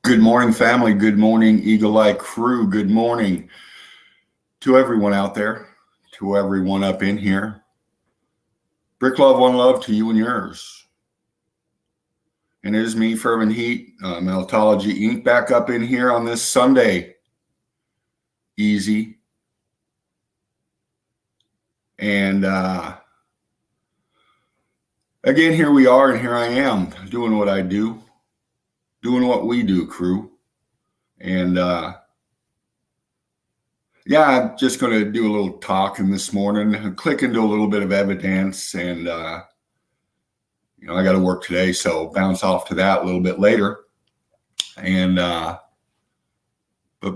Good morning, family. Good morning, Eagle Eye crew. Good morning to everyone out there, to everyone up in here. Brick love, one love to you and yours. And it is me, Fervent Heat, Meltology Inc., back up in here on this Sunday. Easy. And again, here we are, and here I am doing what I do. Doing what we do, crew. And yeah, I'm just going to do a little talking this morning, click into a little bit of evidence, and I got to work today, so bounce off to that a little bit later. And but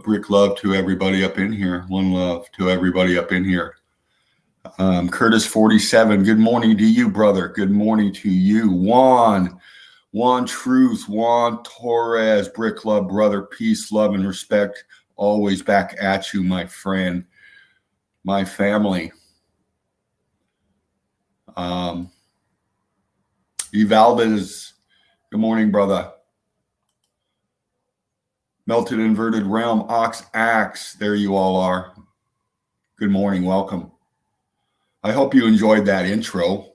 brick love to everybody up in here. One love to everybody up in here. Curtis 47. Good morning to you, brother. Good morning to you, Juan Truth, Juan Torres, Brick Love, brother, peace, love, and respect. Always back at you, my friend, my family. Evaldes, good morning, brother. Melted Inverted Realm, Ox Axe, there you all are. Good morning, welcome. I hope you enjoyed that intro.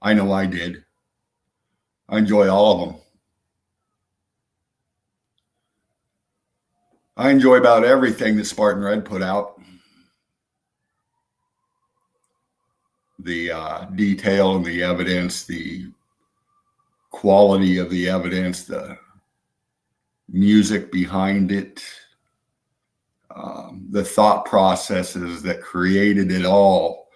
I know I did. I enjoy all of them. I enjoy about everything that Spartan Red put out. The detail and the evidence, the quality of the evidence, the music behind it, the thought processes that created it all.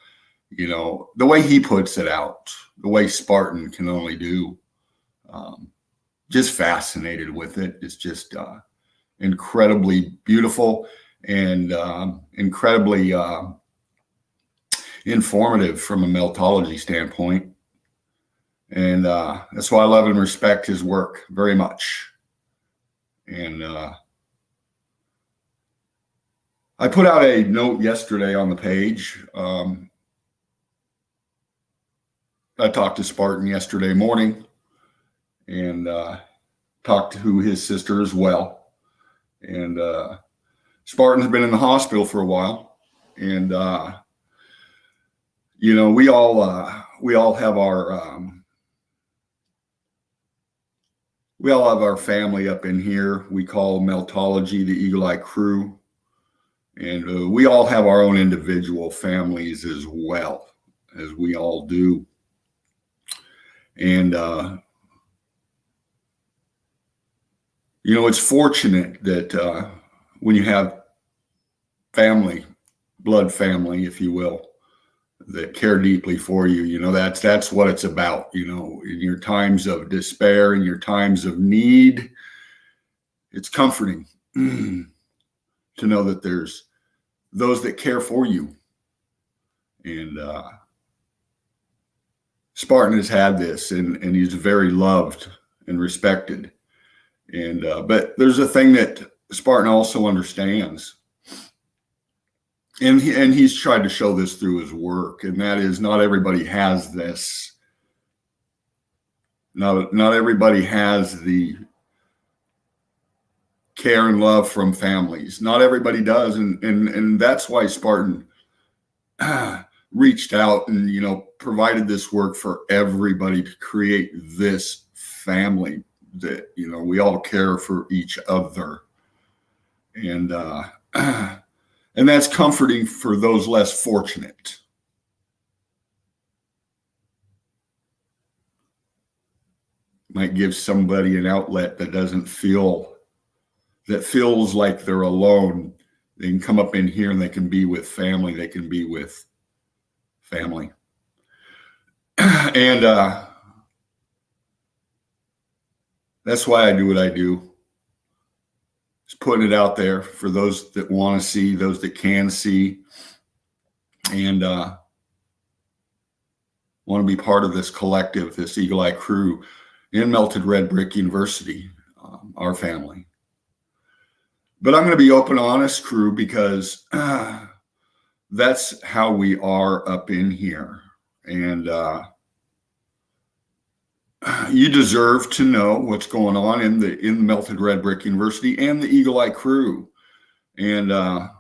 The way he puts it out, the way Spartan can only do. Just fascinated with it. It's just incredibly beautiful and incredibly informative from a meltology standpoint. And that's why I love and respect his work very much. And I put out a note yesterday on the page. I talked to Spartan yesterday morning and talked to his sister as well. And Spartan's been in the hospital for a while. And, we all have our family up in here. We call Meltology the Eagle Eye Crew. And we all have our own individual families as well, as we all do. And, it's fortunate that when you have family, blood family, if you will, that care deeply for you, that's what it's about, in your times of despair, in your times of need. It's comforting to know that there's those that care for you. And Spartan has had this, and he's very loved and respected. And but there's a thing that Spartan also understands, and he's tried to show this through his work, and that is not everybody has this. Not everybody has the care and love from families. Not everybody does, and that's why Spartan reached out and provided this work for everybody to create this family that we all care for each other, and that's comforting for those less fortunate. Might give somebody an outlet that feels like they're alone. They can come up in here and they can be with family. They can be with family. And that's why I do what I do. Just putting it out there for those that want to see, those that can see, and want to be part of this collective, this Eagle Eye Crew in Melted Red Brick University, our family. But I'm going to be open, honest, crew, because that's how we are up in here. And you deserve to know what's going on in the Melted Red Brick University and the Eagle Eye Crew. And I'm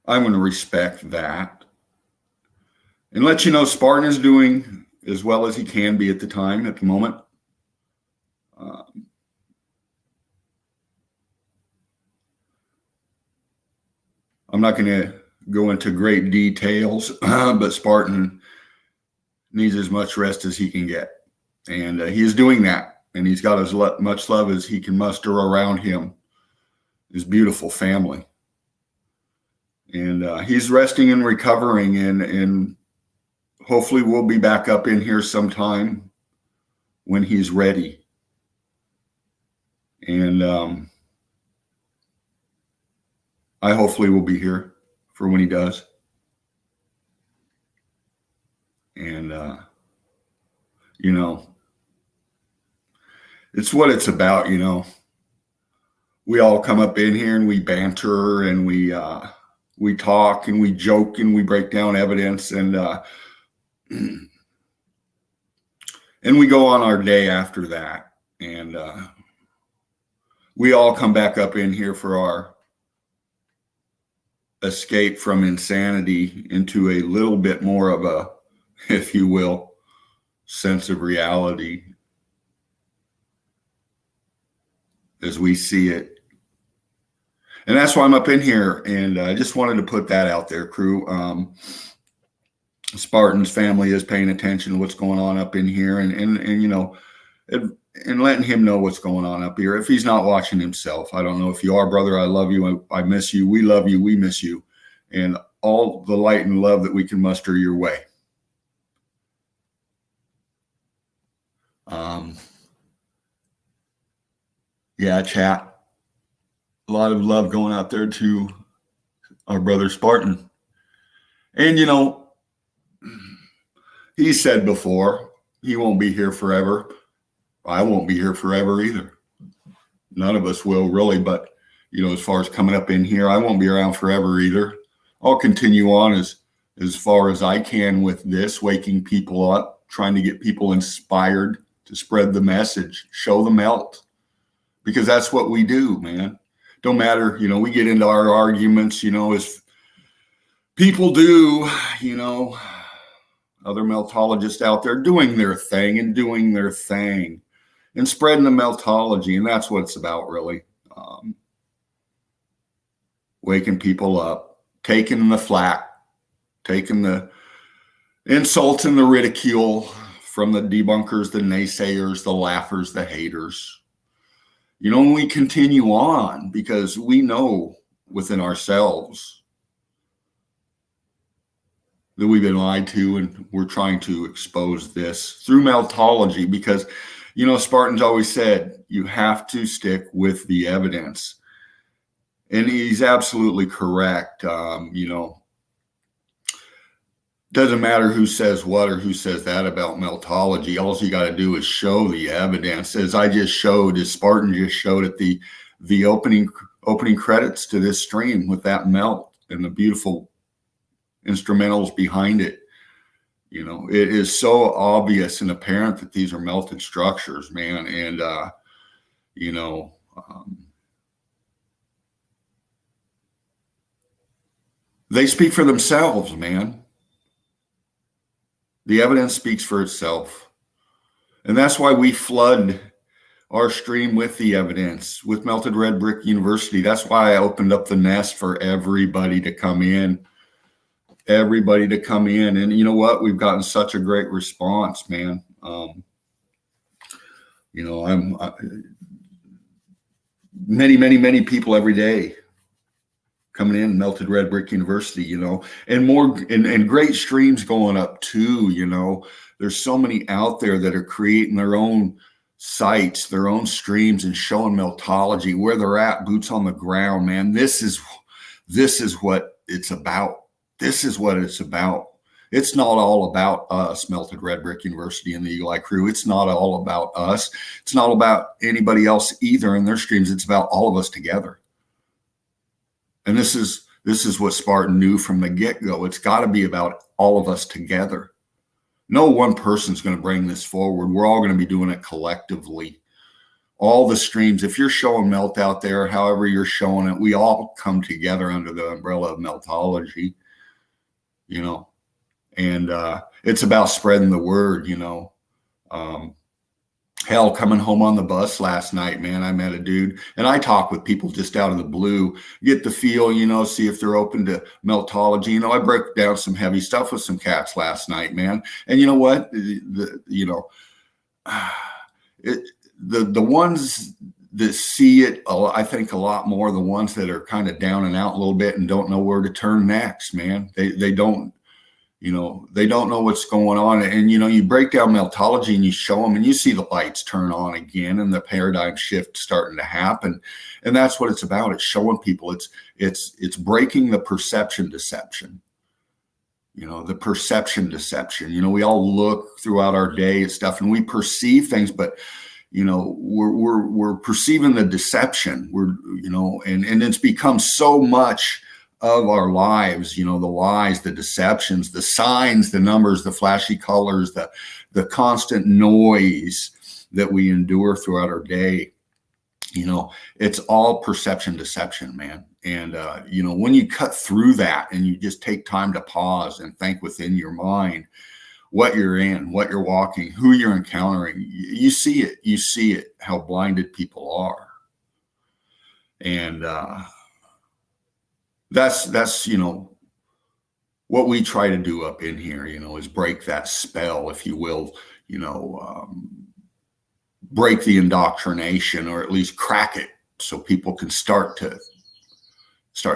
going to respect that and let you know Spartan is doing as well as he can be at the moment. I'm not going to go into great details, but Spartan needs as much rest as he can get. And he is doing that. And he's got as much love as he can muster around him, his beautiful family. And he's resting and recovering, and hopefully we'll be back up in here sometime when he's ready. And I hopefully will be here for when he does. And, it's what it's about, We all come up in here and we banter and we talk and we joke and we break down evidence and we go on our day after that. And we all come back up in here for our escape from insanity into a little bit more of a, if you will, sense of reality as we see it. And that's why I'm up in here. And I just wanted to put that out there, crew. Spartan's family is paying attention to what's going on up in here and letting him know what's going on up here. If he's not watching himself, I don't know if you are, brother. I love you. I miss you. We love you. We miss you. And all the light and love that we can muster your way. Yeah, chat. A lot of love going out there to our brother Spartan. And, he said before, he won't be here forever. I won't be here forever either. None of us will really, but as far as coming up in here, I won't be around forever either. I'll continue on as far as I can with this, waking people up, trying to get people inspired to spread the message, show the melt, because that's what we do, man. Don't matter, we get into our arguments, as people do, other meltologists out there doing their thing and spreading the meltology. And that's what it's about, really. Waking people up, taking the flack, taking the insults and the ridicule from the debunkers, the naysayers, the laughers, the haters. And we continue on because we know within ourselves that we've been lied to, and we're trying to expose this through meltology because, Spartan's always said, you have to stick with the evidence. And he's absolutely correct. Doesn't matter who says what or who says that about meltology. All you got to do is show the evidence. As Spartan just showed at the opening credits to this stream with that melt and the beautiful instrumentals behind it. It is so obvious and apparent that these are melted structures, man. And, they speak for themselves, man. The evidence speaks for itself. And that's why we flood our stream with the evidence, with Melted Red Brick University. That's why I opened up the nest for everybody to come in. And you know what? We've gotten such a great response, man. Many people every day coming in, Melted Red Brick University, and more and great streams going up too. There's so many out there that are creating their own sites, their own streams, and showing meltology where they're at, boots on the ground, man. This is what it's about. This is what it's about. It's not all about us, Melted Red Brick University and the Eagle Eye crew. It's not all about us. It's not about anybody else either in their streams. It's about all of us together. And this is what Spartan knew from the get-go. It's got to be about all of us together. No one person's going to bring this forward. We're all going to be doing it collectively. All the streams, if you're showing melt out there, however you're showing it, we all come together under the umbrella of meltology. And it's about spreading the word, hell, coming home on the bus last night, man, I met a dude, and I talk with people just out of the blue, get the feel, see if they're open to meltology. I broke down some heavy stuff with some cats last night, man. And you know what? The ones that see it, I think a lot more, the ones that are kind of down and out a little bit and don't know where to turn next, man. They don't know what's going on. And, you break down meltology and you show them and you see the lights turn on again and the paradigm shift starting to happen. And that's what it's about. It's showing people it's breaking the perception deception. The perception deception. We all look throughout our day at stuff and we perceive things, but we're perceiving the deception. And it's become so much of our lives, the lies, the deceptions, the signs, the numbers, the flashy colors, the constant noise that we endure throughout our day. It's all perception deception, man. And, when you cut through that and you just take time to pause and think within your mind what you're in, what you're walking, who you're encountering, you see it, how blinded people are. And, that's what we try to do up in here, is break that spell, if you will, break the indoctrination, or at least crack it so people can start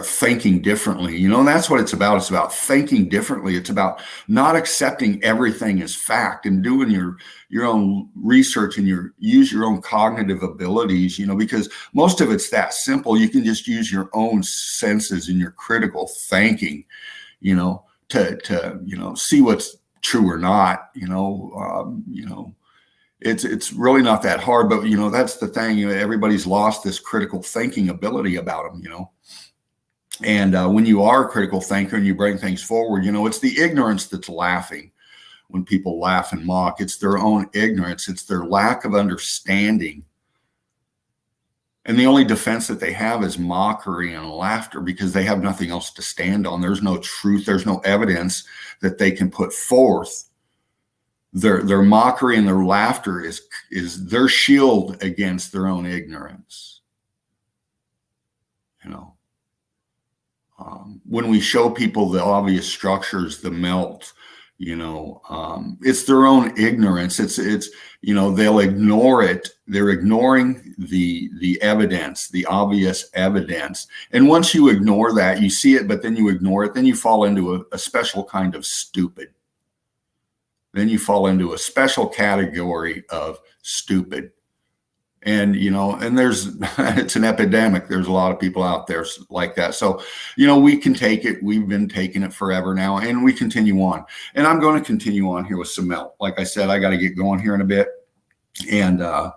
thinking differently. And that's what it's about. It's about thinking differently. It's about not accepting everything as fact and doing your own research and use your own cognitive abilities, because most of it's that simple. You can just use your own senses and your critical thinking, to see what's true or not. It's really not that hard, but that's the thing. Everybody's lost this critical thinking ability about them. And when you are a critical thinker and you bring things forward, it's the ignorance that's laughing. When people laugh and mock, it's their own ignorance. It's their lack of understanding. And the only defense that they have is mockery and laughter, because they have nothing else to stand on. There's no truth. There's no evidence that they can put forth. Their mockery and their laughter is their shield against their own ignorance. When we show people the obvious structures, the melt, it's their own ignorance. It's they'll ignore it. They're ignoring the evidence, the obvious evidence. And once you ignore that, you see it, but then you ignore it, then you fall into a special kind of stupid. Then you fall into a special category of stupid. And, and it's an epidemic. There's a lot of people out there like that. So, we can take it. We've been taking it forever now, and we continue on. And I'm going to continue on here with some melt. Like I said, I got to get going here in a bit. And, I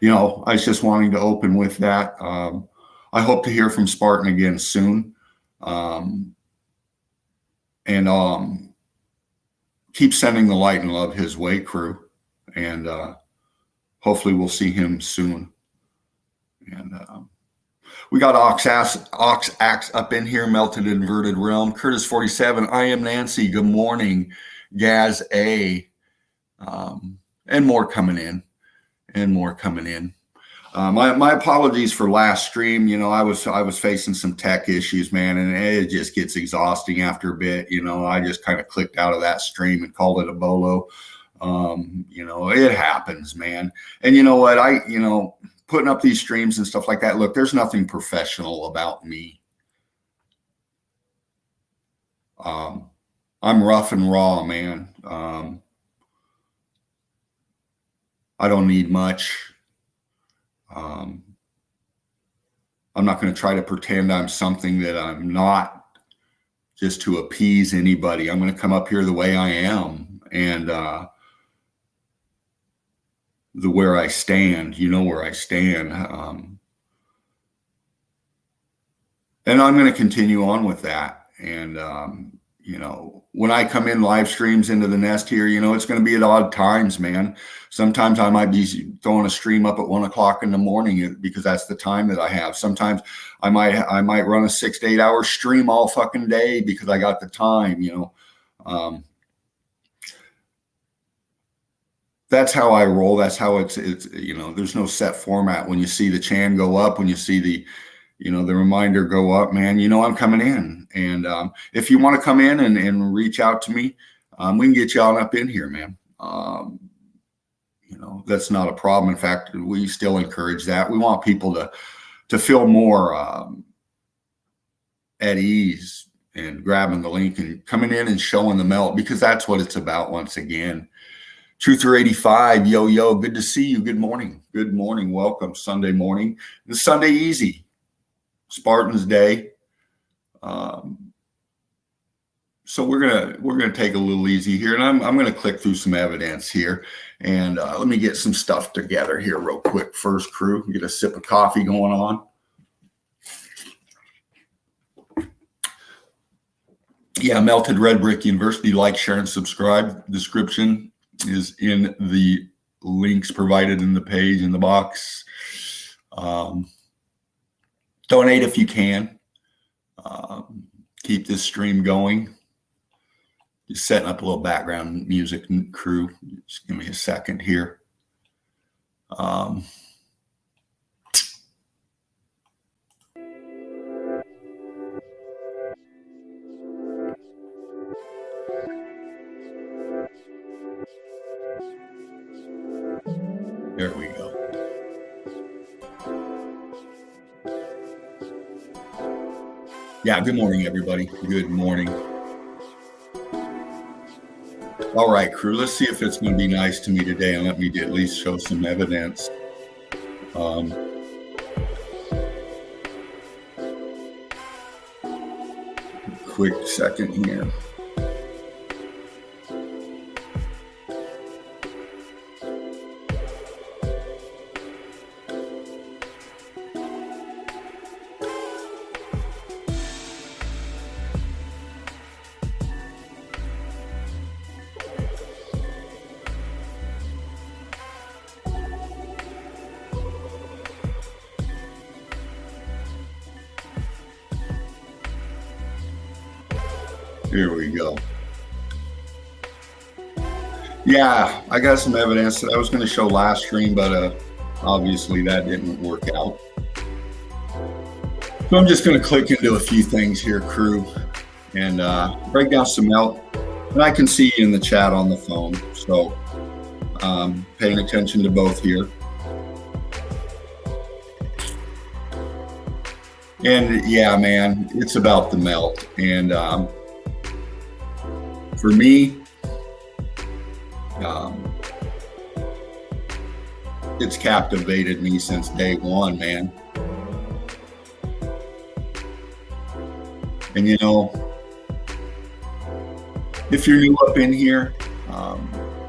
was just wanting to open with that. I hope to hear from Spartan again soon. Keep sending the light and love his way, crew. And hopefully we'll see him soon. And we got Ox Axe up in here, Melted Inverted Realm. Curtis 47, I am Nancy. Good morning. Gaz A. And more coming in. My apologies for last stream. I was facing some tech issues, man, and it just gets exhausting after a bit. I just kind of clicked out of that stream and called it a bolo. It happens, man. And you know what? Putting up these streams and stuff like that. Look, there's nothing professional about me. I'm rough and raw, man. I don't need much. I'm not going to try to pretend I'm something that I'm not, just to appease anybody. I'm going to come up here the way I am, and where I stand. Where I stand. And I'm going to continue on with that. And when I come in live streams into the nest here, it's going to be at odd times, man. Sometimes I might be throwing a stream up at 1 o'clock in the morning because that's the time that I have. Sometimes I might run a 6 to 8 hour stream all fucking day because I got the time, that's how I roll. That's how it's there's no set format. When you see the chan go up, when you see the reminder go up, man, I'm coming in. And if you want to come in and reach out to me, we can get you on up in here, man. That's not a problem. In fact, we still encourage that. We want people to feel more at ease and grabbing the link and coming in and showing the melt, because that's what it's about once again. Truther 85, yo, good to see you. Good morning. Welcome. Sunday morning. It's Sunday easy. Spartan's Day. So we're gonna take a little easy here, and I'm gonna click through some evidence here, and let me get some stuff together here real quick. First, crew, get a sip of coffee going on. Yeah, Melted Red Brick University. Like, share, and subscribe. Description is in the links provided in the page in the box. Donate if you can. Keep this stream going. Just setting up a little background music, crew. Just give me a second here. There we go. Yeah, good morning, everybody. Good morning. All right, crew, let's see if it's going to be nice to me today, and let me at least show some evidence. quick second here. Here we go. Yeah, I got some evidence that I was going to show last stream, but obviously that didn't work out. So I'm just going to click into a few things here, crew, and break down some melt. And I can see you in the chat on the phone, so paying attention to both here. And yeah, man, it's about the melt. And for me, it's captivated me since day one, man. And you know, if you're new up in here,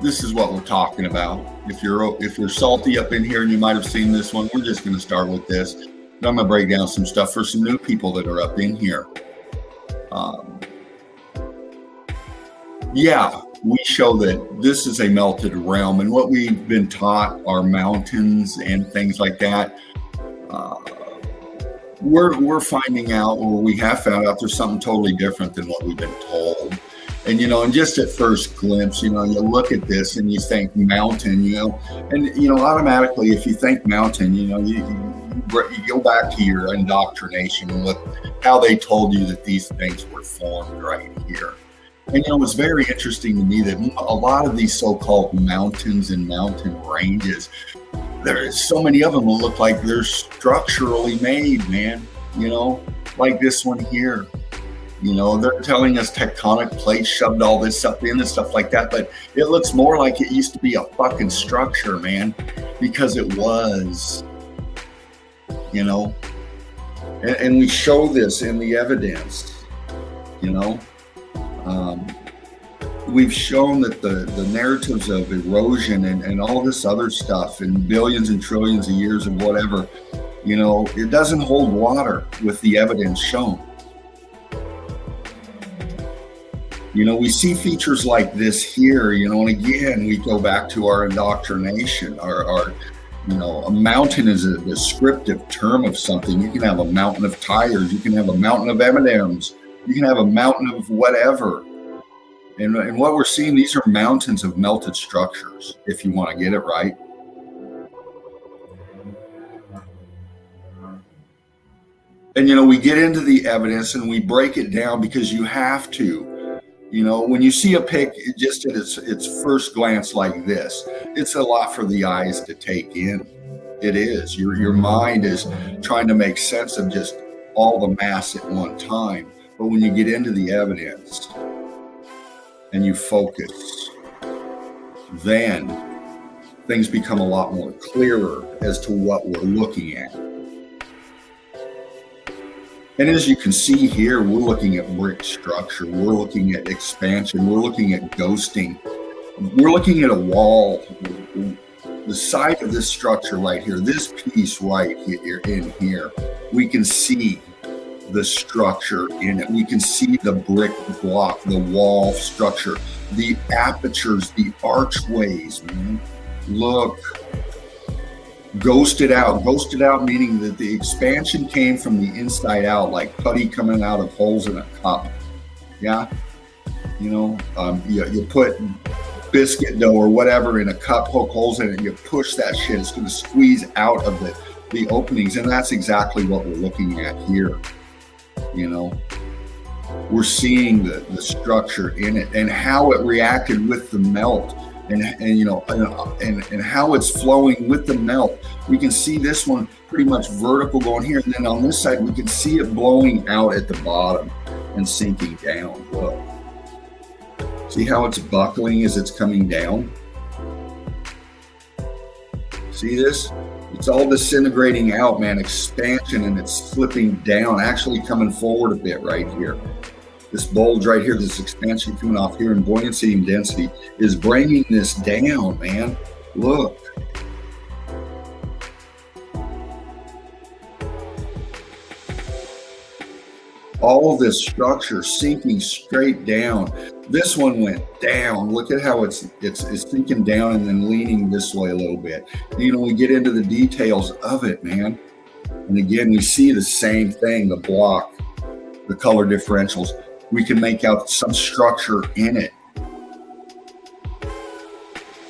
this is what we're talking about. If you're salty up in here and you might have seen this one, we're just going to start with this. And I'm going to break down some stuff for some new people that are up in here. Yeah, we show that this is a melted realm, and what we've been taught are mountains and things like that. We're finding out, or we have found out, there's something totally different than what we've been told. And you know, and just at first glimpse, you know, you look at this and you think mountain, you know, and you know, automatically, if you think mountain, you know, you go back to your indoctrination and look how they told you that these things were formed right here. And you know, it's very interesting to me that a lot of these so-called mountains and mountain ranges, there's so many of them that look like they're structurally made, man. You know, like this one here. You know, they're telling us tectonic plates shoved all this stuff in and stuff like that, but it looks more like it used to be a fucking structure, man, because it was, you know, and we show this in the evidence, you know. We've shown that the narratives of erosion and all this other stuff and billions and trillions of years of whatever, you know, it doesn't hold water with the evidence shown. You know, we see features like this here, you know, and again, we go back to our indoctrination, our you know, a mountain is a descriptive term of something. You can have a mountain of tires, you can have a mountain of M&Ms, you can have a mountain of whatever. And what we're seeing, these are mountains of melted structures, if you want to get it right. And, you know, we get into the evidence and we break it down because you have to. You know, when you see a pic, just at its first glance like this, it's a lot for the eyes to take in. It is. Your mind is trying to make sense of just all the mass at one time. But when you get into the evidence and you focus, then things become a lot more clearer as to what we're looking at. And as you can see here, we're looking at brick structure, we're looking at expansion, we're looking at ghosting, we're looking at a wall. The side of this structure right here, this piece right here in here, we can see the structure in it. We can see the brick block, the wall structure, the apertures, the archways, man. Look. Ghosted out meaning that the expansion came from the inside out, like putty coming out of holes in a cup. Yeah, you know, you put biscuit dough or whatever in a cup, poke holes in it, and you push that shit, it's going to squeeze out of the openings. And that's exactly what we're looking at here. You know, we're seeing the structure in it and how it reacted with the melt. And you know, and how it's flowing with the melt. We can see this one pretty much vertical going here, and then on this side we can see it blowing out at the bottom and sinking down. Look, see how it's buckling as it's coming down? See this? It's all disintegrating out, man. Expansion, and it's slipping down, actually coming forward a bit right here. This bulge right here, this expansion coming off here, and buoyancy and density is bringing this down, man. Look. All of this structure sinking straight down. This one went down. Look at how it's sinking down and then leaning this way a little bit. You know, we get into the details of it, man. And again, we see the same thing, the block, the color differentials. We can make out some structure in it.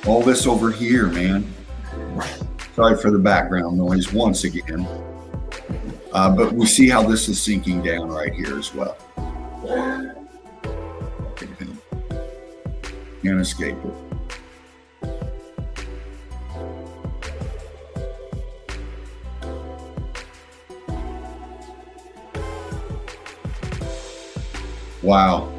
All this over here, man. Sorry for the background noise once again. But we see how this is sinking down right here as well. Can't escape it. Wow.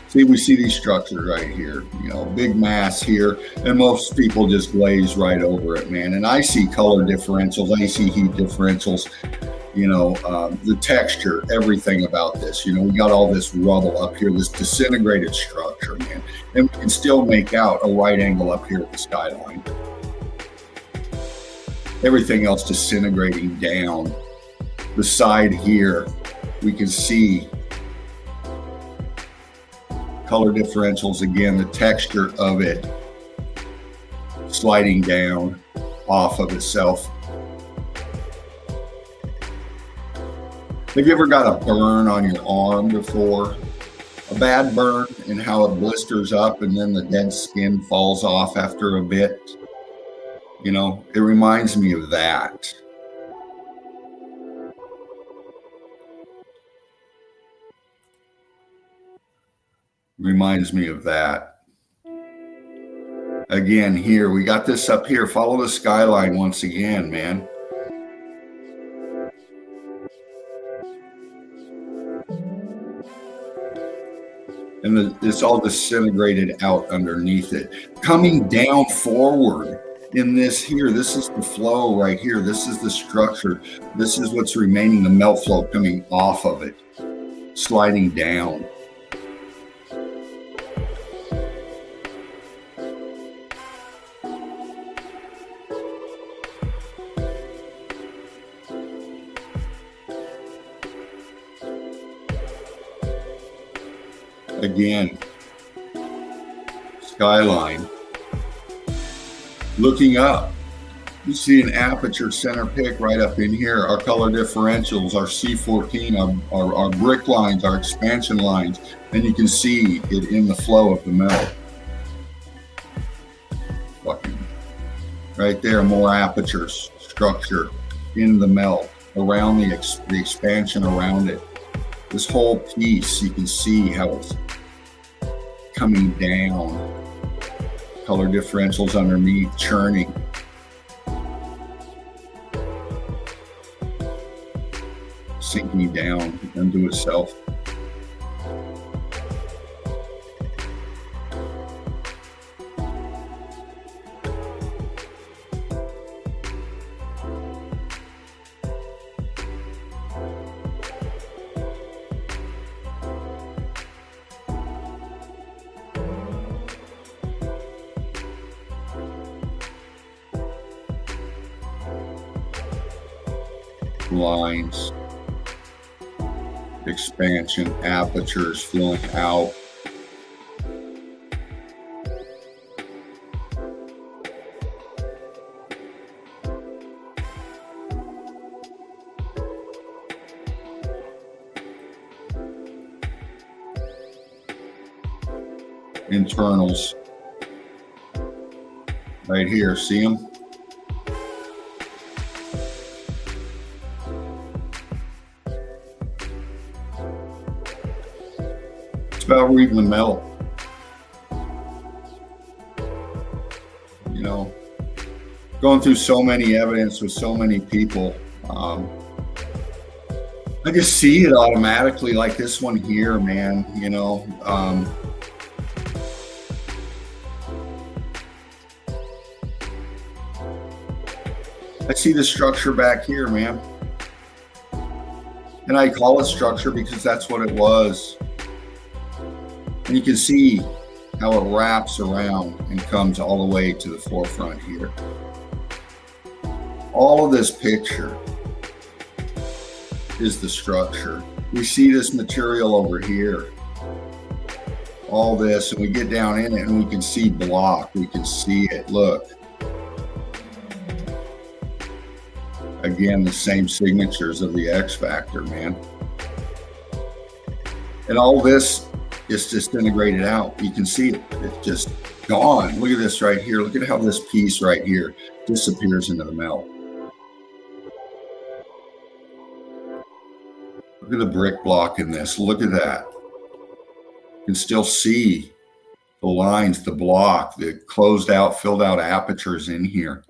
See, we see these structures right here, you know, big mass here, and most people just glaze right over it, man. And I see color differentials, I see heat differentials, you know, the texture, everything about this. You know, we got all this rubble up here, this disintegrated structure, man. And we can still make out a right angle up here at the skyline. Everything else disintegrating down. The side here, we can see color differentials again, the texture of it sliding down off of itself. Have you ever got a burn on your arm before? A bad burn, and how it blisters up and then the dead skin falls off after a bit? You know, it reminds me of that. Reminds me of that. Again, here, we got this up here. Follow the skyline once again, man. And it's all disintegrated out underneath it. Coming down forward in this here, this is the flow right here. This is the structure. This is what's remaining, the melt flow coming off of it, sliding down. Again, skyline, looking up, you see an aperture center pick right up in here, our color differentials, our C14, our brick lines, our expansion lines, and you can see it in the flow of the melt. Fucking right there, more apertures, structure in the melt, around the expansion around it. This whole piece, you can see how it's coming down. Color differentials underneath, churning. Sinking down into itself. Lines, expansion, apertures flowing out. Internals right here, see them? About reading the melt, you know, going through so many evidence with so many people. I just see it automatically, like this one here, man, you know. I see the structure back here, man, and I call it structure because that's what it was. And you can see how it wraps around and comes all the way to the forefront here. All of this picture is the structure. We see this material over here, all this, and we get down in it and we can see block. We can see it. Look. Again, the same signatures of the X factor, man. And all this is just integrated out. You can see it. It's just gone. Look at this right here. Look at how this piece right here disappears into the melt. Look at the brick block in this. Look at that. You can still see the lines, the block, the closed out, filled out apertures in here.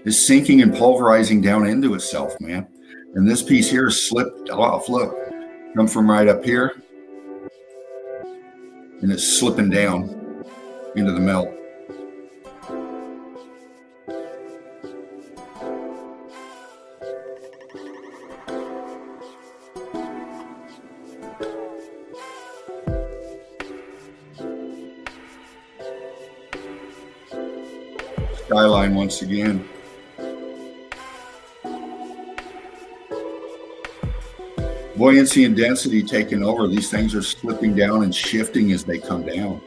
It's sinking and pulverizing down into itself, man. And this piece here is slipped off. Look, come from right up here, and it's slipping down into the melt. Skyline once again. Buoyancy and density taking over. These things are slipping down and shifting as they come down.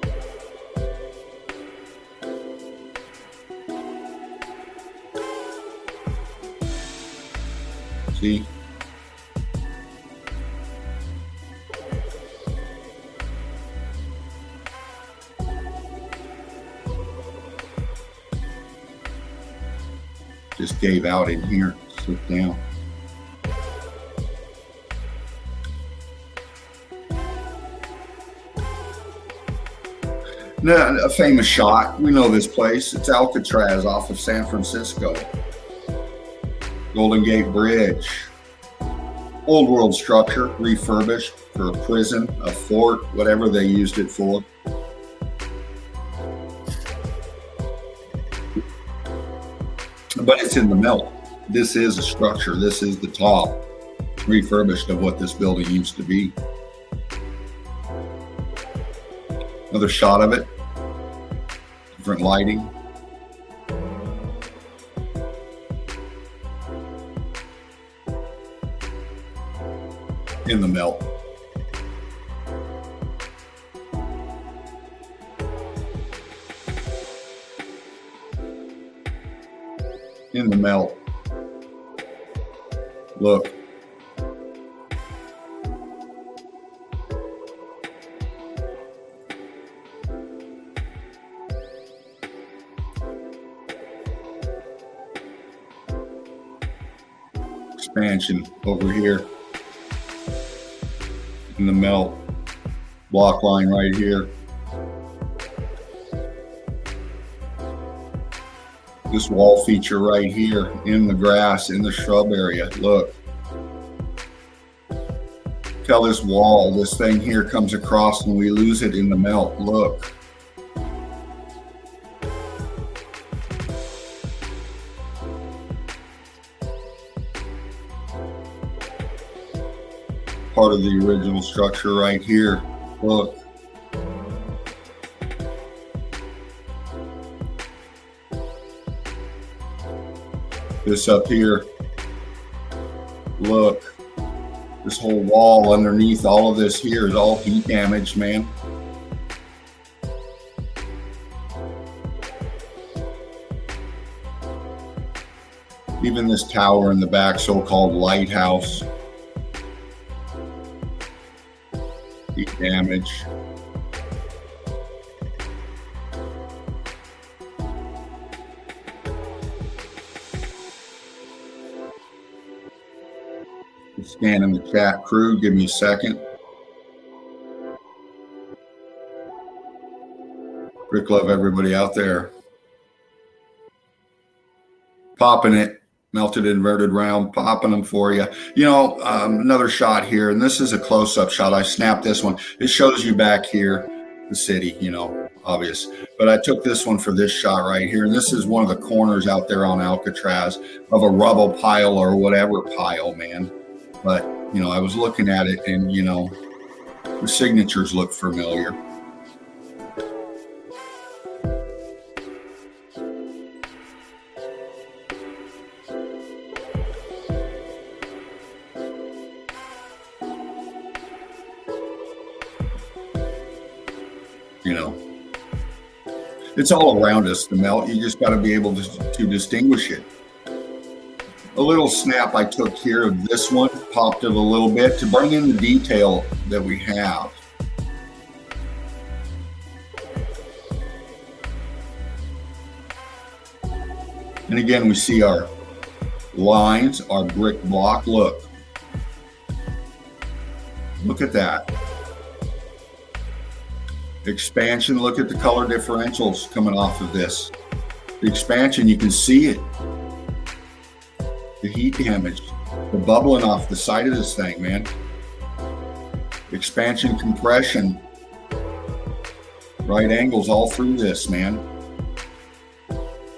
See? Just gave out in here, slipped down. Now, a famous shot. We know this place. It's Alcatraz off of San Francisco. Golden Gate Bridge. Old world structure, refurbished for a prison, a fort, whatever they used it for. But it's in the melt. This is a structure. This is the top, refurbished of what this building used to be. Another shot of it. Different lighting. In the melt. In the melt. Look. Expansion over here. In the melt. Block line right here. This wall feature right here in the grass, in the shrub area. Look. Tell this wall, this thing here comes across and we lose it in the melt. Look. Part of the original structure right here. Look. This up here. Look. This whole wall underneath all of this here is all heat damaged, man. Even this tower in the back, so-called lighthouse. Heat damage. Scanning the chat crew, give me a second. Rick, love everybody out there. Popping it, melted inverted round, popping them for you. You know, another shot here, and this is a close-up shot. I snapped this one. It shows you back here, the city, you know, obvious. But I took this one for this shot right here, and this is one of the corners out there on Alcatraz of a rubble pile or whatever pile, man. But, you know, I was looking at it and, you know, the signatures look familiar. It's all around us, the melt. You just got to be able to distinguish it. A little snap I took here of this one, popped it a little bit to bring in the detail that we have. And again, we see our lines, our brick block. Look at that. Expansion, look at the color differentials coming off of this. The expansion, you can see it. The heat damage, the bubbling off the side of this thing, man. Expansion, compression, right angles all through this, man.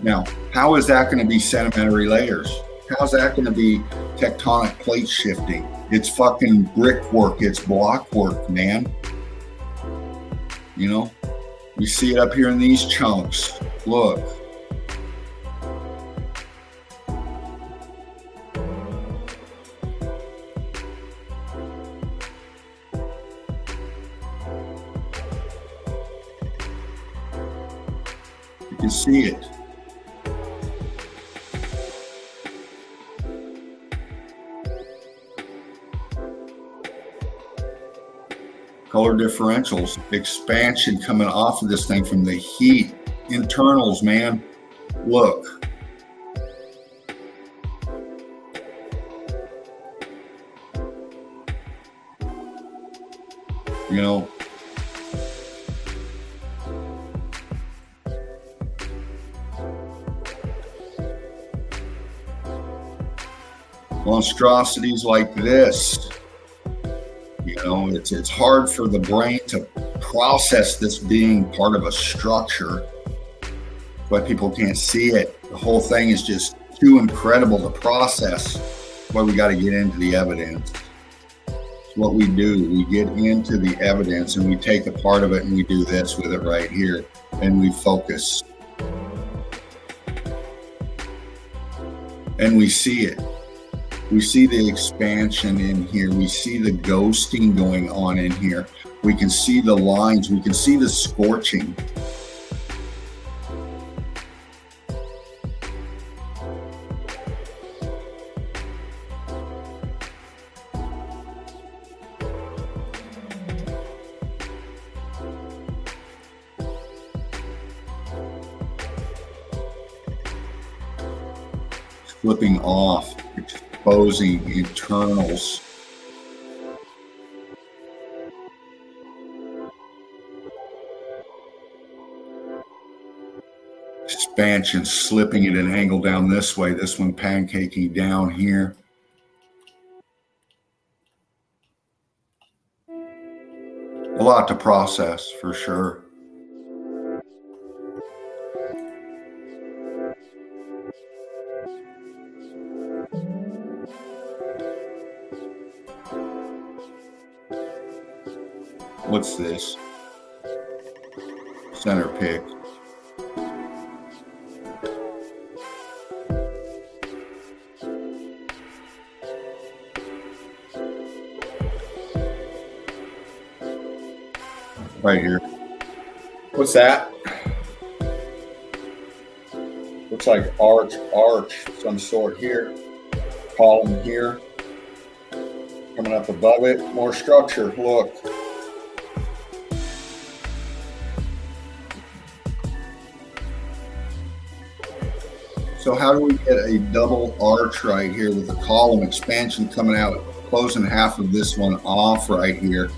Now, how is that going to be sedimentary layers? How's that going to be tectonic plate shifting? It's fucking brickwork. It's block work, man. You know, we see it up here in these chunks. Look. You can see it. Color differentials, expansion coming off of this thing from the heat, internals, man. Look. You know, monstrosities like this. You know, it's hard for the brain to process this being part of a structure, but people can't see it. The whole thing is just too incredible to process. That's why we got to get into the evidence. It's what we do. We get into the evidence and we take a part of it and we do this with it right here and we focus. And we see it. We see the expansion in here. We see the ghosting going on in here. We can see the lines. We can see the scorching. Flipping off. Exposing internals. Expansion, slipping at an angle down this way. This one pancaking down here. A lot to process for sure. What's this? Center pick. Right here. What's that? Looks like arch of some sort here. Column here. Coming up above it. More structure. Look. So how do we get a double arch right here with a column expansion coming out, closing half of this one off right here?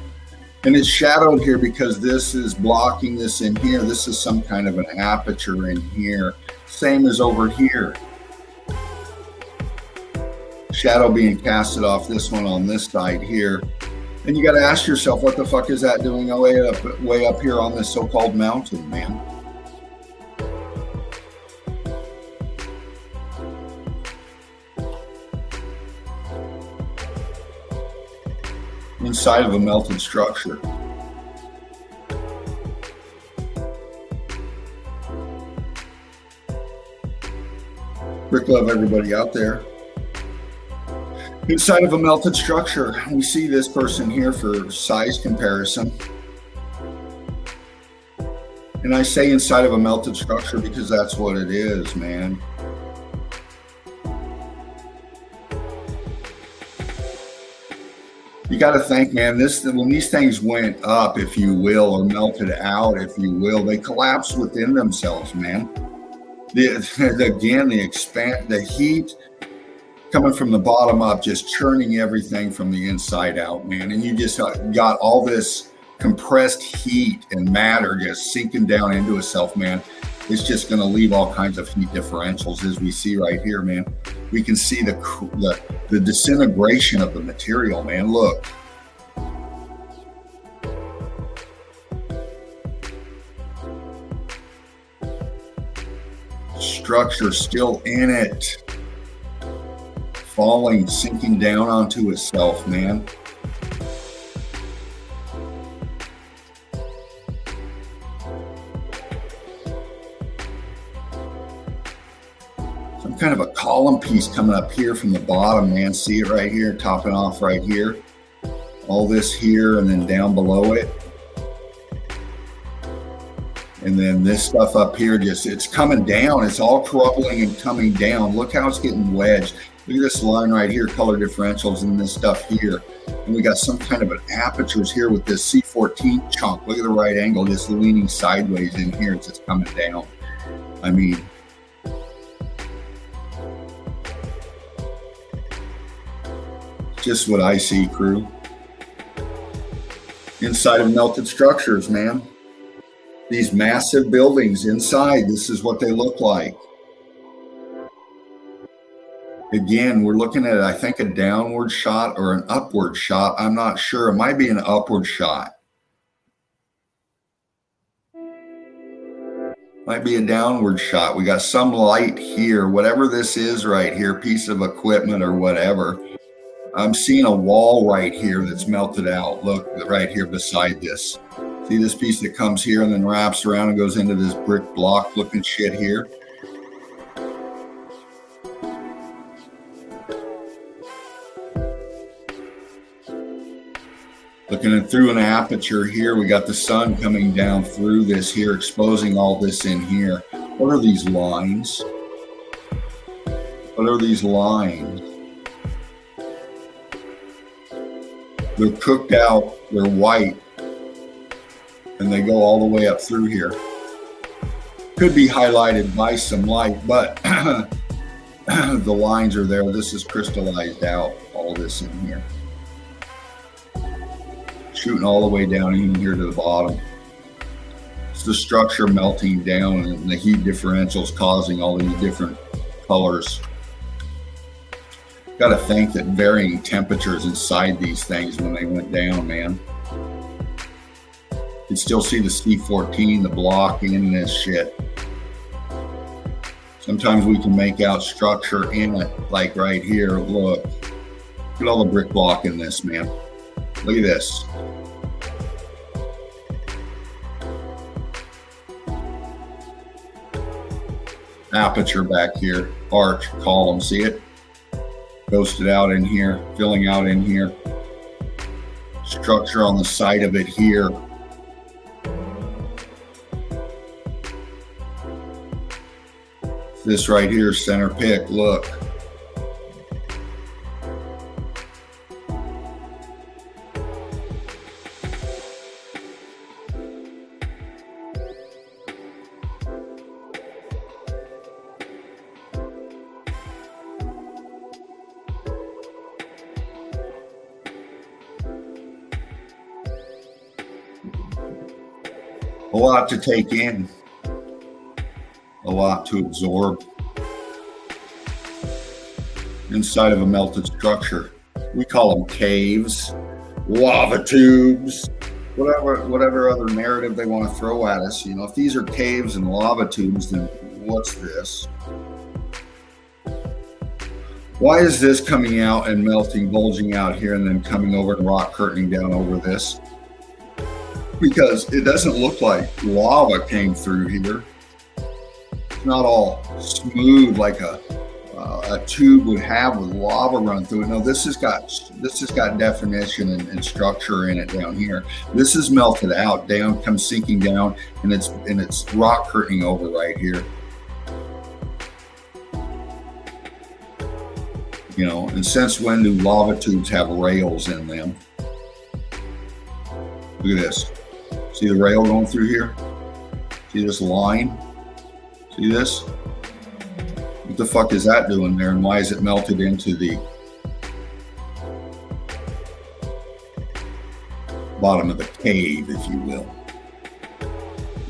And it's shadowed here because this is blocking this in here. This is some kind of an aperture in here. Same as over here. Shadow being casted off this one on this side here. And you got to ask yourself, what the fuck is that doing way up here on this so-called mountain, man? Inside of a melted structure. Brick love everybody out there. Inside of a melted structure, we see this person here for size comparison. And I say inside of a melted structure because that's what it is, man. You got to think, man, when these things went up, if you will, or melted out, if you will, they collapsed within themselves, man. Again, the heat coming from the bottom up, just churning everything from the inside out, man. And you just got all this compressed heat and matter just sinking down into itself, man. It's just going to leave all kinds of heat differentials, as we see right here, man. We can see the disintegration of the material, man. Look. Structure still in it. Falling, sinking down onto itself, man. Some kind of a column piece coming up here from the bottom, man. See it right here, topping off right here. All this here and then down below it. And then this stuff up here, it's coming down. It's all crumbling and coming down. Look how it's getting wedged. Look at this line right here, color differentials and this stuff here. And we got some kind of an apertures here with this C14 chunk. Look at the right angle, just leaning sideways in here. It's just coming down. I mean, just what I see, crew. Inside of melted structures, man. These massive buildings inside, this is what they look like. Again, we're looking at, I think, a downward shot or an upward shot. I'm not sure. It might be an upward shot. Might be a downward shot. We got some light here, whatever this is right here, piece of equipment or whatever. I'm seeing a wall right here that's melted out. Look, right here beside this. See this piece that comes here and then wraps around and goes into this brick block looking shit here? Looking through an aperture here, we got the sun coming down through this here, exposing all this in here. What are these lines? What are these lines? They're cooked out, they're white, and they go all the way up through here. Could be highlighted by some light, but the lines are there. This is crystallized out, all this in here. Shooting all the way down in here to the bottom. It's the structure melting down and the heat differentials causing all these different colors. Got to think that varying temperatures inside these things when they went down, man. You can still see the C14, the block in this shit. Sometimes we can make out structure in it, like right here. Look at all the brick block in this, man. Look at this. Aperture back here, arch, column, see it? Ghosted out in here, filling out in here. Structure on the side of it here. This right here, center pick, look. A lot to take in, a lot to absorb inside of a melted structure. We call them caves, lava tubes, whatever other narrative they want to throw at us. You know, if these are caves and lava tubes, then what's this? Why is this coming out and melting, bulging out here, and then coming over and rock curtaining down over this? Because it doesn't look like lava came through here. It's not all smooth like a a tube would have with lava run through it. No, this has got definition and structure in it down here. This is melted out, down, comes sinking down, and it's rock curtaining over right here. You know, and since when do lava tubes have rails in them? Look at this. See the rail going through here? See this line? See this? What the fuck is that doing there, and why is it melted into the bottom of the cave, if you will?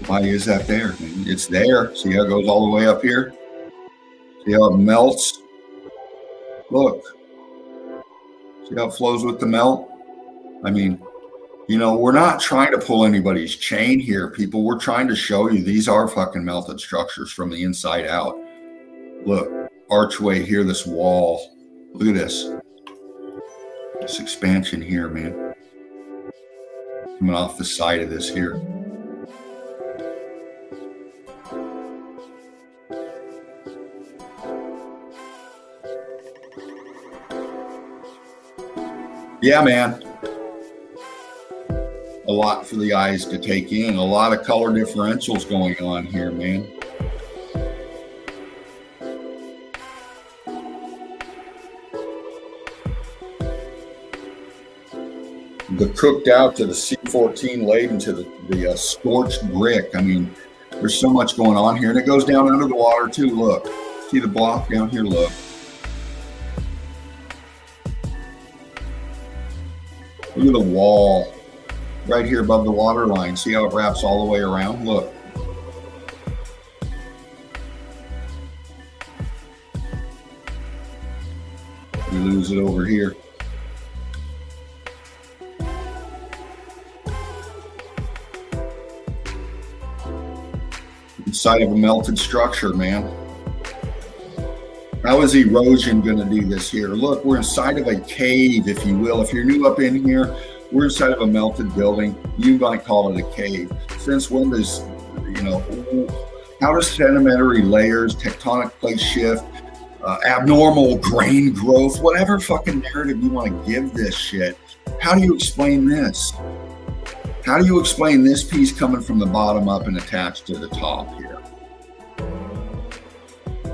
Why is that there? It's there. See how it goes all the way up here? See how it melts? Look. See how it flows with the melt? I mean, you know, we're not trying to pull anybody's chain here, people. We're trying to show you these are fucking melted structures from the inside out. Look, archway here, this wall. Look at this. This expansion here, man. Coming off the side of this here. Yeah, man. A lot for the eyes to take in. A lot of color differentials going on here, man. The cooked out to the C14 laid into the scorched brick. I mean, there's so much going on here, and it goes down under the water too. Look, see the block down here? Look. Look at the wall right here above the water line. See how it wraps all the way around? Look. We lose it over here. Inside of a melted structure, man. How is erosion going to do this here? Look, we're inside of a cave, if you will. If you're new up in here, we're inside of a melted building. You might call it a cave. Since when does, you know, how does sedimentary layers, tectonic plate shift, abnormal grain growth, whatever fucking narrative you want to give this shit, how do you explain this? How do you explain this piece coming from the bottom up and attached to the top here?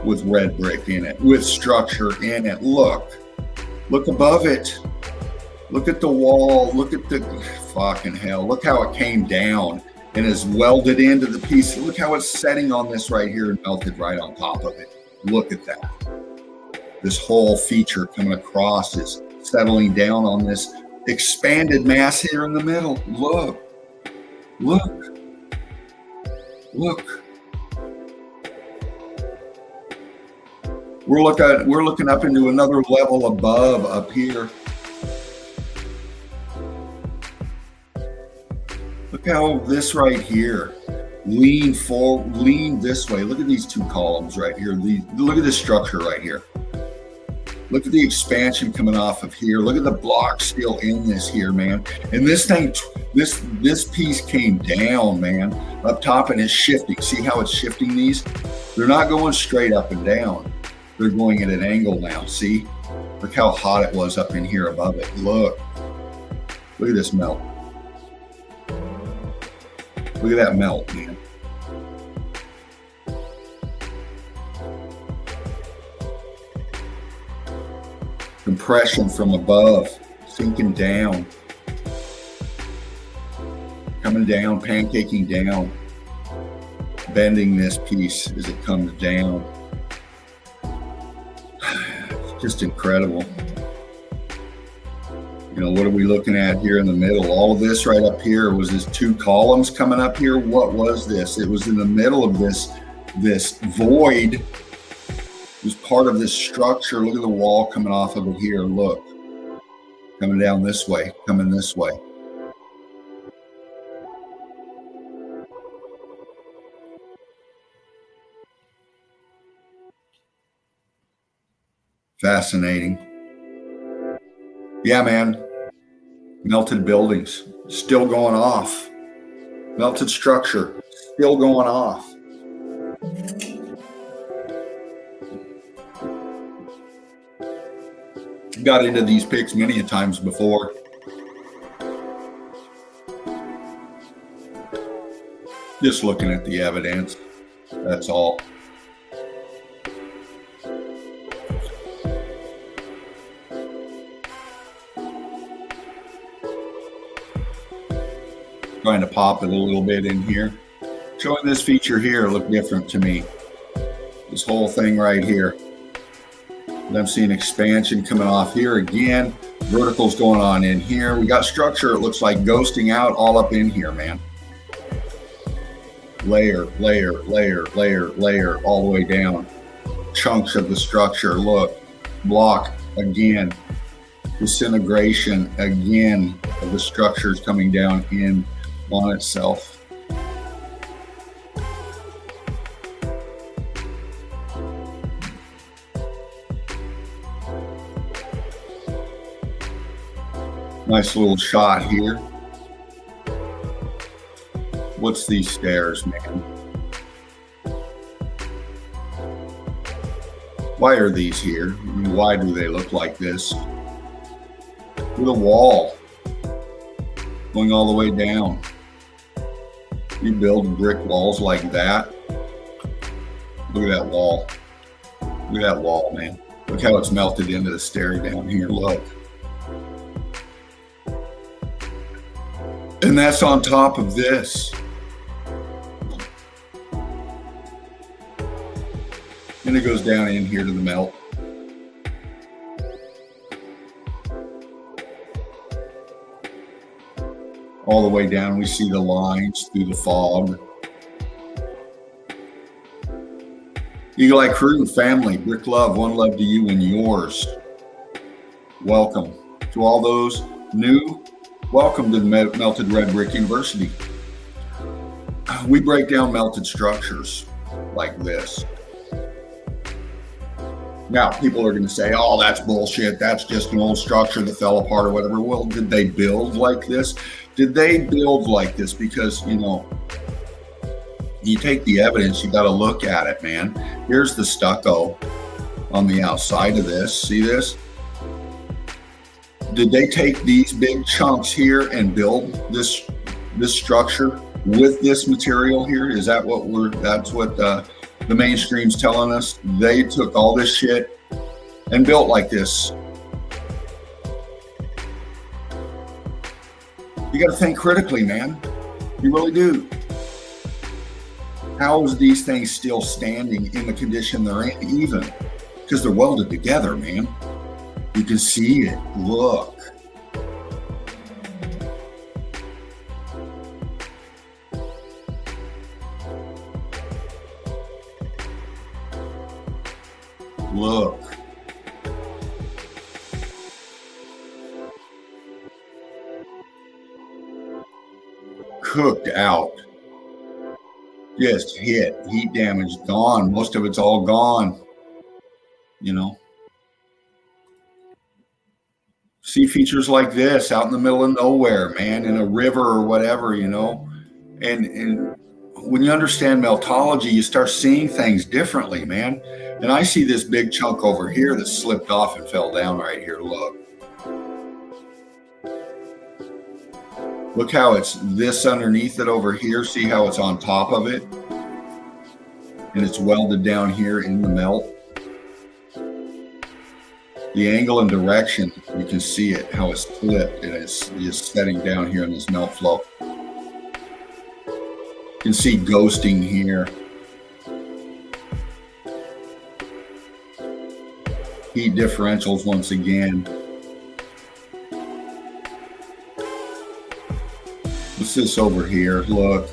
With red brick in it, with structure in it. Look above it. Look at the wall. Look at the fucking hell. Look how it came down and is welded into the piece. Look how it's setting on this right here and melted right on top of it. Look at that. This whole feature coming across is settling down on this expanded mass here in the middle. Look. We're looking up into another level above up here. Look how this right here lean this way. Look at these two columns right here. Look at this structure right here. Look at the expansion coming off of here. Look at the block still in this here, man. And this thing, this piece came down, man, up top, and it's shifting. See how it's shifting these? They're not going straight up and down. They're going at an angle now. See? Look how hot it was up in here above it. Look at this melt. Look at that melt, man. Compression from above, sinking down, coming down, pancaking down, bending this piece as it comes down. It's just incredible. You know, what are we looking at here in the middle? All of this right up here was this two columns coming up here. What was this? It was in the middle of this void. It was part of this structure. Look at the wall coming off of it here. Look, coming down this way, coming this way. Fascinating. Yeah, man. Melted buildings still going off. Melted structure still going off. got into these pics many a times before. Just looking at the evidence, that's all. Trying to pop it a little bit in here. Showing this feature here look different to me. This whole thing right here. And I'm seeing expansion coming off here again. Verticals going on in here. We got structure, it looks like ghosting out all up in here, man. Layer, layer, layer, layer, layer, all the way down. Chunks of the structure, look. Block again. Disintegration again of the structures coming down in on itself. Nice little shot here. What's these stairs, man? Why are these here? I mean, why do they look like this? With a wall going all the way down. You build brick walls like that. Look at that wall. Look at that wall, man. Look how it's melted into the stair down here. Look. And that's on top of this. And it goes down in here to the melt. All the way down, we see the lines through the fog. Eagle Eye Crew, family, brick love, one love to you and yours. Welcome to all those new. Welcome to the Melted Red Brick University. We break down melted structures like this. Now, people are going to say, oh, that's bullshit. That's just an old structure that fell apart or whatever. Well, did they build like this? Did they build like this? Because, you know, you take the evidence, you got to look at it, man. Here's the stucco on the outside of this. See this? Did they take these big chunks here and build this structure with this material here? Is that what that's what the mainstream's telling us? They took all this shit and built like this. You got to think critically, man. You really do. How is these things still standing in the condition they're in, even? Because they're welded together, man. You can see it. Look. Look. Cooked out. Just hit. Heat damage gone. Most of it's all gone. You know. See features like this out in the middle of nowhere, man, in a river or whatever, you know. And when you understand meltology, you start seeing things differently, man. And I see this big chunk over here that slipped off and fell down right here. Look. Look how it's this underneath it over here. See how it's on top of it? And it's welded down here in the melt. The angle and direction, you can see it, how it's flipped and it's just setting down here in this melt flow. You can see ghosting here. Heat differentials once again. What's this over here? Look.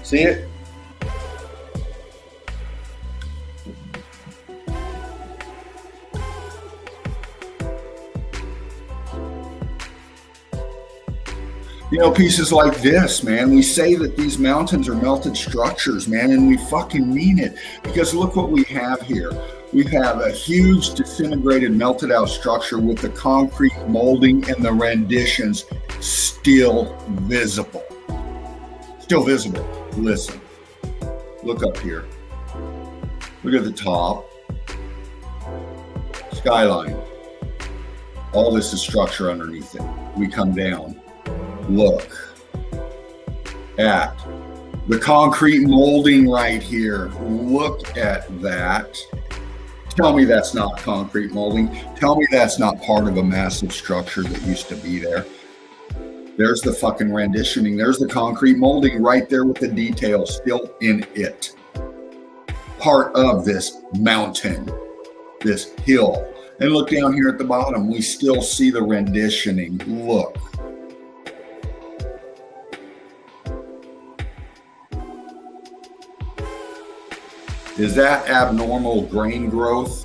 See it? Pieces like this, man. We say that these mountains are melted structures, man, and we fucking mean it. Because look what we have here. We have a huge disintegrated, melted out structure with the concrete molding and the renditions still visible. Still visible. Listen. Look up here. Look at the top. Skyline. All this is structure underneath it. We come down. Look at the concrete molding right here. Look at that. Tell me that's not concrete molding. Tell me that's not part of a massive structure that used to be there. There's the fucking renditioning. There's the concrete molding right there with the details still in it. Part of this mountain, this hill. And look down here at the bottom. We still see the renditioning. Look. Is that abnormal grain growth?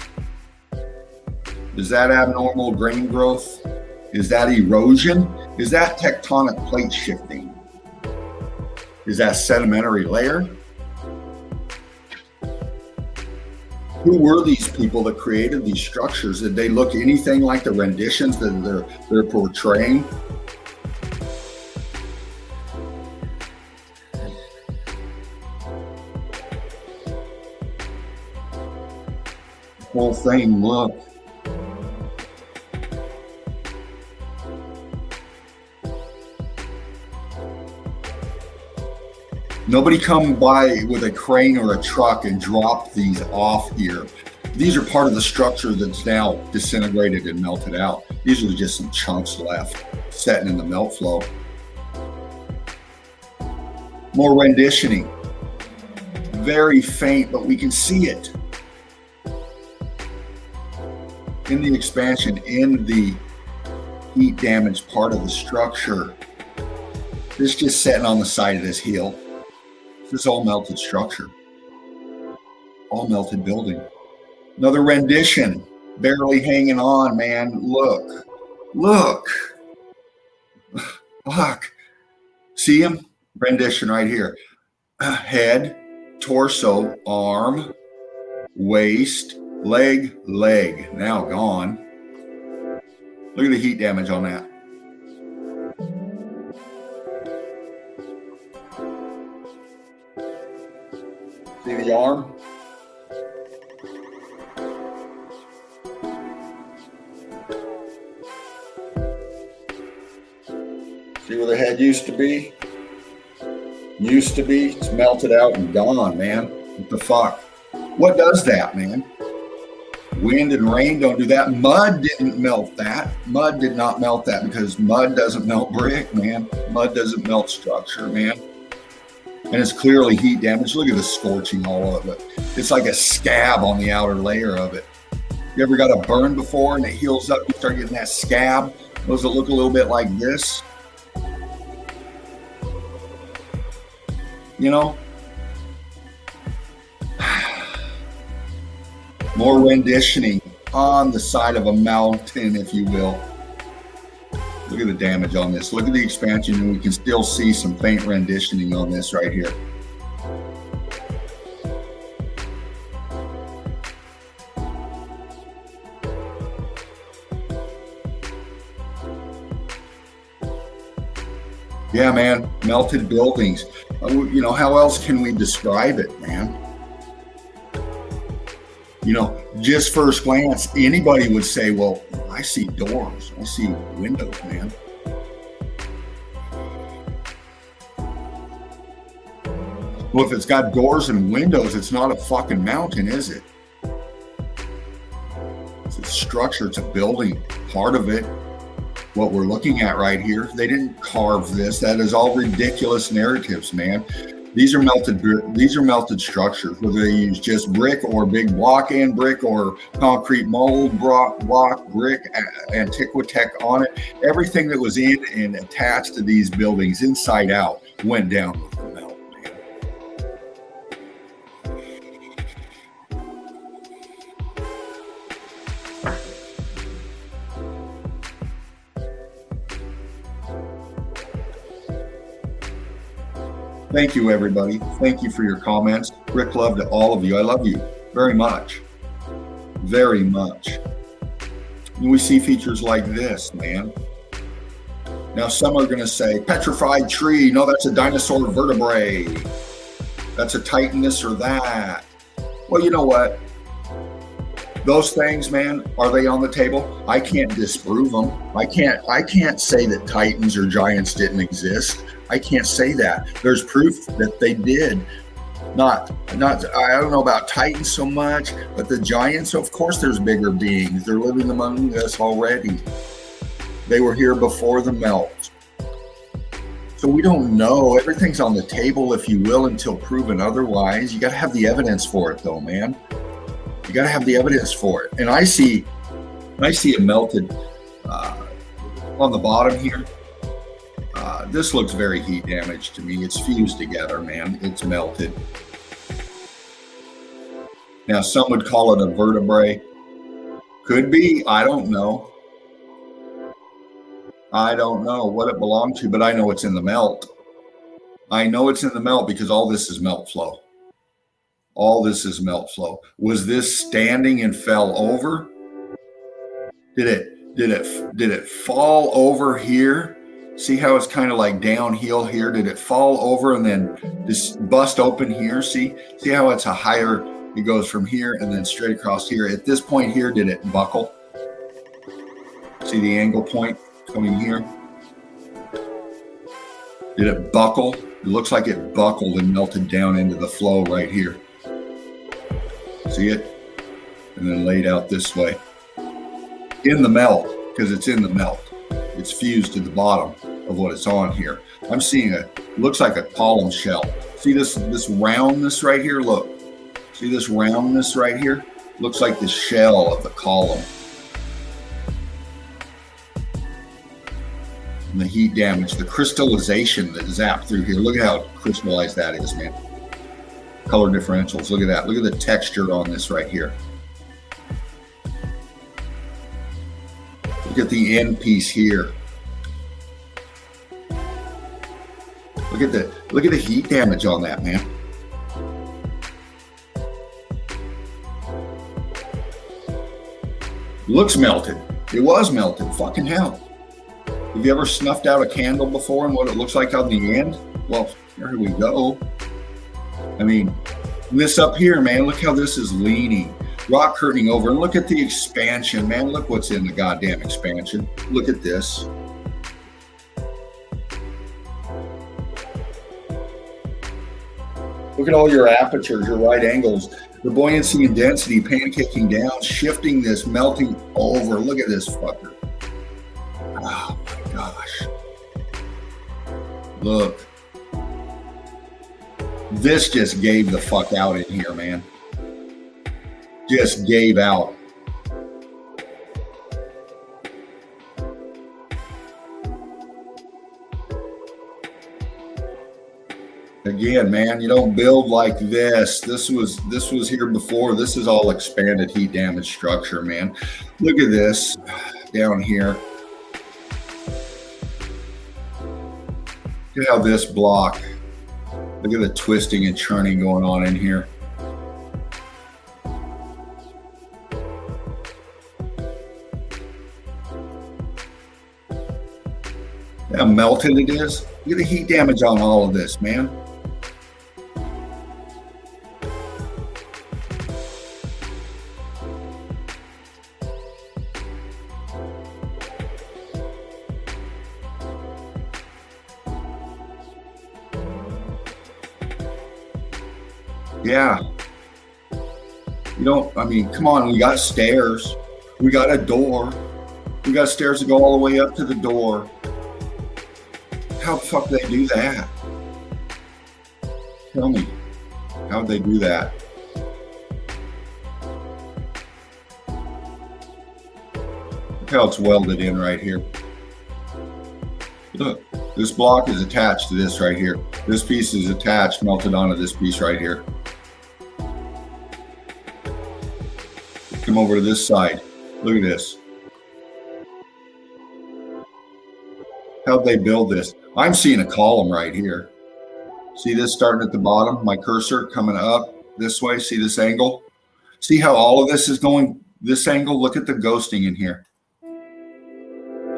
Is that abnormal grain growth? Is that erosion? Is that tectonic plate shifting? Is that sedimentary layer? Who were these people that created these structures? Did they look anything like the renditions that they're portraying? Whole thing, look. Nobody come by with a crane or a truck and drop these off here. These are part of the structure that's now disintegrated and melted out. These are just some chunks left, setting in the melt flow. More renditioning. Very faint, but we can see it. In the expansion, in the heat damaged part of the structure. This just sitting on the side of this hill. This is all melted structure. All melted building. Another rendition, barely hanging on, man. Look. Look. Look. See him? Rendition right here. Head, torso, arm, waist, leg, now gone. Look at the heat damage on that. See the arm? See where the head used to be? Used to be. It's melted out and gone, man. What the fuck? What does that, man? Wind and rain don't do that. Mud didn't melt that. Mud did not melt that because mud doesn't melt brick, man. Mud doesn't melt structure, man. And it's clearly heat damage. Look at the scorching all of it. It's like a scab on the outer layer of it. You ever got a burn before and it heals up? You start getting that scab. Those that look a little bit like this. You know? More renditioning on the side of a mountain, if you will. Look at the damage on this. Look at the expansion, and we can still see some faint renditioning on this right here. Yeah, man, melted buildings. You know, how else can we describe it, man? You know, just first glance, anybody would say, well, I see doors, I see windows, man. Well, if it's got doors and windows, it's not a fucking mountain, is it? It's a structure, it's a building, part of it. What we're looking at right here, they didn't carve this. That is all ridiculous narratives, man. These are melted structures, whether they use just brick or big block and brick or concrete mold, block, brick, Antiquitech on it. Everything that was in and attached to these buildings, inside out, went down with the melt, man. Thank you, everybody. Thank you for your comments. Rick, love to all of you. I love you very much. Very much. And we see features like this, man. Now, some are going to say, petrified tree. No, that's a dinosaur vertebrae. That's a titan this or that. Well, you know what? Those things, man, are they on the table? I can't disprove them. I can't say that titans or giants didn't exist. I can't say that. There's proof that they did. Not I don't know about titans so much, but the giants, of course there's bigger beings. They're living among us already. They were here before the melt. So we don't know. Everything's on the table, if you will, until proven otherwise. You got to have the evidence for it, though, man. You got to have the evidence for it. And I see it melted on the bottom here. This looks very heat damaged to me. It's fused together, man. It's melted. Now, some would call it a vertebrae. Could be. I don't know. I don't know what it belonged to, but I know it's in the melt. I know it's in the melt because all this is melt flow. All this is melt flow. Was this standing and fell over? Did it fall over here? See how it's kind of like downhill here? Did it fall over and then just bust open here? See how it's a higher, it goes from here and then straight across here. At this point here, did it buckle? See the angle point coming here? Did it buckle? It looks like it buckled and melted down into the flow right here. See it? And then laid out this way. In the melt, because it's in the melt. It's fused to the bottom of what it's on here. I'm seeing looks like a column shell. See this roundness right here? Look. See this roundness right here? Looks like the shell of the column. And the heat damage, the crystallization that zapped through here. Look at how crystallized that is, man. Color differentials. Look at that. Look at the texture on this right here. Look at the end piece here. Look at the heat damage on that, man. Looks melted. It was melted. Fucking hell. Have you ever snuffed out a candle before and what it looks like on the end? Well, here we go. I mean, this up here, man, look how this is leaning. Rock curtaining over. And look at the expansion, man. Look what's in the goddamn expansion. Look at this. Look at all your apertures, your right angles, the buoyancy and density pancaking down, shifting this, melting over. Look at this fucker. Oh my gosh. Look. This just gave the fuck out in here, man. Just gave out. Again, man, you don't build like this. This was here before. This is all expanded heat damage structure, man. Look at this down here. Look at how this block. Look at the twisting and churning going on in here. Look how melted it is. Look at the heat damage on all of this, man. Yeah. I mean, come on, we got stairs. We got a door. We got stairs to go all the way up to the door. How the fuck they do that? Tell me. How'd they do that? Look how it's welded in right here. Look, this block is attached to this right here. This piece is attached, melted onto this piece right here. Come over to this side. Look at this. How'd they build this? I'm seeing a column right here. See this starting at the bottom, my cursor coming up this way. See this angle? See how all of this is going this angle? Look at the ghosting in here.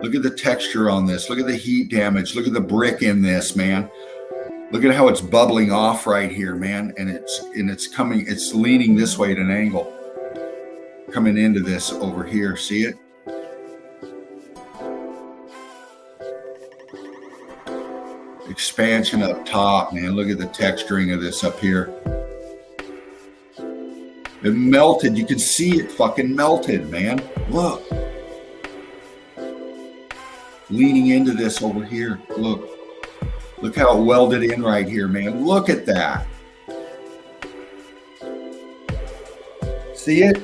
Look at the texture on this. Look at the heat damage. Look at the brick in this, man. Look at how it's bubbling off right here, man. And it's leaning this way at an angle. Coming into this over here. See it? Expansion up top, man. Look at the texturing of this up here. It melted. You can see it fucking melted, man. Look. Leaning into this over here. Look. Look how it welded in right here, man. Look at that. See it?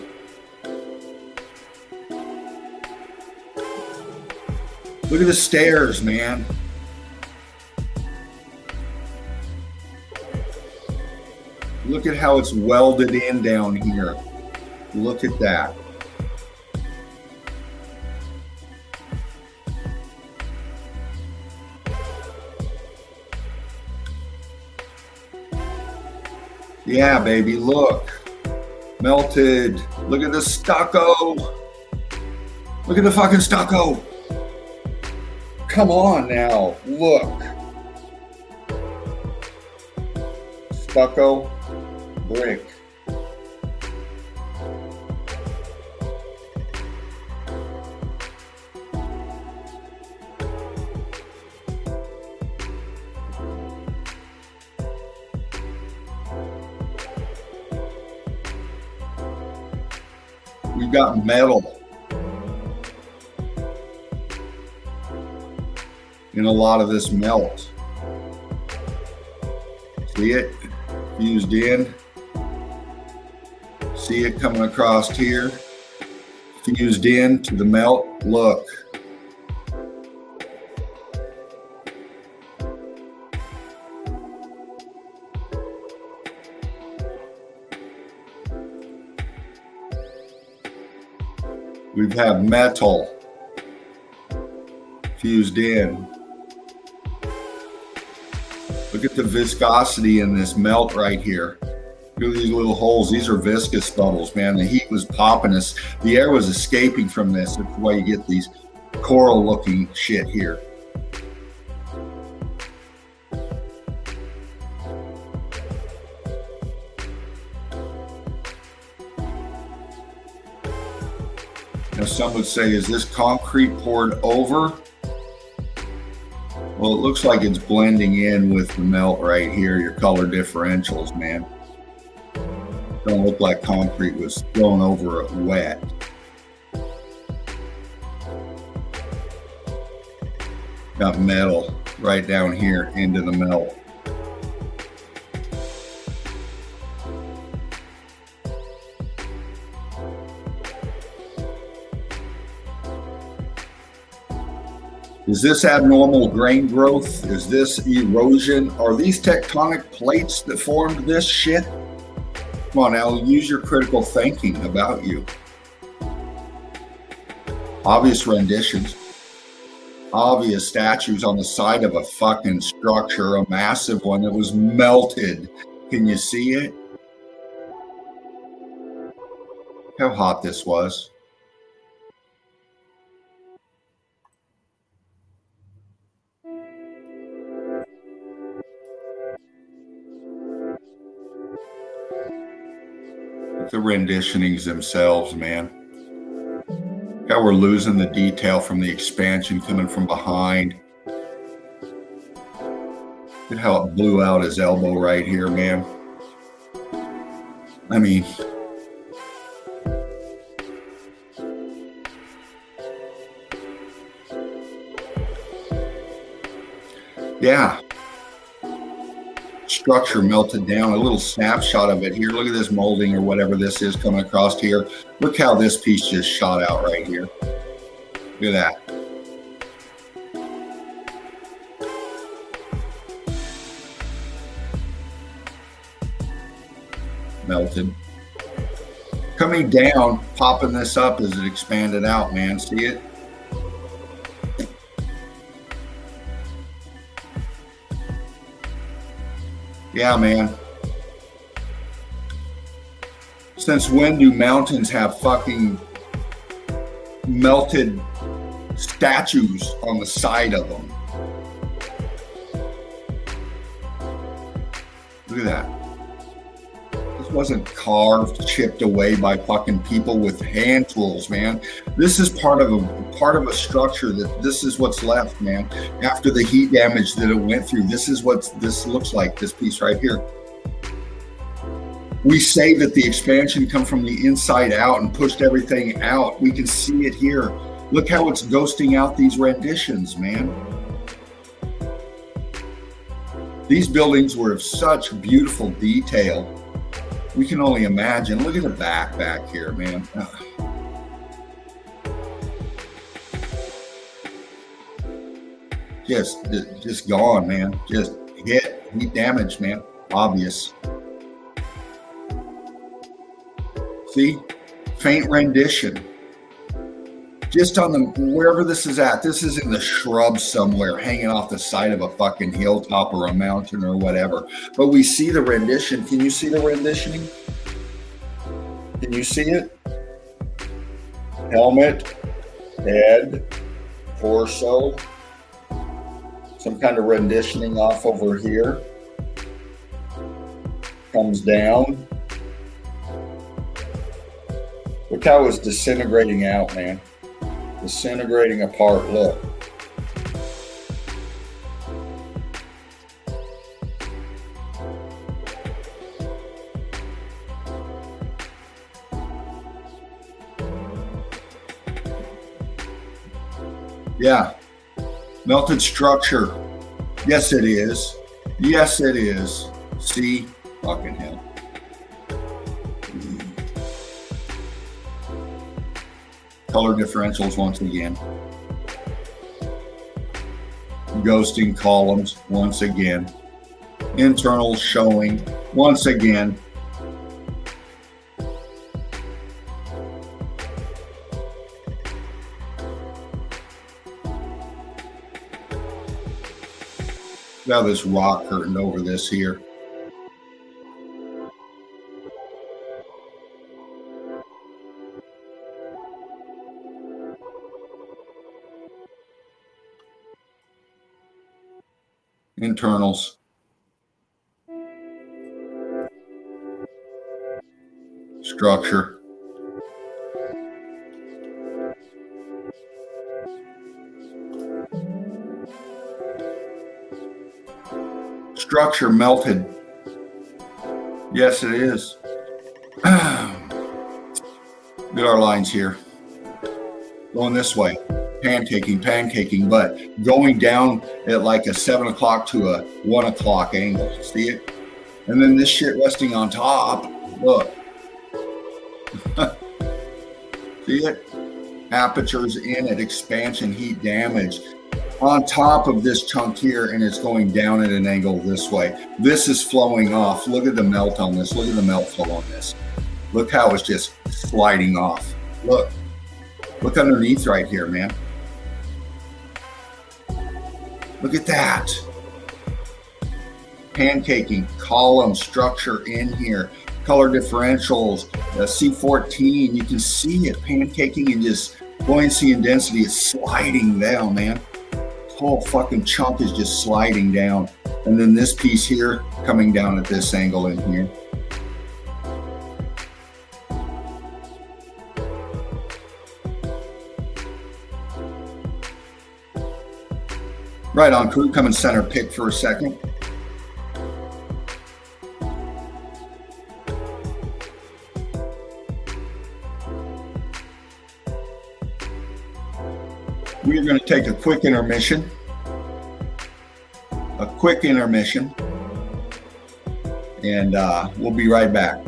Look at the stairs, man. Look at how it's welded in down here. Look at that. Yeah, baby, look. Melted. Look at the stucco. Look at the fucking stucco. Come on now. Look. Stucco. Brick. We've got metal in a lot of this melt. See it fused in? See it coming across here, fused in to the melt. Look. We have metal fused in. Look at the viscosity in this melt right here. Look at these little holes. These are viscous bubbles, man. The heat was popping us. The air was escaping from this. That's why you get these coral looking shit here. Now some would say, is this concrete poured over? Well, it looks like it's blending in with the melt right here, your color differentials, man. Don't look like concrete was thrown over it wet. Got metal right down here into the melt. Is this abnormal grain growth? Is this erosion? Are these tectonic plates that formed this shit? Come on now, use your critical thinking about you. Obvious renditions. Obvious statues on the side of a fucking structure, a massive one that was melted. Can you see it? How hot this was. The renditionings themselves, man. How we're losing the detail from the expansion coming from behind. Look at how it blew out his elbow right here, man. I mean, yeah. Structure melted down. A little snapshot of it here. Look at this molding or whatever this is coming across here. Look how this piece just shot out right here. Look at that. Melted. Coming down, popping this up as it expanded out, man. See it? Yeah, man. Since when do mountains have fucking melted statues on the side of them? Look at that. This wasn't carved, chipped away by fucking people with hand tools, man. This is part of a structure this is what's left, man. After the heat damage that it went through, this is what this looks like, this piece right here. We say that the expansion come from the inside out and pushed everything out. We can see it here. Look how it's ghosting out these renditions, man. These buildings were of such beautiful detail. We can only imagine. Look at the back here, man. Just gone, man. Just heat damage, man. Obvious. See, faint rendition. Just on the, wherever this is at, this is in the shrubs somewhere, hanging off the side of a fucking hilltop or a mountain or whatever. But we see the rendition. Can you see the renditioning? Can you see it? Helmet, head, torso, some kind of renditioning off over here. Comes down. Look how it's disintegrating out, man. Disintegrating apart, look. Yeah. Melted structure. Yes, it is. Yes, it is. See? Fucking hell. Color differentials once again. Ghosting columns once again. Internals showing once again. Got this rock curtain over this here. Internals. Structure. Structure melted. Yes, it is. Look at our lines here. Going this way. Pancaking, but going down at like a 7 o'clock to a 1 o'clock angle. See it? And then this shit resting on top. Look. See it? Apertures in it, expansion, heat damage. On top of this chunk here, and it's going down at an angle this way. This is flowing off. Look at the melt on this. Look at the melt flow on this. Look how it's just sliding off. Look. Look underneath right here, man. Look at that. Pancaking, column structure in here. Color differentials, C14, you can see it pancaking and just buoyancy and density is sliding down, man. This whole fucking chunk is just sliding down. And then this piece here coming down at this angle in here. Right on, crew, come in center pick for a second. We are going to take a quick intermission. And we'll be right back.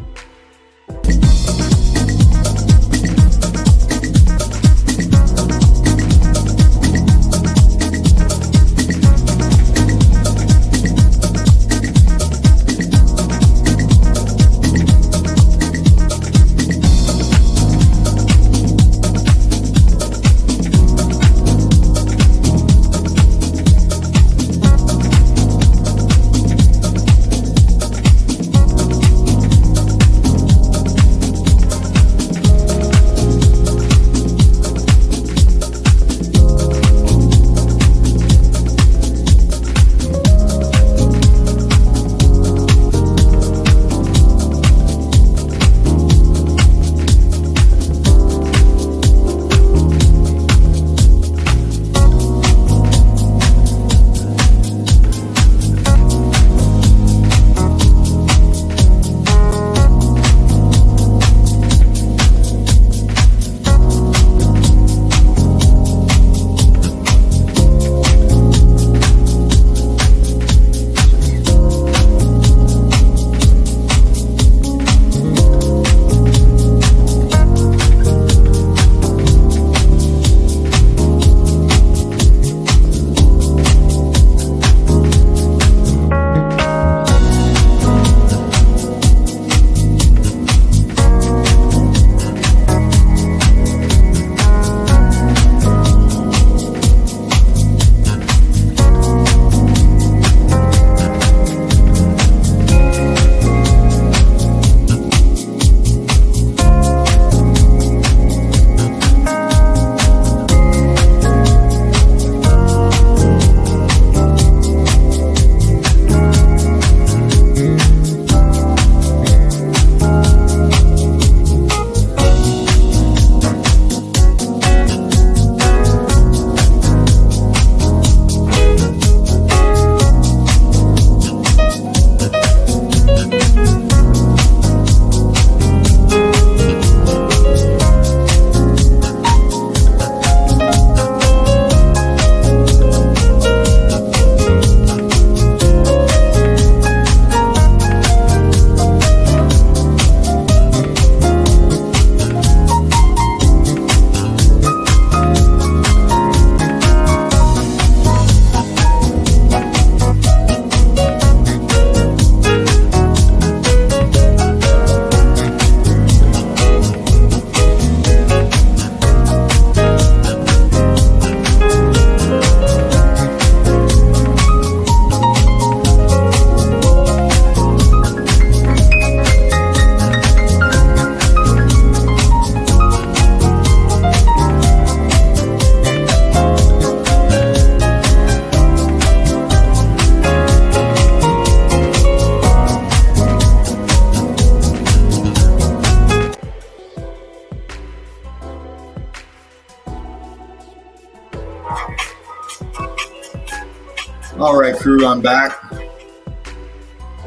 All right, crew, I'm back.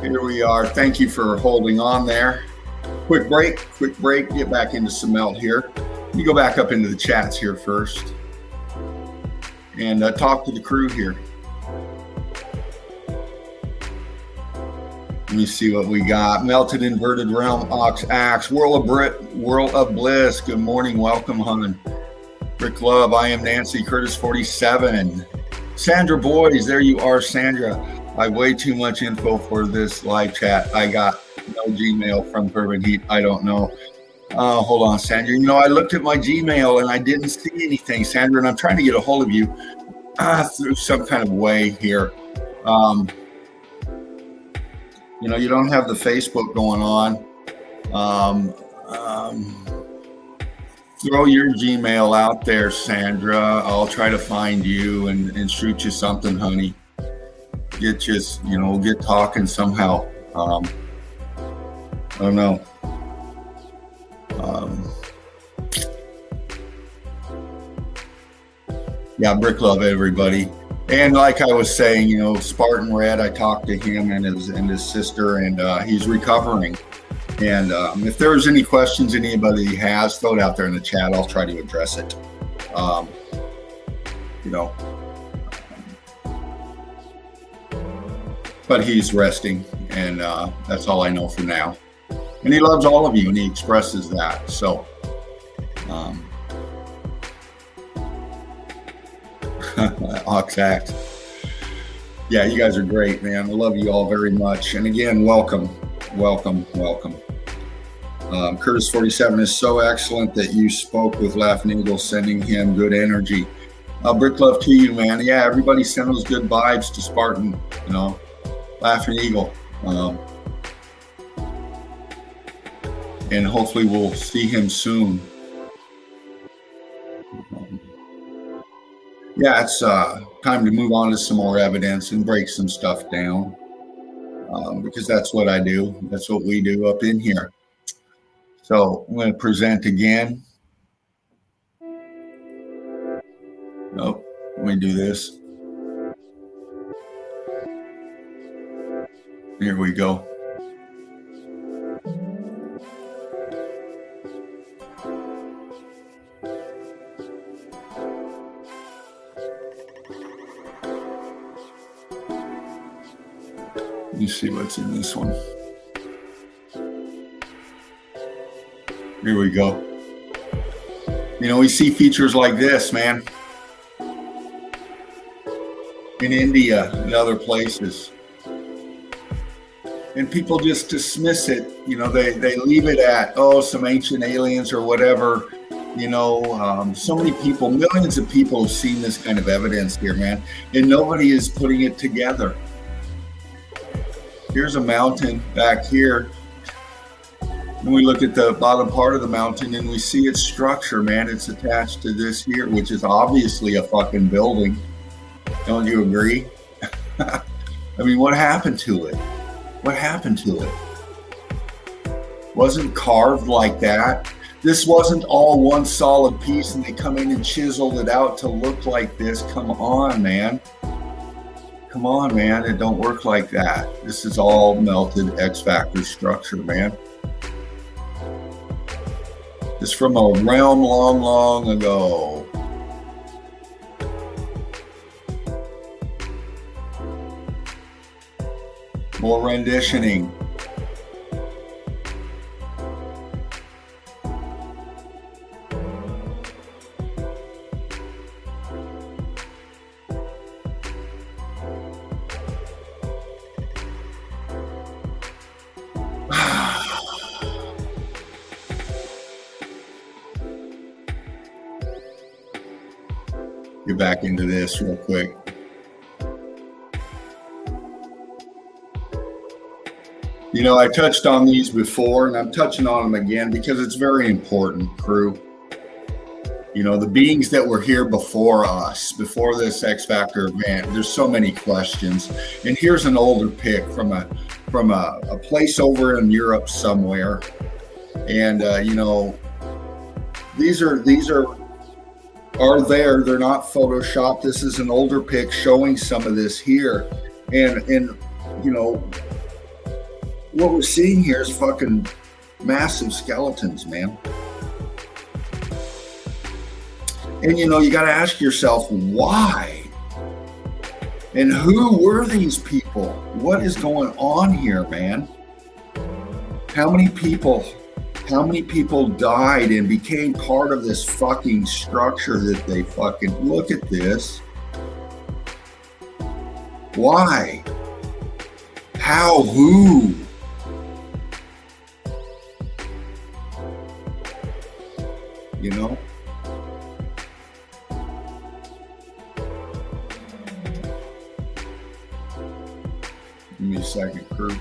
Here we are. Thank you for holding on there. Quick break, get back into some melt here. Let me go back up into the chats here first and talk to the crew here. Let me see what we got. Melted Inverted Realm, Ox Axe, World of Bliss. Good morning, welcome, hon. Rick Love, I am Nancy, Curtis 47. Sandra Boys, there you are, Sandra. I have way too much info for this live chat. I got no Gmail from Urban Heat. I don't know. Hold on, Sandra. You know, I looked at my Gmail and I didn't see anything, Sandra, and I'm trying to get a hold of you through some kind of way here. You know, you don't have the Facebook going on. Throw your Gmail out there, Sandra. I'll try to find you and shoot you something, honey. Get talking somehow. I don't know. Yeah, Brick Love, everybody. And like I was saying, you know, Spartan Red, I talked to him and his sister, and he's recovering. And if there's any questions anybody has, throw it out there in the chat. I'll try to address it. You know, but he's resting, and that's all I know for now. And he loves all of you, and he expresses that. So, Oxact. Yeah, you guys are great, man. I love you all very much. And again, welcome. Curtis 47 is so excellent that you spoke with Laughing Eagle, sending him good energy. Brick love to you, man. Yeah, everybody send those good vibes to Spartan, you know, Laughing Eagle. And hopefully we'll see him soon. Yeah, it's time to move on to some more evidence and break some stuff down, because that's what I do. That's what we do up in here. So I'm going to present again. Nope, let me do this. Here we go. Let me see what's in this one. Here we go. You know, we see features like this, man, in India and other places. And people just dismiss it. You know, they leave it at, oh, some ancient aliens or whatever. You know, so many people, millions of people have seen this kind of evidence here, man. And nobody is putting it together. Here's a mountain back here. And we look at the bottom part of the mountain and we see its structure, man. It's attached to this here, which is obviously a fucking building. Don't you agree? I mean, what happened to it? What happened to it? Wasn't carved like that. This wasn't all one solid piece and they come in and chiseled it out to look like this. Come on, man. Come on, man. It don't work like that. This is all melted X-Factor structure, man. It's from a realm long, long ago. More renditioning. Get back into this real quick. You know, I touched on these before, and I'm touching on them again because it's very important, crew. You know, the beings that were here before us, before this X Factor event, there's so many questions. And here's an older pic from a place over in Europe somewhere. And you know, these are are there. They're not photoshopped. This is an older pic showing some of this here. And you know, what we're seeing here is fucking massive skeletons, man. And you know, you got to ask yourself why, and who were these people? What is going on here, man? How many people died and became part of this fucking structure that they fucking, look at this. Why? How? Who? You know? Give me a second, crew.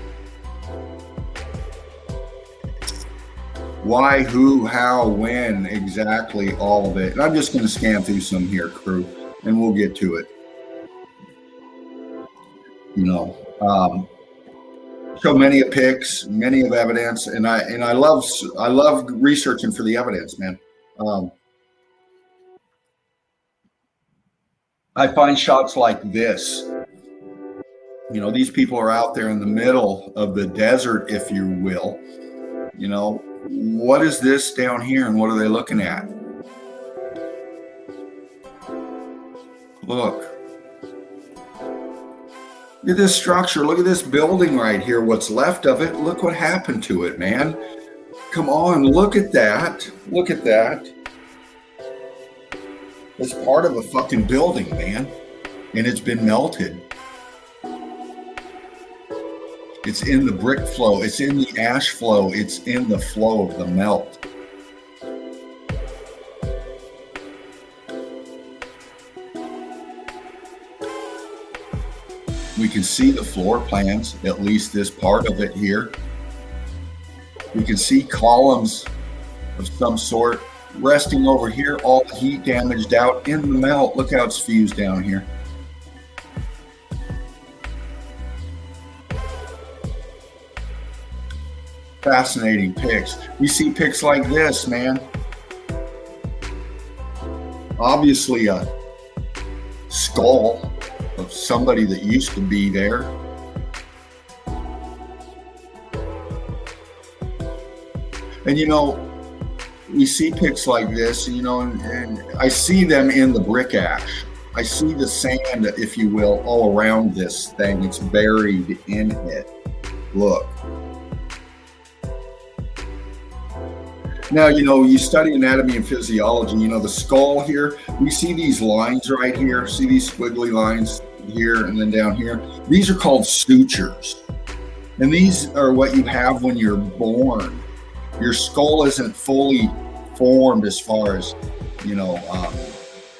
Why, who, how, when, exactly, all of it. And I'm just going to scan through some here, crew, and we'll get to it. You know, so many of pics, many of evidence, and I love researching for the evidence, man. I find shots like this. You know, these people are out there in the middle of the desert, if you will. You know, what is this down here and what are they looking at? Look. Look at this structure. Look at this building right here. What's left of it. Look what happened to it, man. Come on, look at that. Look at that. It's part of a fucking building, man. And it's been melted. It's in the brick flow. It's in the ash flow. It's in the flow of the melt. We can see the floor plans, at least this part of it here. We can see columns of some sort resting over here, all the heat damaged out in the melt. Look how it's fused down here. Fascinating pics. We see pics like this, man. Obviously a skull of somebody that used to be there. And you know, we see pics like this, you know, and I see them in the brick ash. I see the sand, if you will, all around this thing. It's buried in it. Look. Now, you know, you study anatomy and physiology, you know, the skull here, we see these lines right here, see these squiggly lines here and then down here. These are called sutures. And these are what you have when you're born. Your skull isn't fully formed as far as, you know,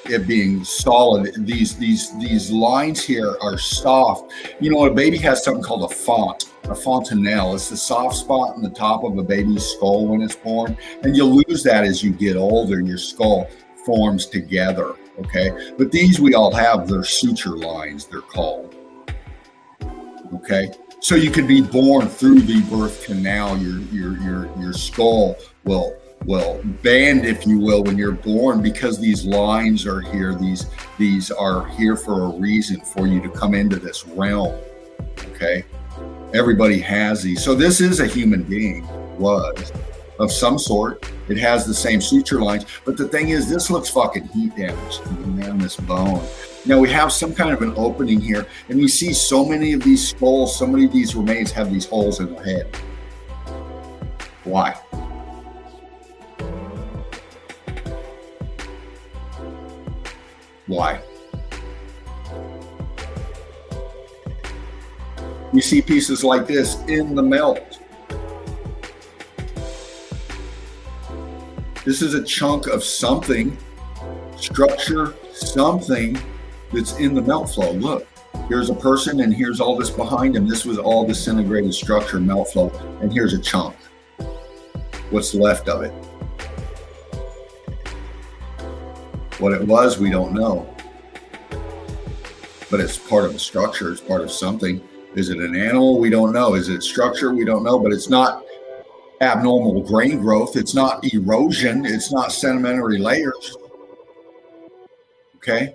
it being solid. These lines here are soft. You know, a baby has something called a fontanelle. It's the soft spot in the top of a baby's skull when it's born, and you lose that as you get older. Your skull forms together, okay? But these we all have, they're suture lines, they're called, okay? So you could be born through the birth canal. Your skull will bend, if you will, when you're born, because these lines are here. These are here for a reason, for you to come into this realm, okay? Everybody has these. So this is a human being, was of some sort. It has the same suture lines, but the thing is, this looks fucking heat damaged, man, this bone. Now we have some kind of an opening here, and we see so many of these skulls, so many of these remains have these holes in their head. Why? Why? We see pieces like this in the melt. This is a chunk of something, structure, something that's in the melt flow. Look, here's a person and here's all this behind him. This was all disintegrated structure, melt flow, and here's a chunk. What's left of it? What it was, we don't know. But it's part of a structure, it's part of something. Is it an animal? We don't know. Is it structure? We don't know, but it's not abnormal grain growth. It's not erosion. It's not sedimentary layers. Okay.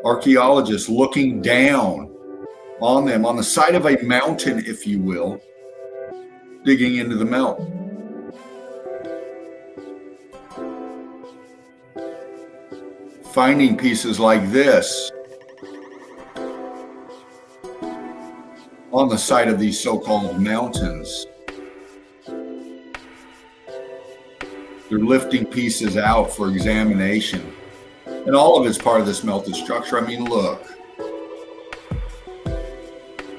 Archaeologists looking down on them on the side of a mountain, if you will, digging into the melt. Finding pieces like this on the side of these so-called mountains. They're lifting pieces out for examination. And all of it's part of this melted structure. I mean, look.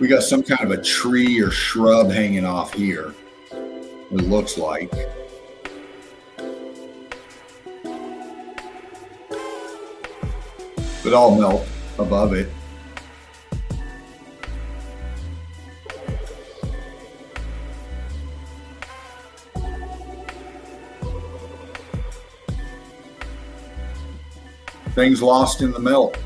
We got some kind of a tree or shrub hanging off here, it looks like. But all melt above it. Things lost in the melt.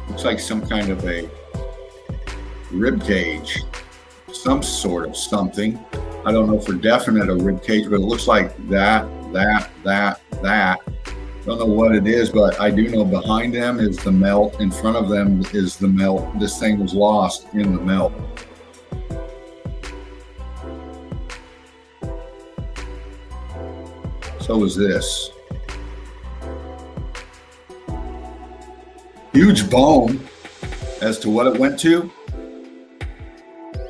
Looks like some kind of a rib cage, some sort of something. I don't know for definite a rib cage, but it looks like that. Don't know what it is, but I do know behind them is the melt. In front of them is the melt. This thing was lost in the melt. So was this. Huge bone. As to what it went to,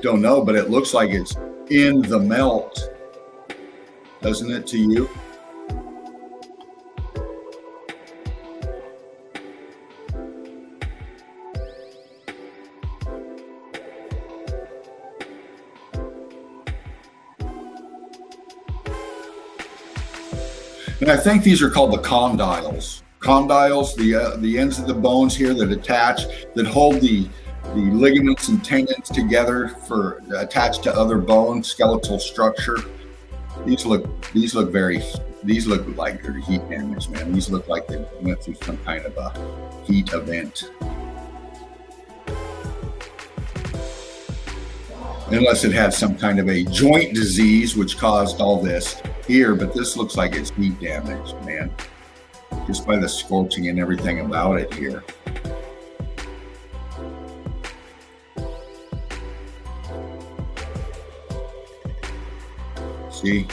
don't know, but it looks like it's in the melt. Doesn't it to you? And I think these are called the condyles. Condyles, the ends of the bones here that attach, that hold the ligaments and tendons together for attached to other bone skeletal structure. These look like they're heat damage, man. These look like they went through some kind of a heat event. Unless it had some kind of a joint disease which caused all this here, but this looks like it's heat damage, man. Just by the scorching and everything about it here. See?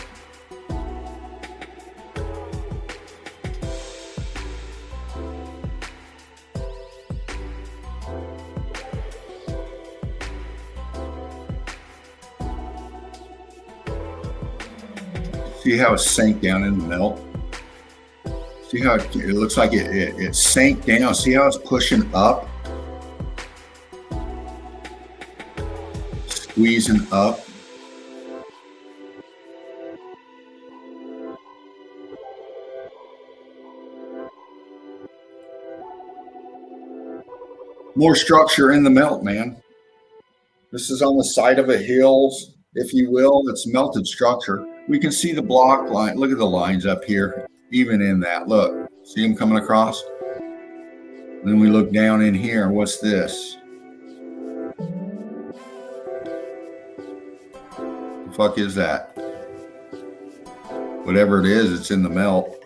See how it sank down in the melt? See how it looks like it sank down. See how it's pushing up? Squeezing up. More structure in the melt, man. This is on the side of a hill, if you will. It's melted structure. We can see the block line. Look at the lines up here. Even in that, look, see them coming across? Then we look down in here. What's this? The fuck is that? Whatever it is, it's in the melt.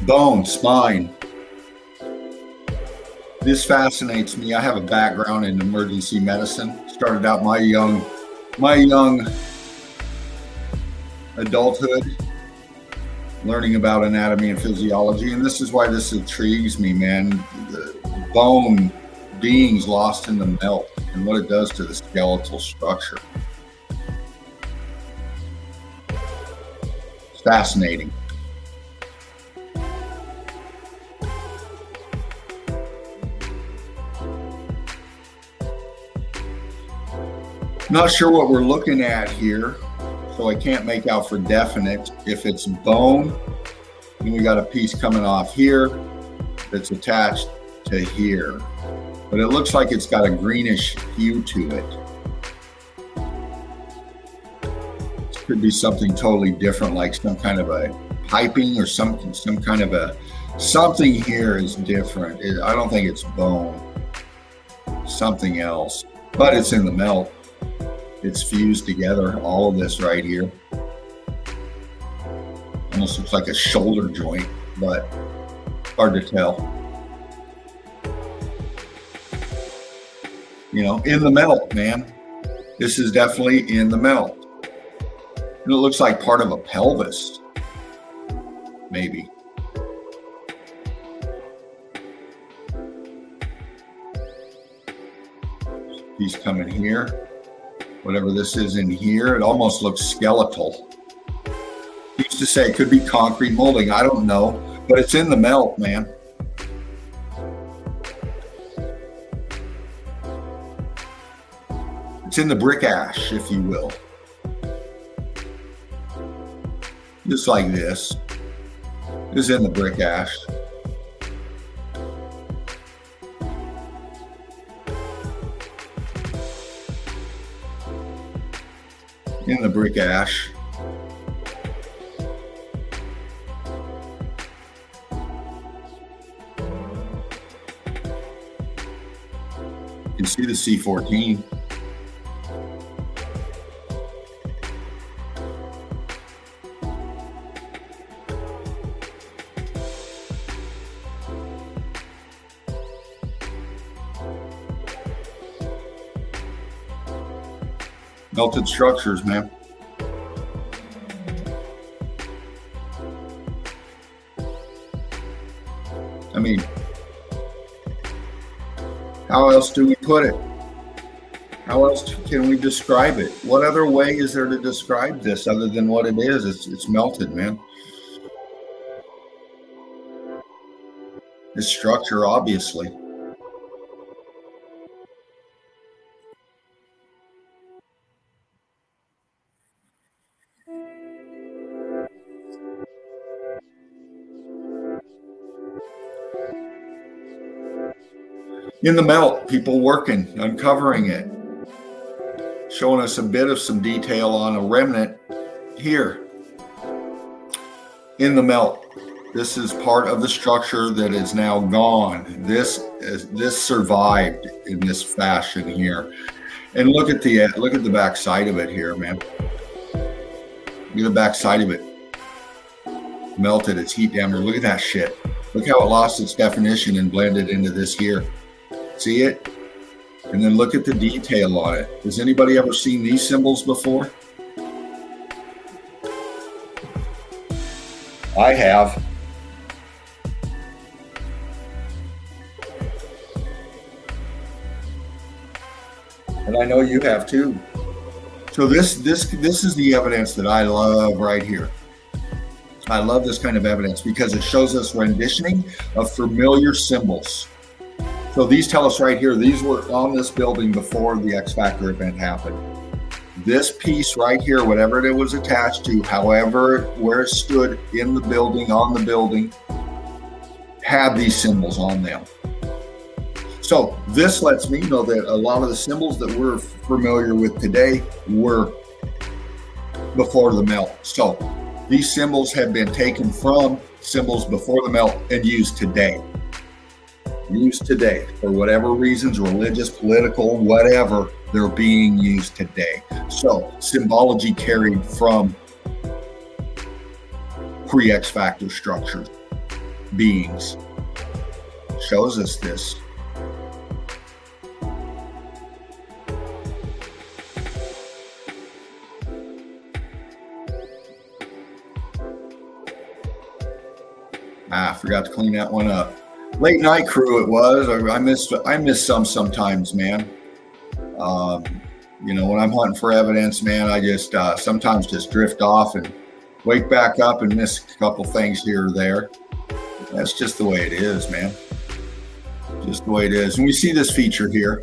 Bone, spine. This fascinates me. I have a background in emergency medicine. Started out my young adulthood learning about anatomy and physiology, and this is why this intrigues me, man. The bone beings lost in the melt and what it does to the skeletal structure. It's fascinating. Not sure what we're looking at here, so I can't make out for definite if it's bone. And we got a piece coming off here that's attached to here, but it looks like it's got a greenish hue to it. This could be something totally different, like some kind of a piping or some kind of a something here is different. I don't think it's bone, something else, but it's in the melt. It's fused together, all of this right here. Almost looks like a shoulder joint, but hard to tell. You know, in the melt, man. This is definitely in the melt. And it looks like part of a pelvis, maybe. Piece coming here. Whatever this is in here, it almost looks skeletal. He used to say it could be concrete molding. I don't know, but it's in the melt, man. It's in the brick ash, if you will. Just like this. This is in the brick ash. In the brick ash. You can see the C14. Melted structures, man. I mean, how else do we put it? How else can we describe it? What other way is there to describe this other than what it is? It's melted, man. This structure, obviously. In the melt, people working, uncovering it, showing us a bit of some detail on a remnant here. In the melt, this is part of the structure that is now gone. This survived in this fashion here. And look at the back side of it here, man. Look at the back side of it. Melted, it's heat damaged. Look at that shit. Look how it lost its definition and blended into this here. See it? And then look at the detail on it. Has anybody ever seen these symbols before? I have. And I know you have too. So this is the evidence that I love right here. I love this kind of evidence because it shows us renditioning of familiar symbols. So these tell us right here, these were on this building before the X Factor event happened. This piece right here, whatever it was attached to, however, where it stood in the building, on the building, had these symbols on them. So this lets me know that a lot of the symbols that we're familiar with today were before the melt. So these symbols have been taken from symbols before the melt and used today. Used today for whatever reasons, religious, political, whatever, they're being used today. So symbology carried from pre-X Factor structures, beings, shows us this. I forgot to clean that one up. Late night crew it was. I miss some sometimes, man. You know, when I'm hunting for evidence, man, I just sometimes just drift off and wake back up and miss a couple things here or there. That's just the way it is, man. Just the way it is. And we see this feature here.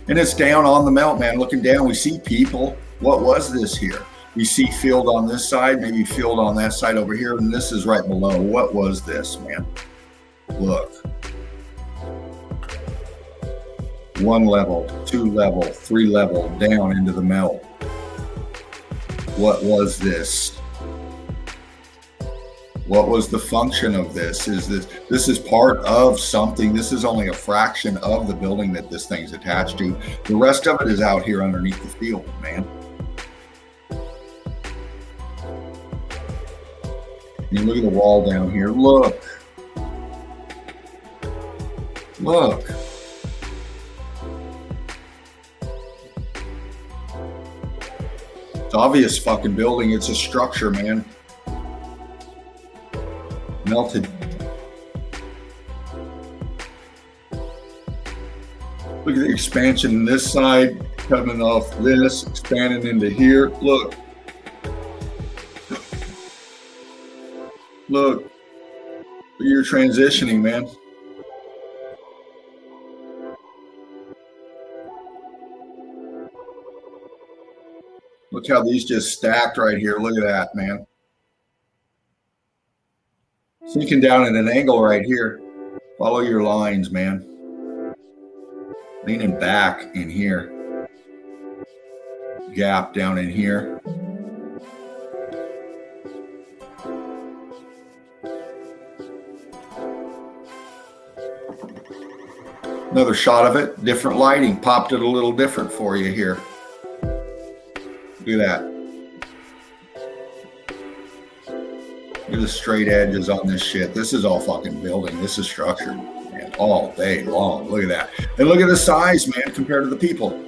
And it's down on the melt, man. Looking down, we see people. What was this here? We see field on this side, maybe field on that side over here, and this is right below. What was this, man? Look. 1 level, 2 level, 3 level down into the melt. What was this? What was the function of this? This is part of something. This is only a fraction of the building that this thing's attached to. The rest of it is out here underneath the field, man. You look at the wall down here. Look. Look. It's obvious fucking building. It's a structure, man. Melted. Look at the expansion in this side, coming off this, expanding into here. Look. Look. You're transitioning, man. Look how these just stacked right here. Look at that, man. Sinking down at an angle right here. Follow your lines, man. Leaning back in here. Gap down in here. Another shot of it. Different lighting. Popped it a little different for you here. Look at that. Look at the straight edges on this shit. This is all fucking building. This is structured, man, all day long. Look at that. And look at the size, man, compared to the people.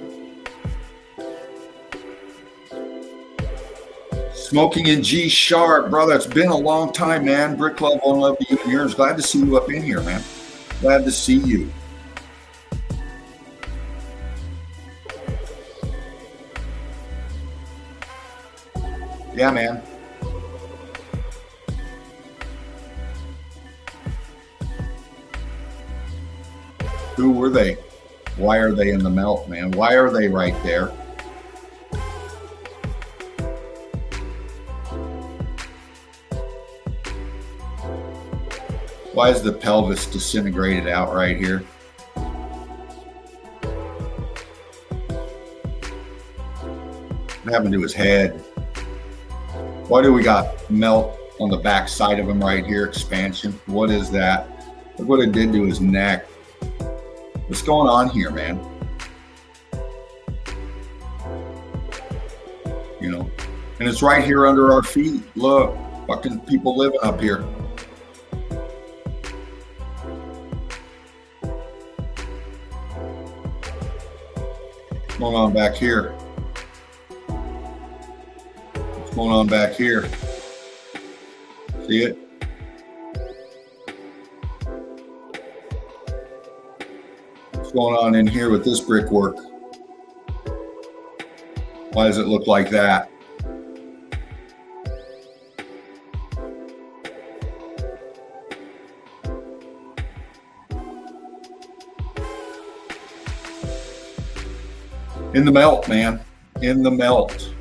Smoking in G sharp, brother. It's been a long time, man. Brick Club, one love to you and yours. Glad to see you up in here, man. Glad to see you. Yeah, man. Who were they? Why are they in the melt, man? Why are they right there? Why is the pelvis disintegrated out right here? What happened to his head? Why do we got melt on the back side of him right here? Expansion. What is that? Look what it did to his neck. What's going on here, man? You know, and it's right here under our feet. Look, fucking people living up here. What's going on back here? What's going on back here? See it? Going on in here with this brickwork? Why does it look like that? In the melt, man. In the melt.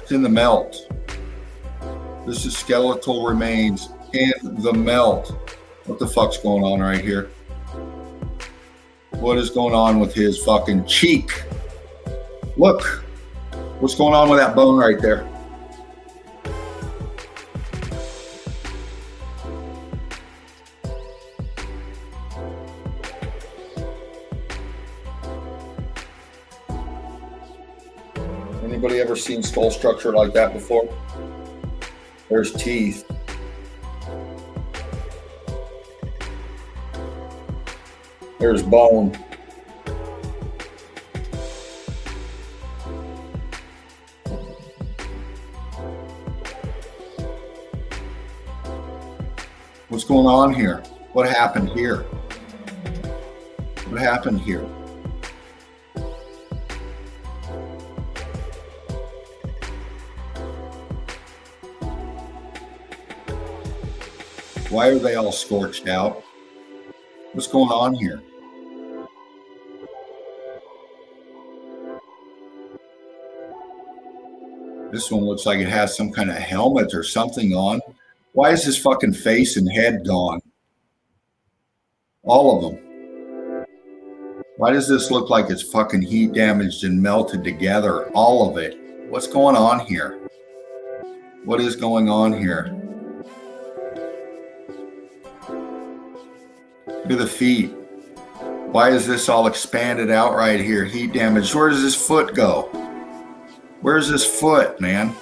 It's in the melt. This is skeletal remains in the melt. What the fuck's going on right here? What is going on with his fucking cheek? Look, what's going on with that bone right there? Anybody ever seen skull structure like that before? There's teeth. There's bone. What's going on here? What happened here? What happened here? Why are they all scorched out? What's going on here? This one looks like it has some kind of helmet or something on. Why is his fucking face and head gone? All of them. Why does this look like it's fucking heat damaged and melted together? All of it. What's going on here? What is going on here? Look at the feet. Why is this all expanded out right here? Heat damage. Where does this foot go? Where's this foot, man?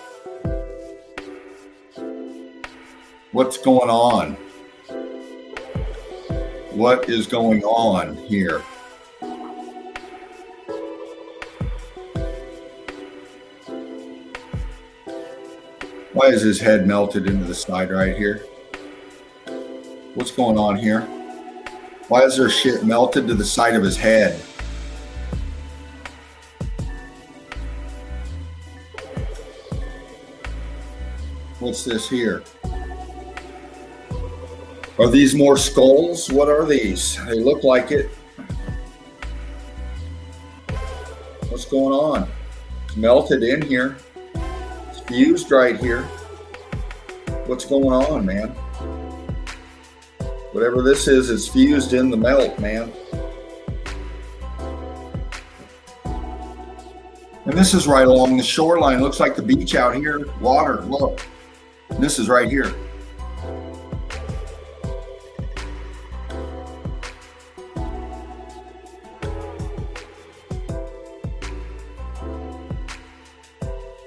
What's going on? What is going on here? Why is his head melted into the side right here? What's going on here? Why is there shit melted to the side of his head? What's this here? Are these more skulls? What are these? They look like it. What's going on? It's melted in here. It's fused right here. What's going on, man? Whatever this is fused in the melt, man. And this is right along the shoreline. Looks like the beach out here. Water, look. And this is right here.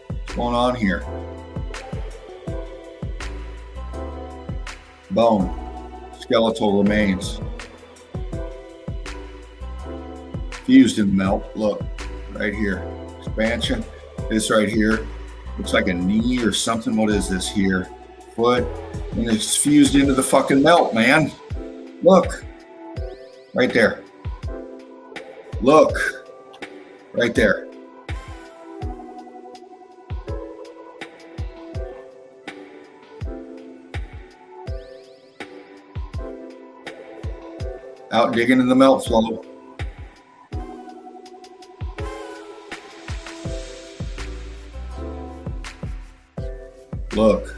What's going on here? Bone. Skeletal remains. Fused in the melt. Look, right here. Expansion. This right here. Looks like a knee or something. What is this here? Foot. And it's fused into the fucking melt, man. Look. Right there. Look. Right there. Out digging in the melt flow. Look.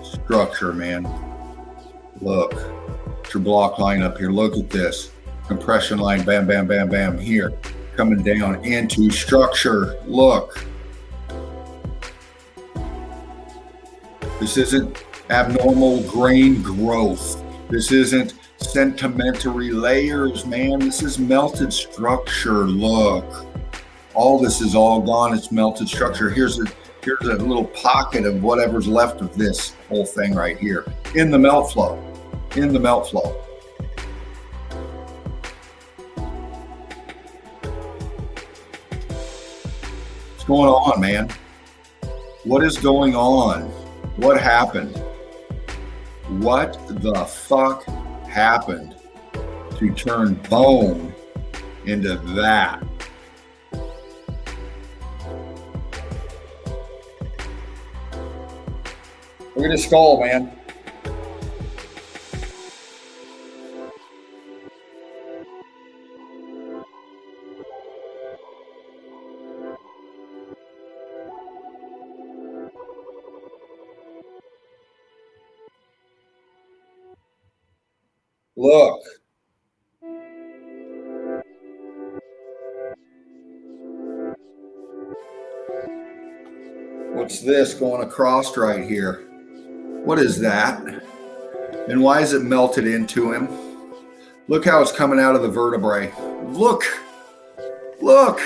Structure, man. Look. It's your block line up here. Look at this. Compression line, bam, bam, bam, bam, here. Coming down into structure. Look. This isn't abnormal grain growth. This isn't sedimentary layers, man. This is melted structure. Look. All this is all gone. It's melted structure. Here's a little pocket of whatever's left of this whole thing right here in the melt flow. In the melt flow. What's going on, man? What is going on? What happened? What the fuck happened to turn bone into that? Look at his skull, man. Look. What's this going across right here? What is that? And why is it melted into him? Look how it's coming out of the vertebrae. Look. Look.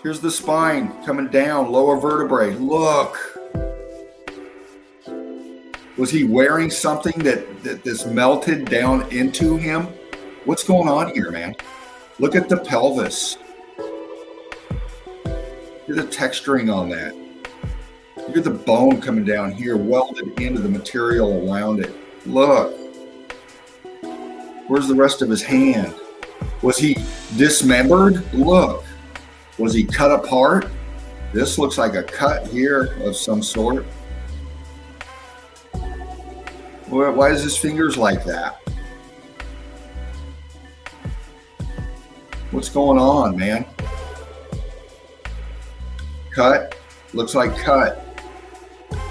Here's the spine coming down, lower vertebrae. Look. Was he wearing something that this melted down into him? What's going on here, man? Look at the pelvis. Look at the texturing on that. Look at the bone coming down here, welded into the material around it. Look. Where's the rest of his hand? Was he dismembered? Look. Was he cut apart? This looks like a cut here of some sort. Why is his fingers like that? What's going on, man? Cut. Looks like cut.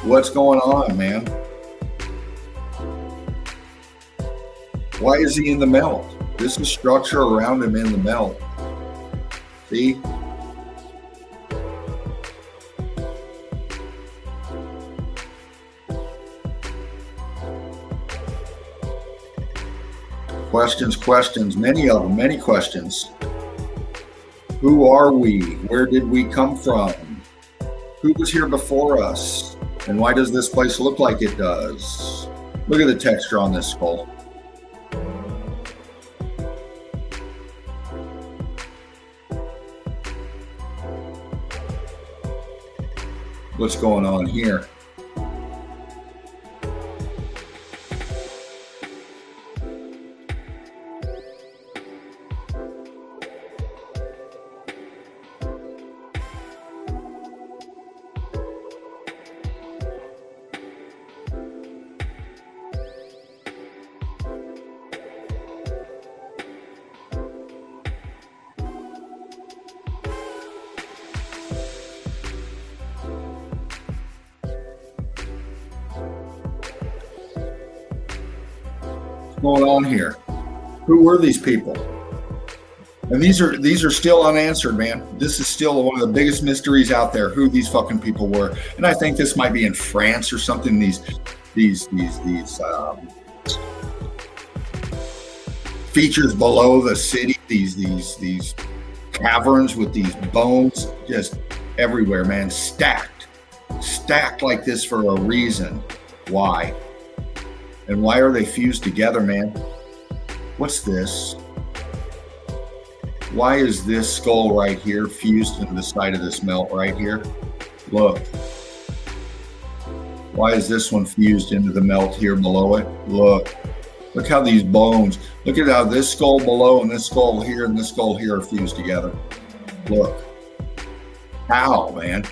What's going on, man? Why is he in the melt? This is structure around him in the melt. See? Questions, many of them, many questions. Who are we? Where did we come from? Who was here before us? And why does this place look like it does? Look at the texture on this skull. What's going on here? Going on here? Who were these people? And these are still unanswered, man. This is still one of the biggest mysteries out there, who these fucking people were. And I think this might be in France or something. These features below the city, these caverns with these bones just everywhere, man. Stacked like this for a reason. Why? And why are they fused together, man? What's this? Why is this skull right here fused into the side of this melt right here? Look. Why is this one fused into the melt here below it? Look. Look how these bones, look at how this skull below and this skull here and this skull here are fused together. Look. How, man?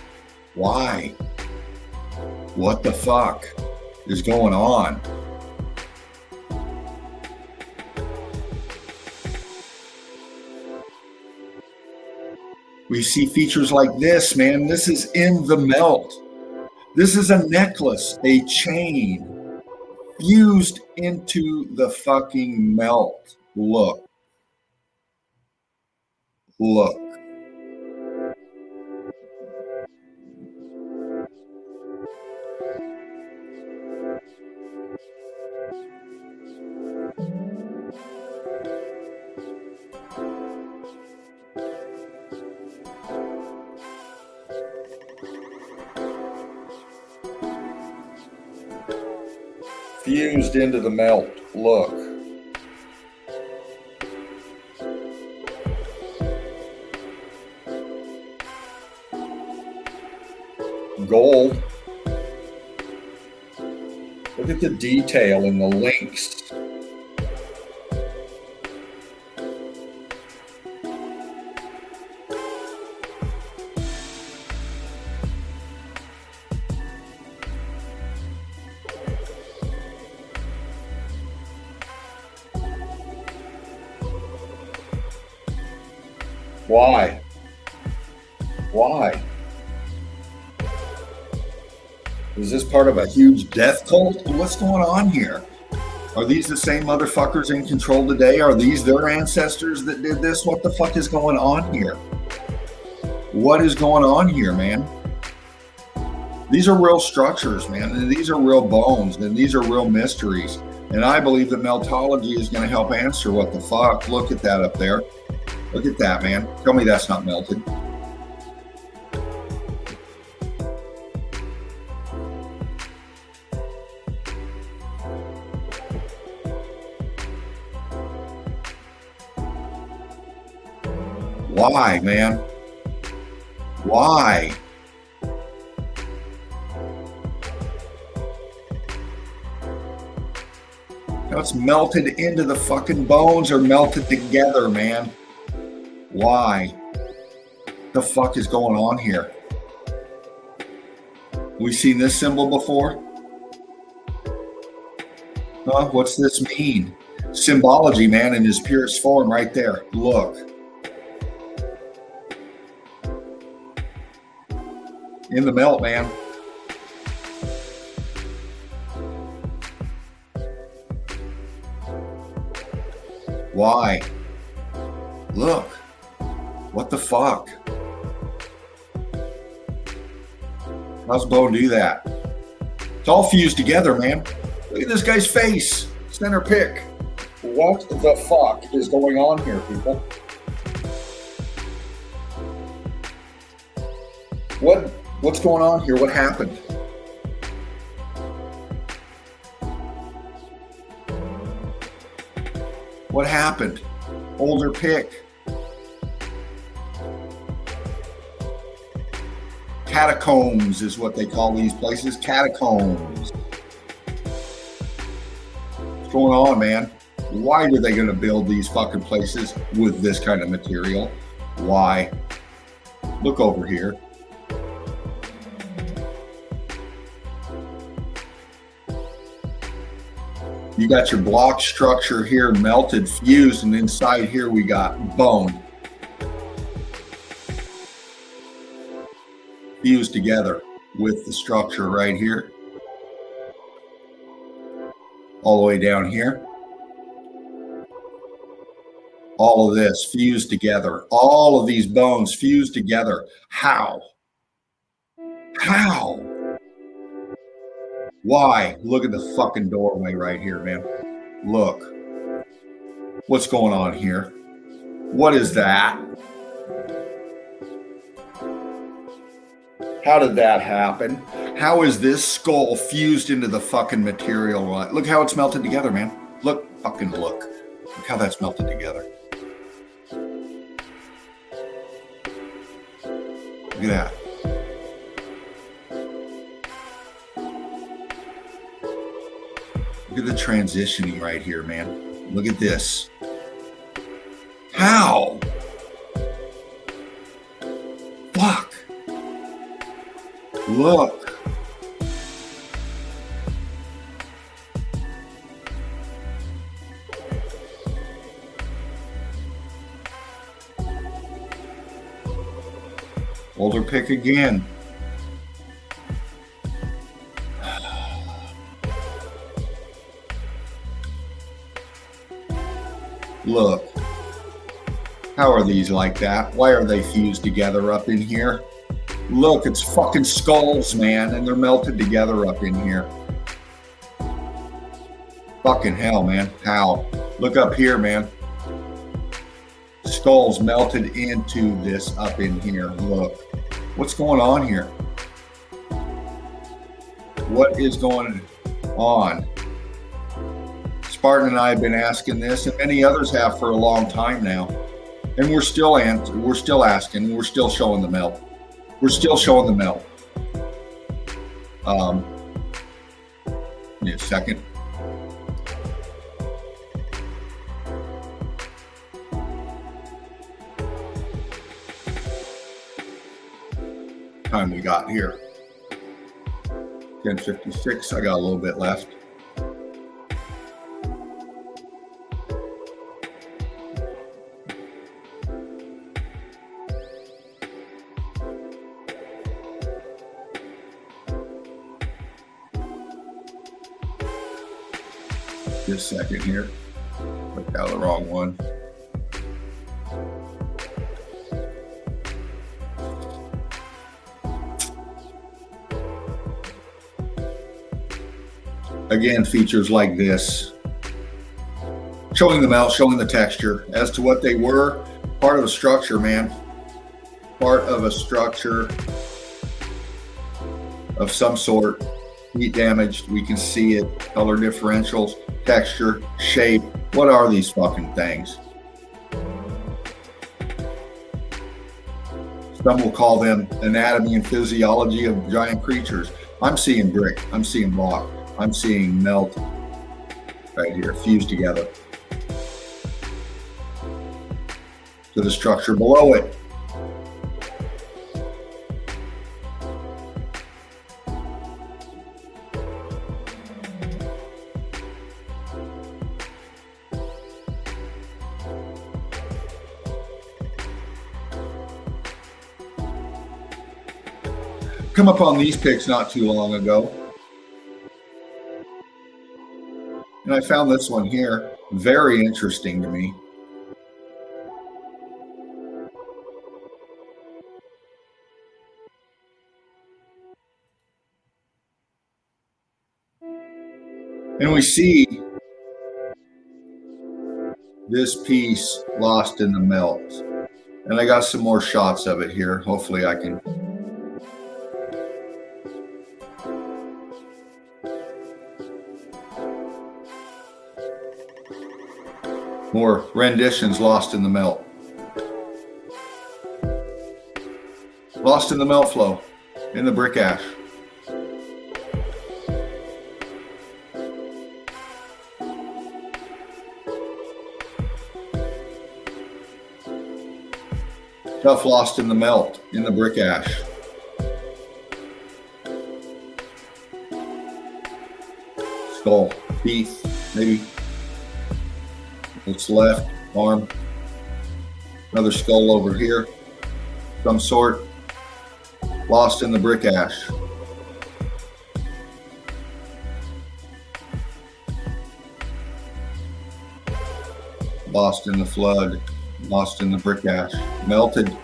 Why? What the fuck is going on? We see features like this, man. This is in the melt. This is a necklace, a chain, fused into the fucking melt. Look. Look. Fused into the melt. Look. Gold. Look at the detail in the links. Why? Why? Is this part of a huge death cult? What's going on here? Are these the same motherfuckers in control today? Are these their ancestors that did this? What the fuck is going on here? What is going on here, man? These are real structures, man. And these are real bones. And these are real mysteries. And I believe that meltology is going to help answer what the fuck. Look at that up there. Look at that, man. Tell me that's not melted. Why, man? Why? Now it's melted into the fucking bones or melted together, man. Why? The fuck is going on here? We seen this symbol before? Huh? What's this mean? Symbology, man, in its purest form right there. Look. in the melt, man. Why? Look. What the fuck? How's bone do that? It's all fused together, man. Look at this guy's face. Center pick. What the fuck is going on here, people? What's going on here? What happened? What happened? Older pick. Catacombs is what they call these places. Catacombs. What's going on, man? Why are they going to build these fucking places with this kind of material? Why? Look over here. You got your block structure here melted, fused, and inside here we got bone. Fused together with the structure right here. All the way down here. All of this fused together. All of these bones fused together. How? How? Why? Look at the fucking doorway right here, man. Look. What's going on here? What is that? How did that happen? How is this skull fused into the fucking material? Look how it's melted together, man. Look, fucking look. Look how that's melted together. Look at that. Look at the transitioning right here, man. Look at this. How? Fuck. Look. Older pick again. Look. How are these like that? Why are they fused together up in here? Look, it's fucking skulls, man, and they're melted together up in here. Fucking hell, man. How? Look up here, man. Skulls melted into this up in here. Look. What's going on here? What is going on? Spartan and I have been asking this, and many others have for a long time now. And we're still asking, we're still showing the melt. We're still showing the melt. Give me a second. Time we got here. 10:56. I got a little bit left. Just a second here. Clicked out the wrong one. Again, features like this, showing them out, showing the texture as to what they were. Part of a structure, man. Part of a structure of some sort. Heat damaged, we can see it. Color differentials, texture, shape. What are these fucking things? Some will call them anatomy and physiology of giant creatures. I'm seeing brick, I'm seeing block. I'm seeing melt right here, fused together to the structure below it. Come upon these pics not too long ago. And I found this one here very interesting to me. And we see this piece lost in the melt. And I got some more shots of it here. Hopefully I can. More renditions lost in the melt. Lost in the melt flow, in the brick ash. Stuff lost in the melt, in the brick ash. Skull, teeth, maybe. What's left, arm. Another skull over here, some sort. Lost in the brick ash. Lost in the flood. Lost in the brick ash, melted.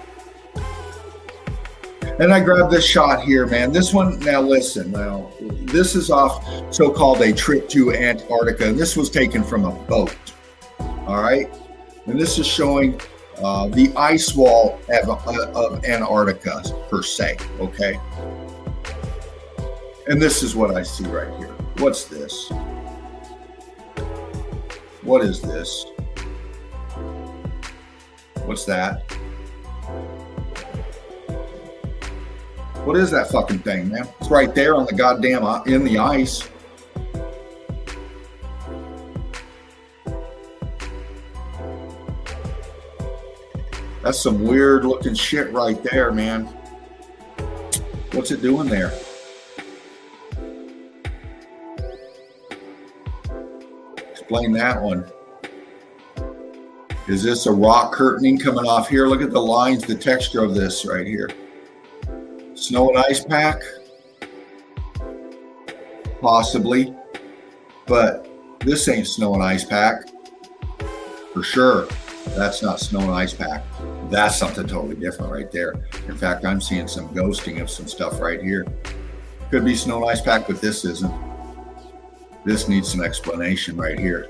And I grabbed this shot here, man. This one, now listen, now this is off so-called a trip to Antarctica. And this was taken from a boat, all right? And this is showing the ice wall of Antarctica per se, okay? And this is what I see right here. What's this? What is this? What's that? What is that fucking thing, man? It's right there on the goddamn, in the ice. That's some weird looking shit right there, man. What's it doing there? Explain that one. Is this a rock curtaining coming off here? Look at the lines, the texture of this right here. Snow and ice pack? Possibly. But this ain't snow and ice pack. For sure. That's not snow and ice pack. That's something totally different right there. In fact, I'm seeing some ghosting of some stuff right here. Could be snow and ice pack, but this isn't. This needs some explanation right here.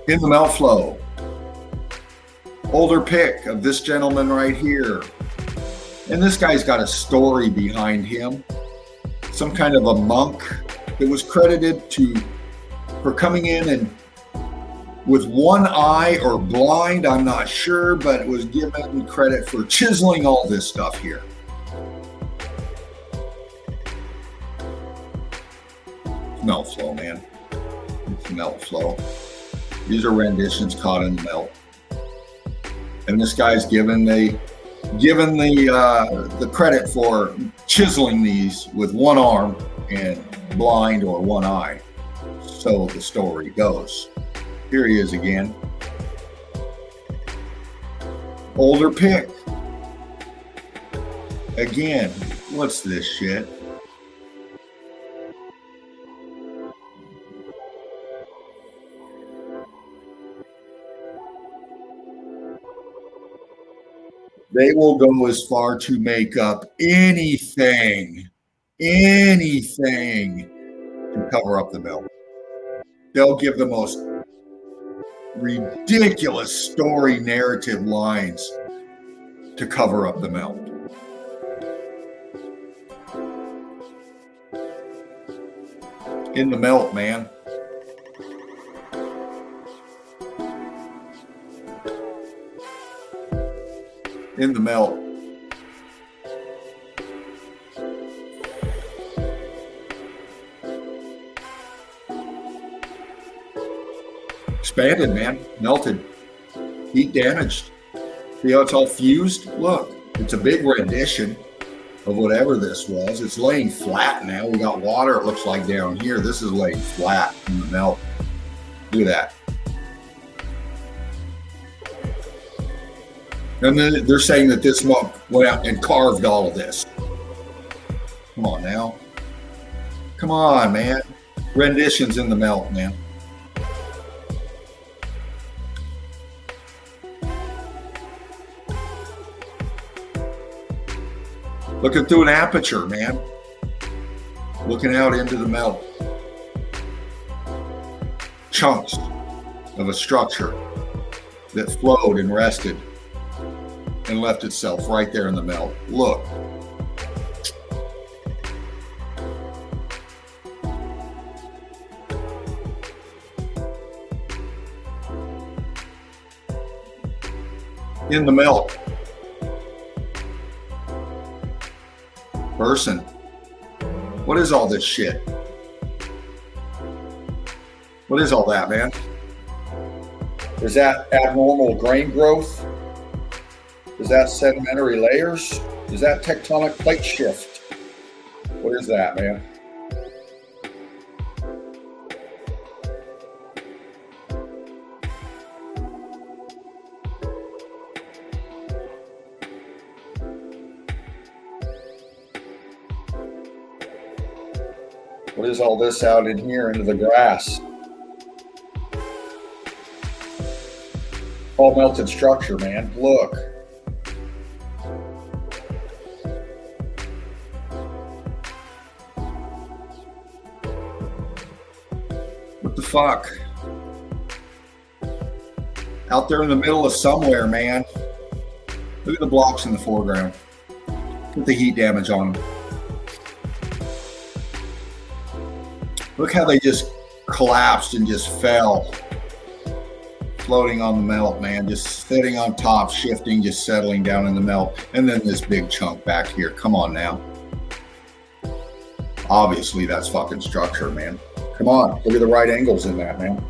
In the melt flow. Older pic of this gentleman right here. And this guy's got a story behind him. Some kind of a monk that was credited for coming in and with one eye or blind, I'm not sure, but was given credit for chiseling all this stuff here. Melt flow, man. It's melt flow. These are renditions caught in the melt. And this guy's given the credit for chiseling these with one arm and blind or one eye. So the story goes. Here he is again. Older pic. Again, what's this shit? They will go as far to make up anything to cover up the melt. They'll give the most ridiculous story narrative lines to cover up the melt. In the melt, man. In the melt. Expanded, man. Melted. Heat damaged. See how it's all fused? Look, it's a big rendition of whatever this was. It's laying flat now. We got water, it looks like, down here. This is laying flat in the melt. Look at that. And then they're saying that this monk went out and carved all of this. Come on now. Come on, man. Renditions in the melt, man. Looking through an aperture, man. Looking out into the melt. Chunks of a structure that flowed and rested and left itself right there in the melt. Look. In the melt. Person. What is all this shit? What is all that, man? Is that abnormal grain growth? Is that sedimentary layers? Is that tectonic plate shift? What is that, man? What is all this out in here into the grass? All melted structure, man. Look. What the fuck? Out there in the middle of somewhere, man. Look at the blocks in the foreground. Look at the heat damage on them. Look how they just collapsed and just fell. Floating on the melt, man. Just sitting on top, shifting, just settling down in the melt. And then this big chunk back here. Come on now. Obviously, that's fucking structure, man. Come on. Look at the right angles in that, man.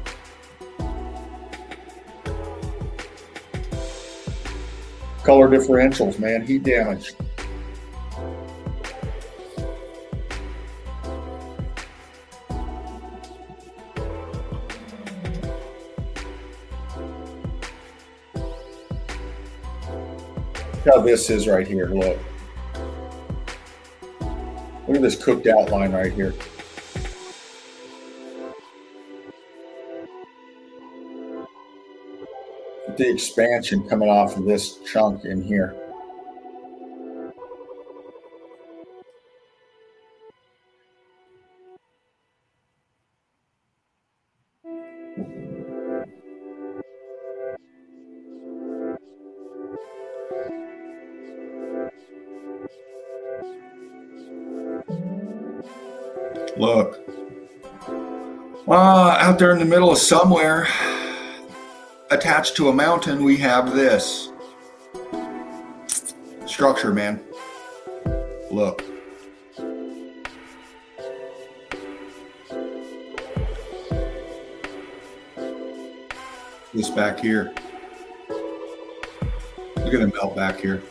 Color differentials, man. Heat damage. How this is right here. Look at this cooked outline right here. The expansion coming off of this chunk in here. Look. Out there in the middle of somewhere, attached to a mountain, we have this structure, man. Look. This back here. Look at the melt back here.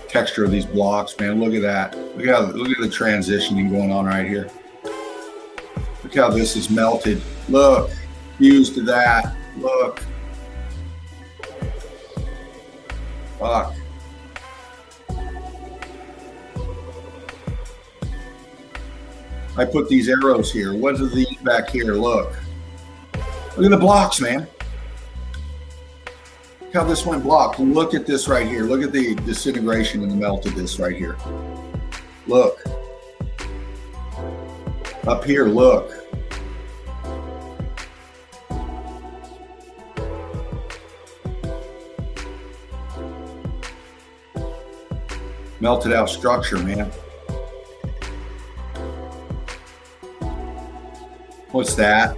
Texture of these blocks, man. Look at that. Look at the transitioning going on right here. Look how this is melted. Look, fused to that. Look. Fuck. I put these arrows here. What are these back here? Look. Look at the blocks, man. Look how this went blocked. Look at this right here. Look at the disintegration and the melt of this right here. Look. Up here, look. Melted out structure, man. What's that?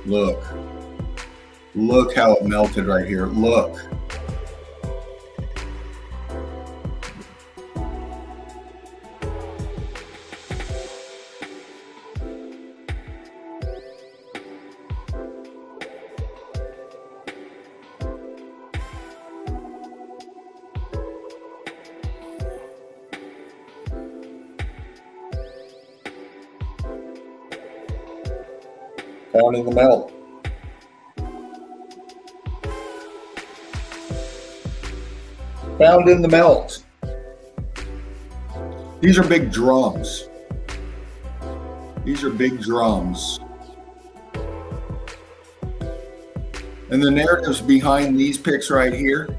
Look. Look how it melted right here. Look. Found in the melt. Found in the melt. These are big drums. These are big drums. And the narratives behind these pics right here,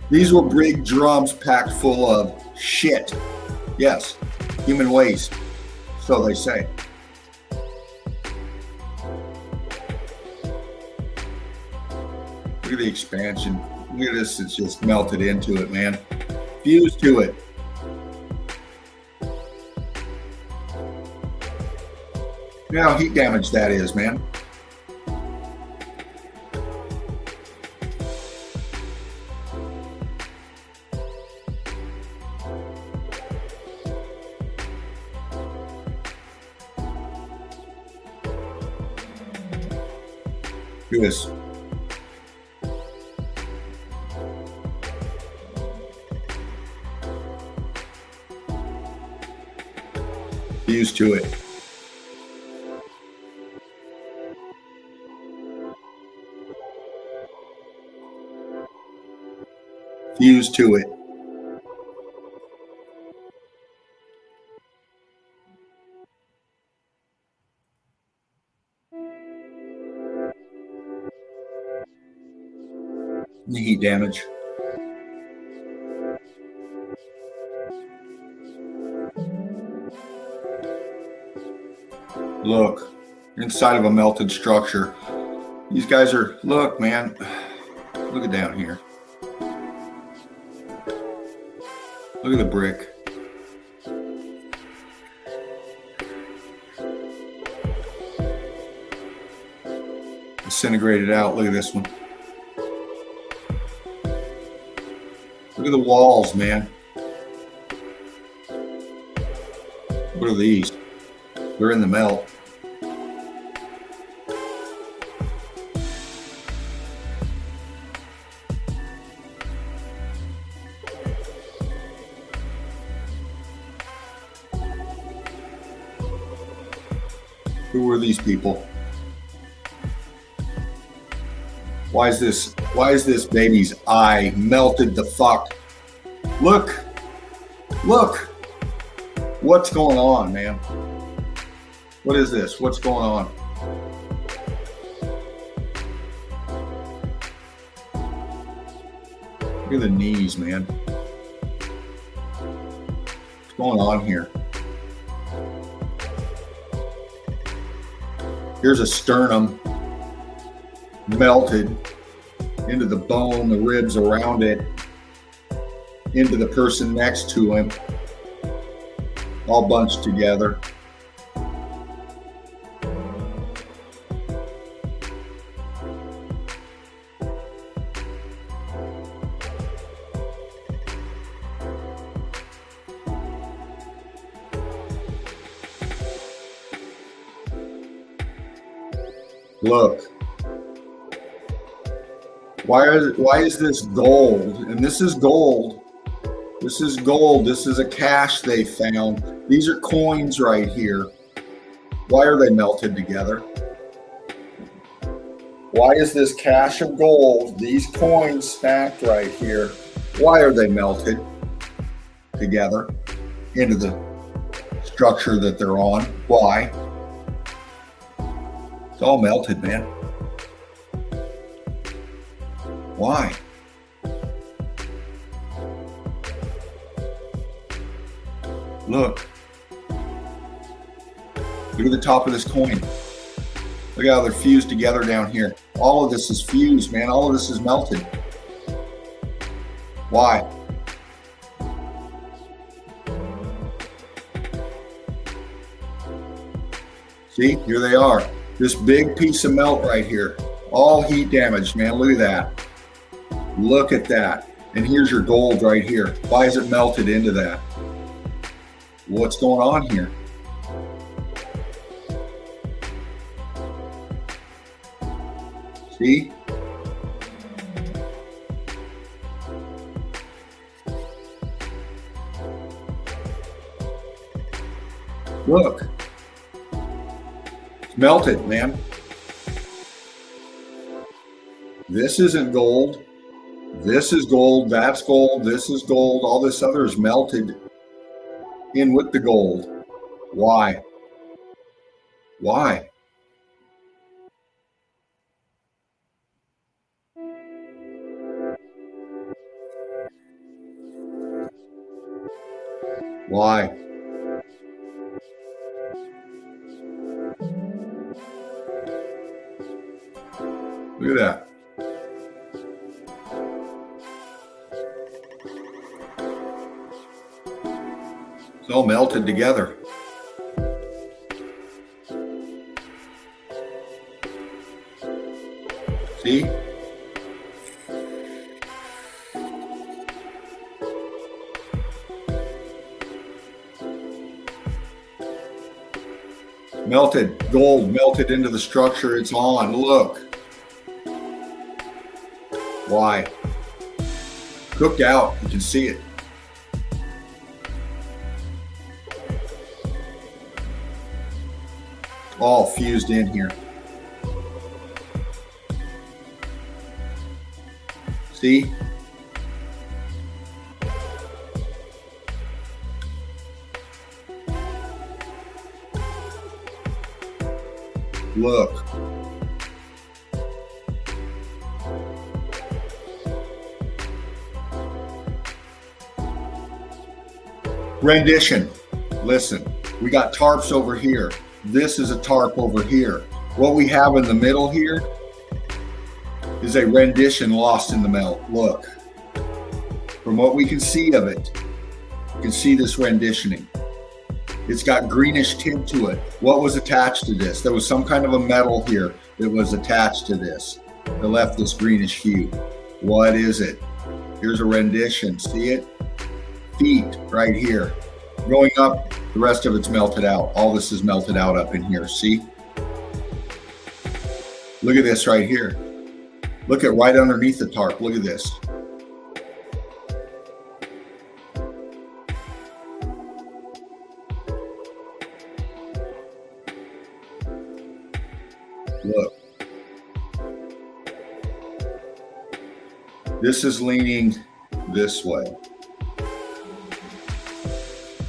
these were big drums packed full of shit. Yes, human waste. So they say. Look at the expansion. Look at this, it's just melted into it, man. Fused to it. You know how heat damage that is, man. Look at this. Fused to it. Fused to it. The heat damage. Look, inside of a melted structure. These guys are, look, man, look at down here. Look at the brick. Disintegrated out. Look at this one. Look at the walls, man. What are these? They're in the melt. Who are these people? Why is this baby's eye melted the fuck? Look. Look. What's going on, man? What is this? What's going on? Look at the knees, man. What's going on here? Here's a sternum melted into the bone, the ribs around it, into the person next to him, all bunched together. Look. Why is this gold? And this is gold. This is gold. This is a cache they found. These are coins right here. Why are they melted together? Why is this cache of gold, these coins stacked right here, why are they melted together into the structure that they're on? Why? It's all melted, man. Why? Look. Look at the top of this coin. Look how they're fused together down here. All of this is fused, man. All of this is melted. Why? See, here they are. This big piece of melt right here. All heat damaged, man. Look at that. Look at that. And here's your gold right here. Why is it melted into that? What's going on here? See? Look. Melted, man. This isn't gold. This is gold. That's gold. This is gold. All this other is melted in with the gold. Why? Why? Why? Look at that. It's all melted together. See? Melted gold, melted into the structure. It's on. Look. Why? Cooked out. You can see it. All fused in here. See? Look. Rendition. Listen, we got tarps over here. This is a tarp over here. What we have in the middle here is a rendition lost in the melt. Look. From what we can see of it, you can see this renditioning. It's got greenish tint to it. What was attached to this? There was some kind of a metal here that was attached to this that left this greenish hue. What is it? Here's a rendition. See it? Feet right here. Going up, the rest of it's melted out. All this is melted out up in here. See? Look at this right here. Look at right underneath the tarp. Look at this. Look. This is leaning this way.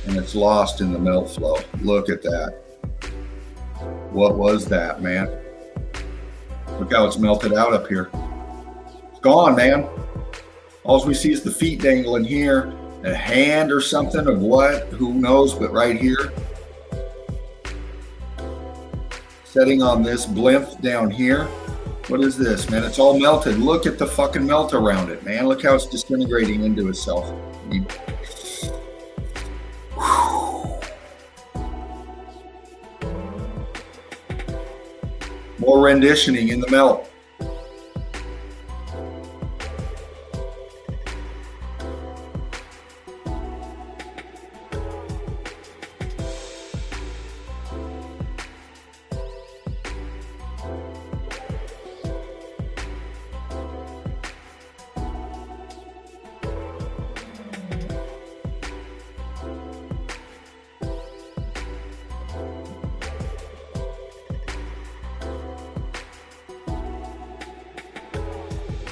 And it's lost in the melt flow. Look at that. What was that, man? Look how it's melted out up here. It's gone, man. All we see is the feet dangling here. A hand or something of what? Who knows? But right here. Setting on this blimp down here. What is this, man? It's all melted. Look at the fucking melt around it, man. Look how it's disintegrating into itself. More renditioning in the melt.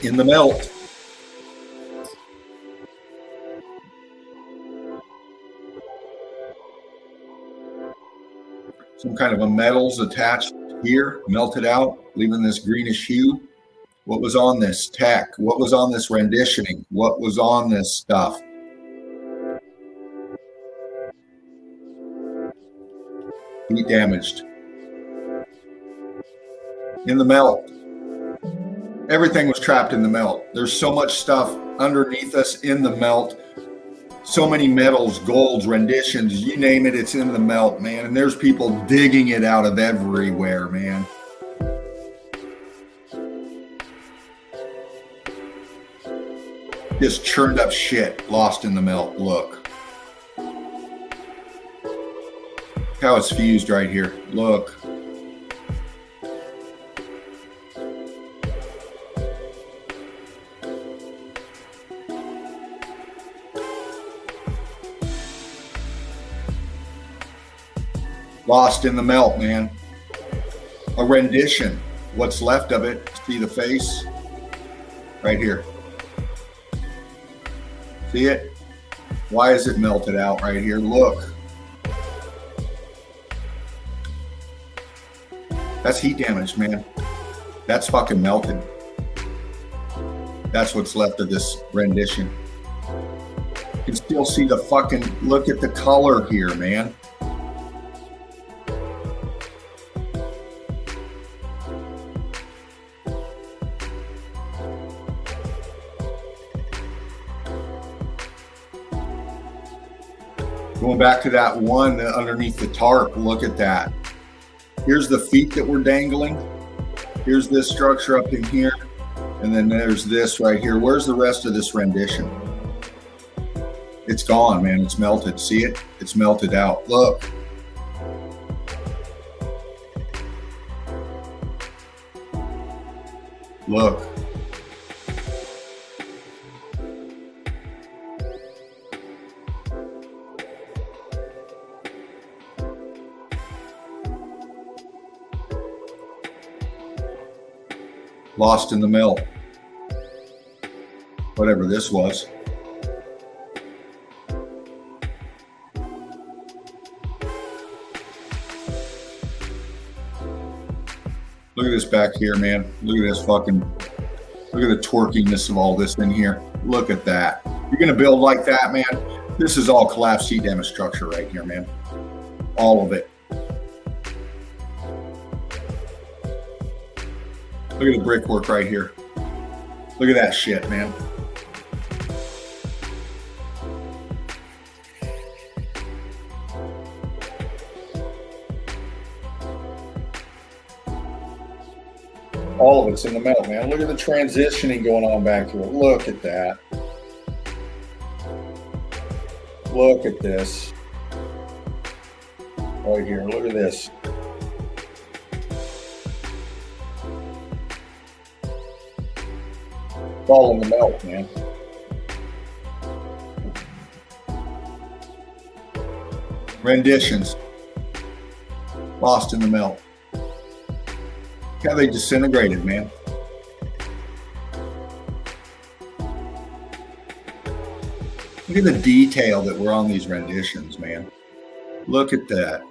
In the melt. Some kind of a metal's attached here, melted out, leaving this greenish hue. What was on this tech? What was on this renditioning? What was on this stuff? Heat damaged. In the melt. Everything was trapped in the melt. There's so much stuff underneath us in the melt. So many metals, golds, renditions, you name it, it's in the melt, man. And there's people digging it out of everywhere, man. Just churned up shit, lost in the melt. Look. How it's fused right here. Look. Lost in the melt, man. a rendition. What's left of it, see the face? Right here. See it? Why is it melted out right here? Look. That's heat damage, man. That's fucking melted. That's what's left of this rendition. You can still see the fucking, look at the color here, man. Going back to that one underneath the tarp, look at that. Here's the feet that were dangling. Here's this structure up in here. And then there's this right here. Where's the rest of this rendition? It's gone, man. It's melted. See it? It's melted out. Look. Look. Lost in the melt. Whatever this was. Look at this back here, man. Look at this fucking, look at the twerkiness of all this in here. Look at that. You're going to build like that, man? This is all collapsed heat damage structure right here, man. All of it. Look at the brickwork right here. Look at that shit, man. All of it's in the melt, man. Look at the transitioning going on back here. Look at that. Look at this. Right here. Look at this. It's all in the melt, man. Renditions. Lost in the melt. Look how they disintegrated, man. Look at the detail that were on these renditions, man. Look at that.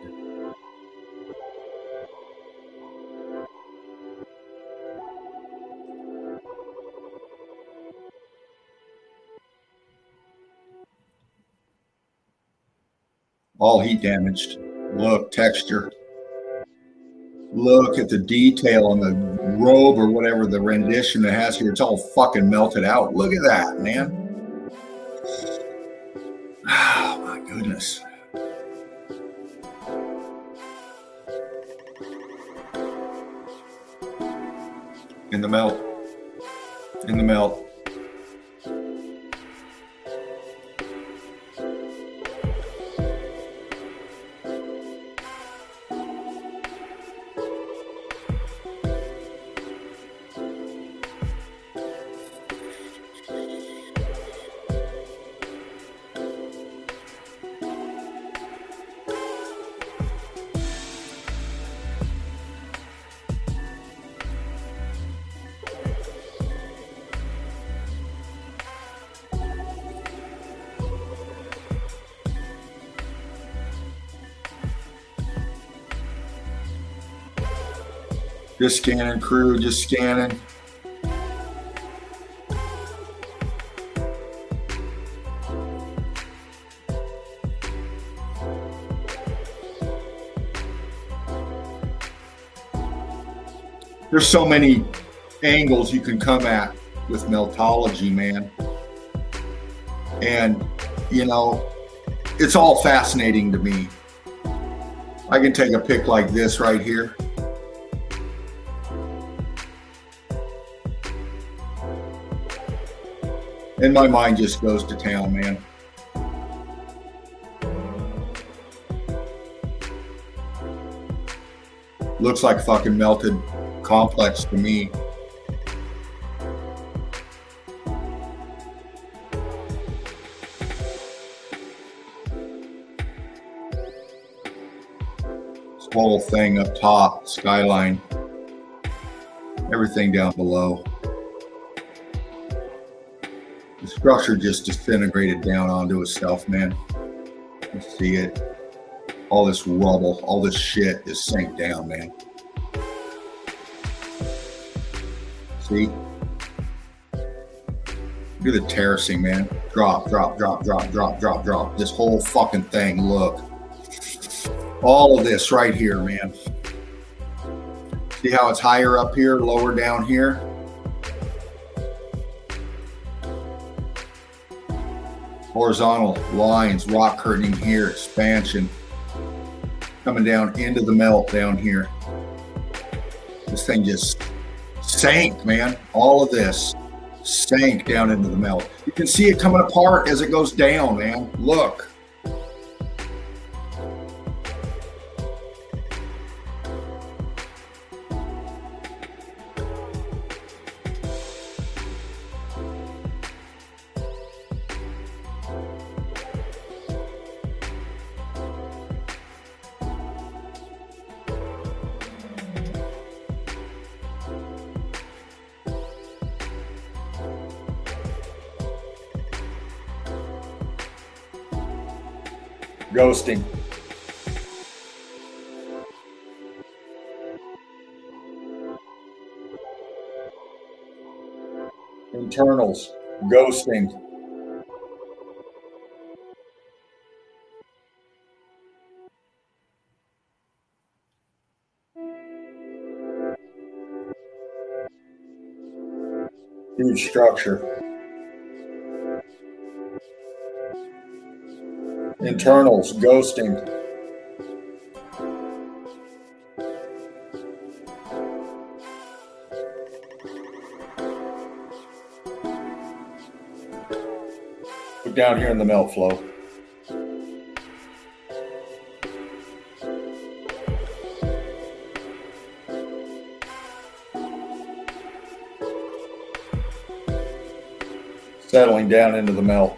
All heat damaged. Look, texture. Look at the detail on the robe or whatever the rendition it has here. It's all fucking melted out. Look at that, man. Oh, my goodness. In the melt. In the melt. Just scanning, crew, just scanning. There's so many angles you can come at with meltology, man. And, you know, it's all fascinating to me. I can take a pic like this right here. And my mind just goes to town, man. Looks like fucking melted complex to me. This whole thing up top, skyline. everything down below. The structure just disintegrated down onto itself, man. You see it. All this rubble, all this shit is sank down, man. See? Do the terracing, man. Drop, drop, drop, drop, drop, drop, drop. This whole fucking thing, look. All of this right here, man. See how it's higher up here, lower down here? Horizontal lines, rock curtaining here, expansion. Coming down into the melt down here. This thing just sank, man. All of this sank down into the melt. You can see it coming apart as it goes down, man. Look. Ghosting. Internals. Ghosting. Huge structure. Internals, ghosting. Look down here in the melt flow. Settling down into the melt.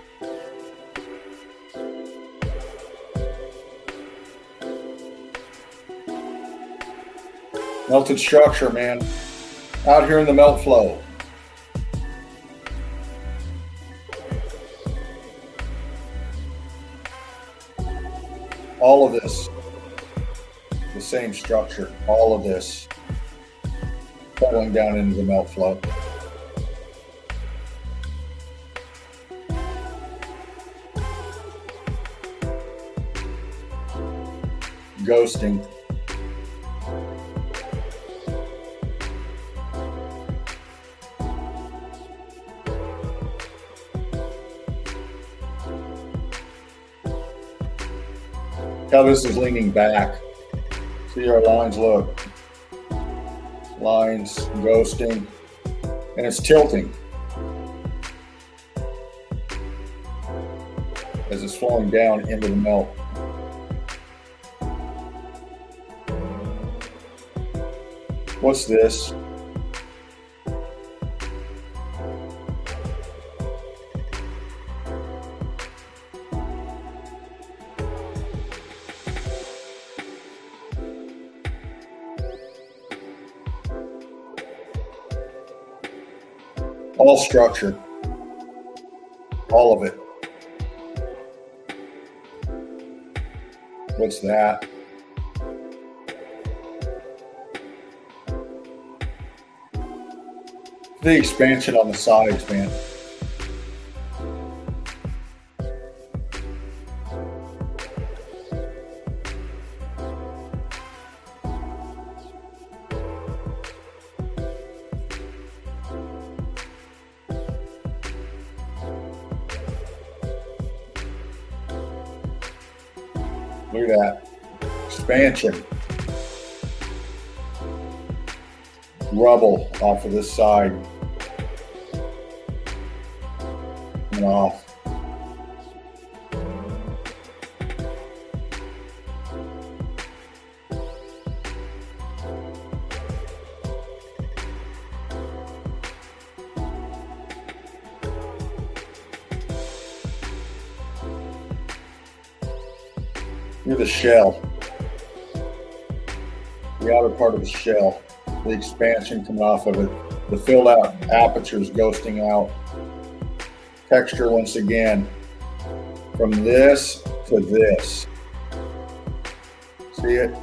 Melted structure, man. Out here in the melt flow. All of this, the same structure, all of this, settling down into the melt flow. Ghosting. How this is leaning back. See our lines, look. Lines, ghosting, and it's tilting as it's flowing down into the melt. What's this? All structure, all of it. What's that? The expansion on the sides, man. Look at that. Expansion. Rubble off of this side. And off. Here's the shell. The outer part of the shell. the expansion coming off of it. The filled out apertures ghosting out. Texture once again from this to this. See it?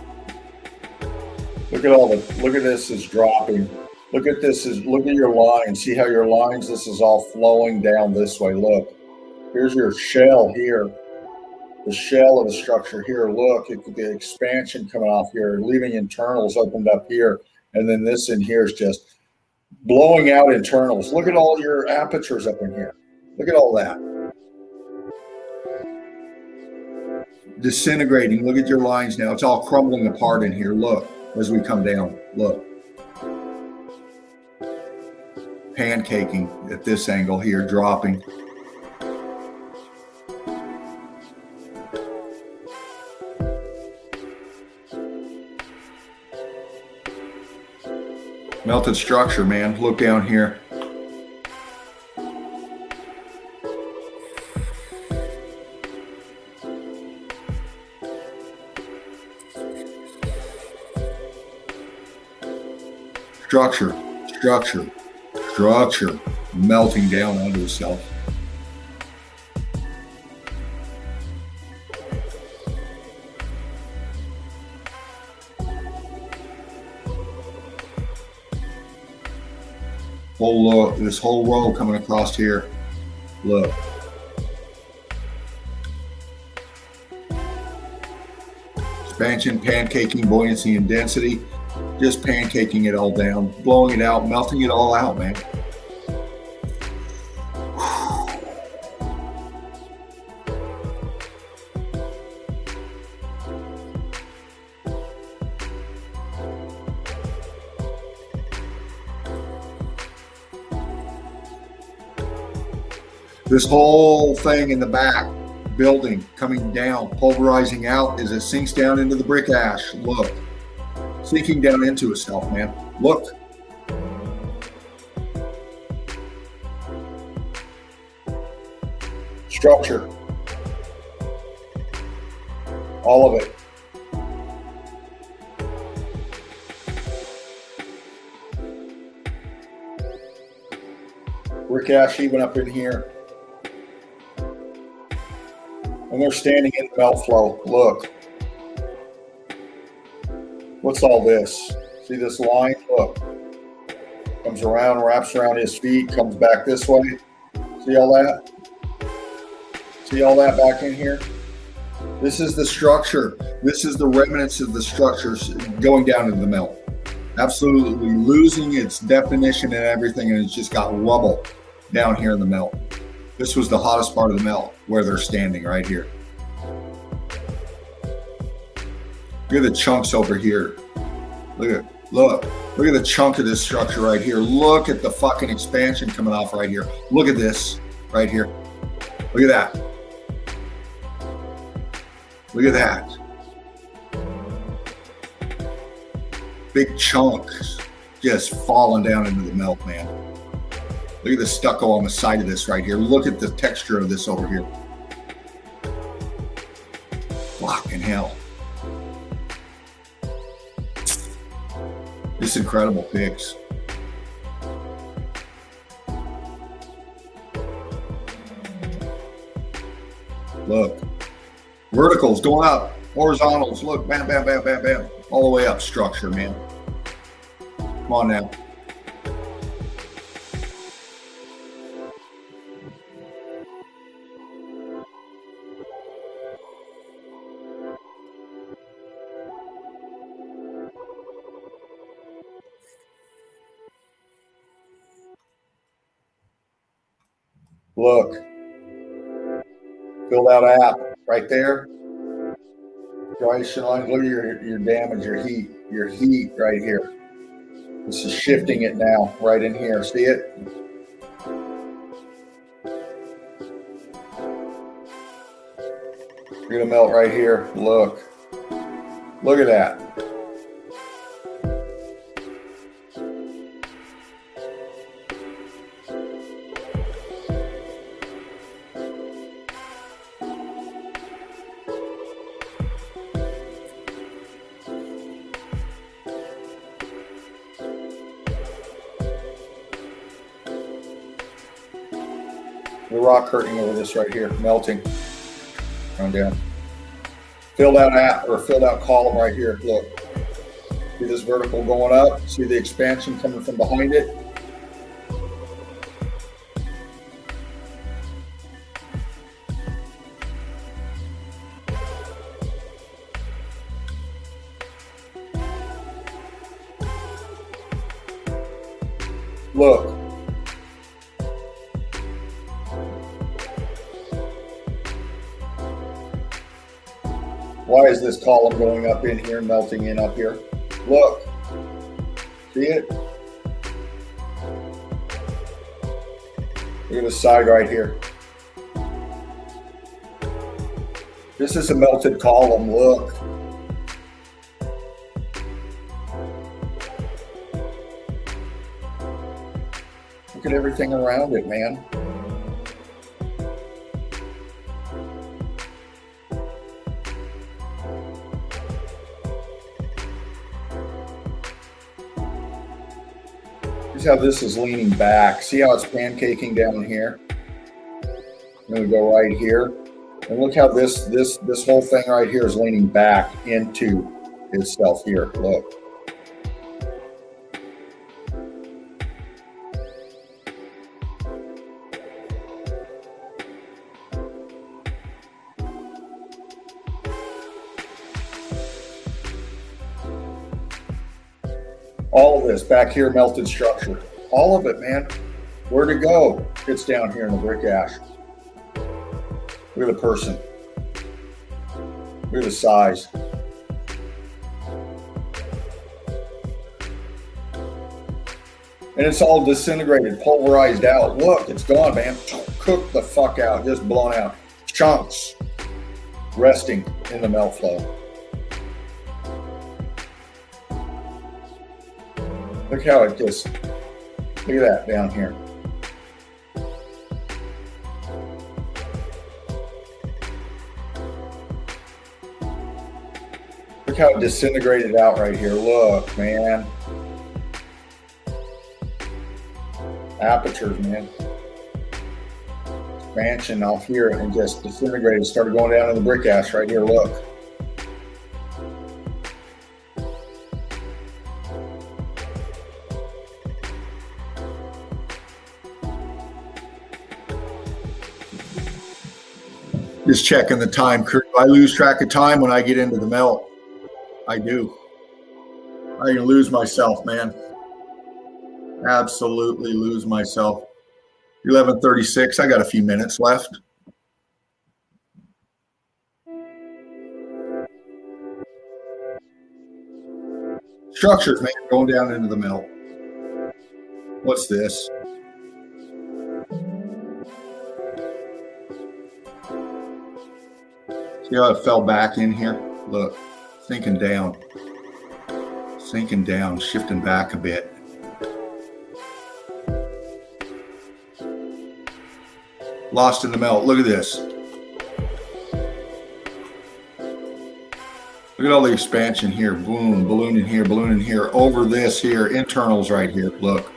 Look at this is dropping. Look at your lines. See how your lines, this is all flowing down this way. Look, here's your shell here. The shell of the structure here. Look at the expansion coming off here, leaving internals opened up here. And then this in here is just blowing out internals. Look at all your apertures up in here. Look at all that. Disintegrating. Look at your lines now. It's all crumbling apart in here. Look, as we come down. Look. Pancaking at this angle here, dropping. Melted structure, man. Look down here. Structure melting down onto itself. This whole row coming across here. Look. Expansion, pancaking, buoyancy, and density. Just pancaking it all down, blowing it out, melting it all out, man. This whole thing in the back, building, coming down, pulverizing out as it sinks down into the brick ash. Look. Sinking down into itself, man. Look. Structure. All of it. Brick ash even up in here. And they're standing in the melt flow. Look. What's all this? See this line? Look. Comes around, wraps around his feet, comes back this way. See all that? See all that back in here? This is the structure. This is the remnants of the structures going down into the melt. Absolutely losing its definition and everything, and it's just got rubble down here in the melt. This was the hottest part of the melt, where they're standing right here. Look at the chunks over here. Look at the chunk of this structure right here. Look at the fucking expansion coming off right here. Look at this right here. Look at that. Look at that. Big chunks just falling down into the melt, man. Look at the stucco on the side of this right here. Look at the texture of this over here. Fucking hell. This incredible pics. Look. Verticals going up. Horizontals. Look. Bam, bam, bam, bam, bam. All the way up structure, man. Come on now. Look, filled out app right there. Dryation line. Look at your damage, your heat right here. This is shifting it now, right in here. See it? You're gonna melt right here. Look at that. The rock curtain over this right here, melting. Going down. Filled out column right here. Look. See this vertical going up? See the expansion coming from behind it? Look. Why is this column going up in here, melting in up here? Look. See it? Look at the side right here. This is a melted column. Look. Look at everything around it, man. Here's how this is leaning back. See how it's pancaking down here? I'm going to go right here. And look how this whole thing right here is leaning back into itself here. Look. All of this back here, melted structure. All of it, man. Where'd it go? It's down here in the brick ash. Look at the person. Look at the size. And it's all disintegrated, pulverized out. Look, it's gone, man. Cooked the fuck out, just blown out. Chunks resting in the melt flow. Look how it just, look at that down here. Look how it disintegrated out right here. Look, man. Apertures, man. Expansion off here and just disintegrated. Started going down in the brick ash right here. Look. Just checking the time. I lose track of time when I get into the melt. I do. I can lose myself, man. Absolutely lose myself. 11:36. I got a few minutes left. Structures, man, going down into the melt. What's this? See how it fell back in here? Look, sinking down, shifting back a bit. Lost in the melt. Look at this. Look at all the expansion here. Boom, balloon in here, over this here, internals right here. Look.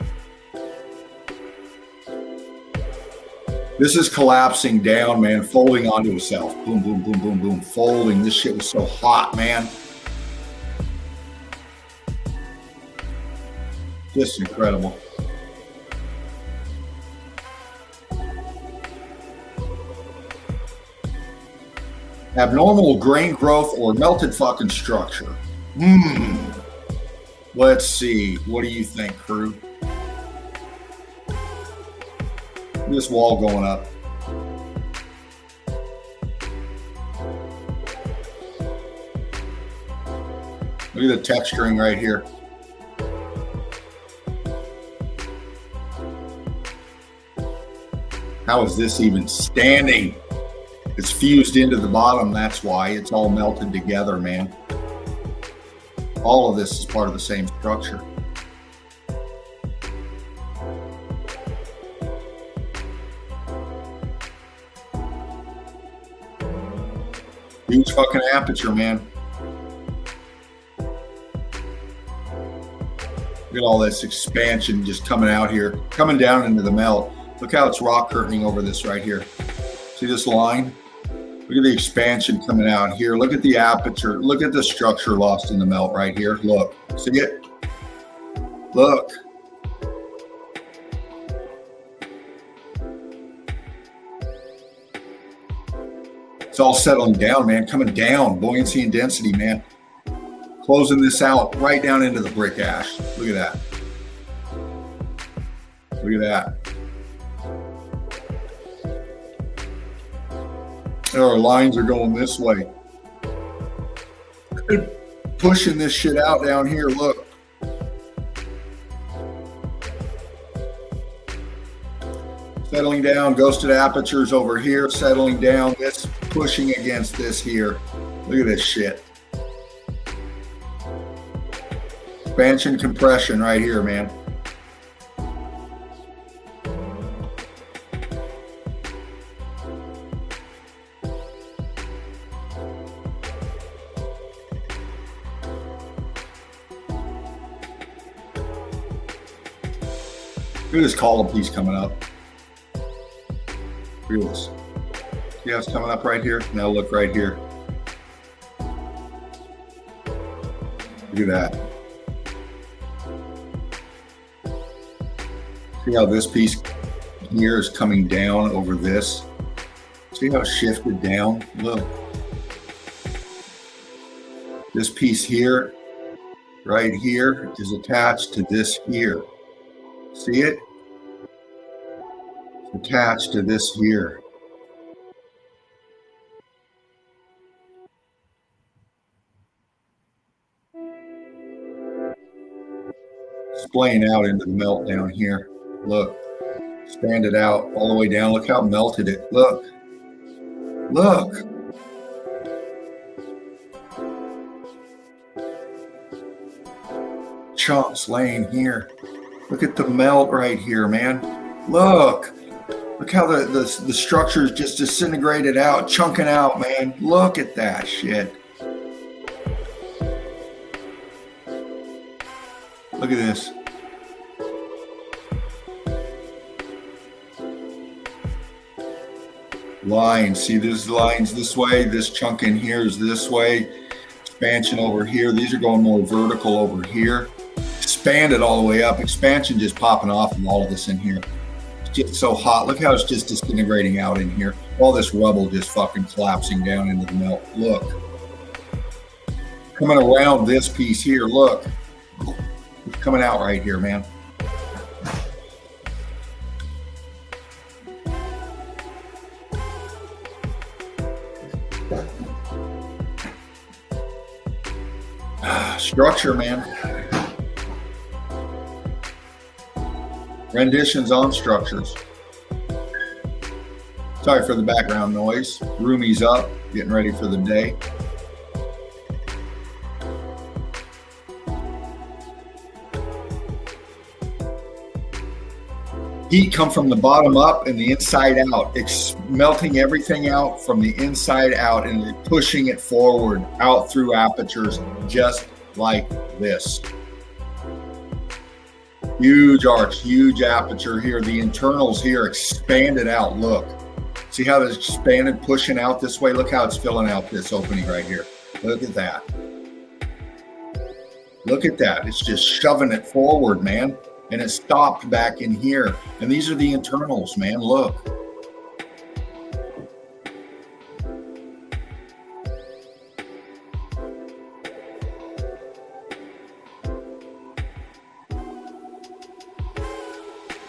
This is collapsing down, man, folding onto itself. Boom, boom, boom, boom, boom, folding. This shit was so hot, man. Just incredible. Abnormal grain growth or melted fucking structure. Let's see. What do you think, crew? This wall going up. Look at the texturing right here. How is this even standing? It's fused into the bottom. That's why it's all melted together, man. All of this is part of the same structure. Huge fucking aperture, man. Look at all this expansion just coming out here, coming down into the melt. Look how it's rock curtaining over this right here. See this line? Look at the expansion coming out here. Look at the aperture. Look at the structure lost in the melt right here. Look, see it? Look. It's all settling down, man. Coming down. Buoyancy and density, man. Closing this out right down into the brick ash. Look at that. Look at that. Our lines are going this way. Pushing this shit out down here. Look. Settling down. Ghosted apertures over here. Settling down. This pushing against this here. Look at this shit. Expansion compression right here, man. Look at this column piece coming up. Look at this. See how it's coming up right here? Now look right here. Look at that. See how this piece here is coming down over this? See how it's shifted down? Look. This piece here, right here, is attached to this here. See it? It's attached to this here. Splaying out into the melt down here. Look. Expand it out all the way down. Look how melted it. Look. Look. Chunks laying here. Look at the melt right here, man. Look. Look how the structure is just disintegrated out, chunking out, man. Look at that shit. Look at this. Lines. See these lines this way? This chunk in here is this way. Expansion over here. These are going more vertical over here. Expanded all the way up. Expansion just popping off from all of this in here. It's just so hot. Look how it's just disintegrating out in here. All this rubble just fucking collapsing down into the melt. Look. Coming around this piece here. Look. It's coming out right here, man. Structure, man. Renditions on structures. Sorry for the background noise. Roomy's up, getting ready for the day. Heat come from the bottom up and the inside out. It's melting everything out from the inside out and pushing it forward out through apertures just like this. Huge arch, huge aperture here. The internals here expanded out. Look. See how it's expanded, pushing out this way? Look how it's filling out this opening right here. Look at that. Look at that. It's just shoving it forward, man. And it stopped back in here. And these are the internals, man. Look.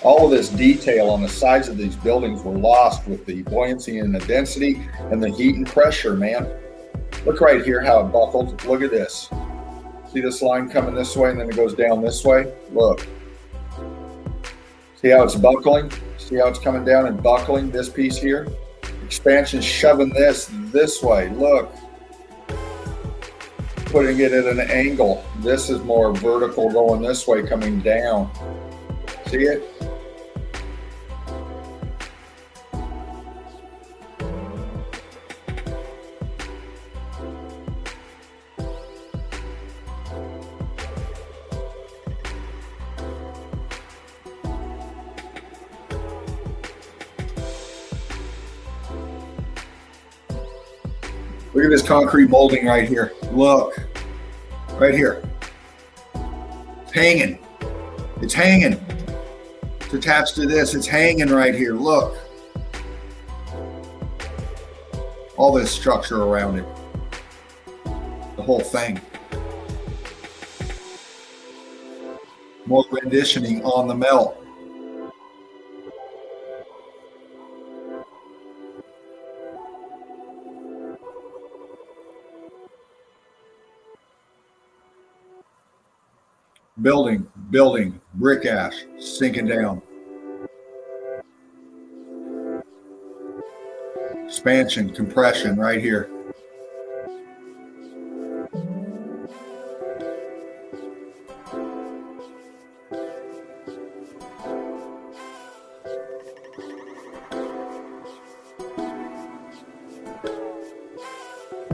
All of this detail on the sides of these buildings were lost with the buoyancy and the density and the heat and pressure, man. Look right here how it buckled. Look at this. See this line coming this way and then it goes down this way? Look. See how it's buckling? See how it's coming down and buckling this piece here? Expansion shoving this way. Look. Putting it at an angle. This is more vertical going this way, coming down. See it? Look at this concrete molding right here. Look, right here. It's hanging. It's hanging. It's attached to this. It's hanging right here. Look. All this structure around it. The whole thing. More renditioning on the melt. Building, brick ash, sinking down. Expansion, compression right here.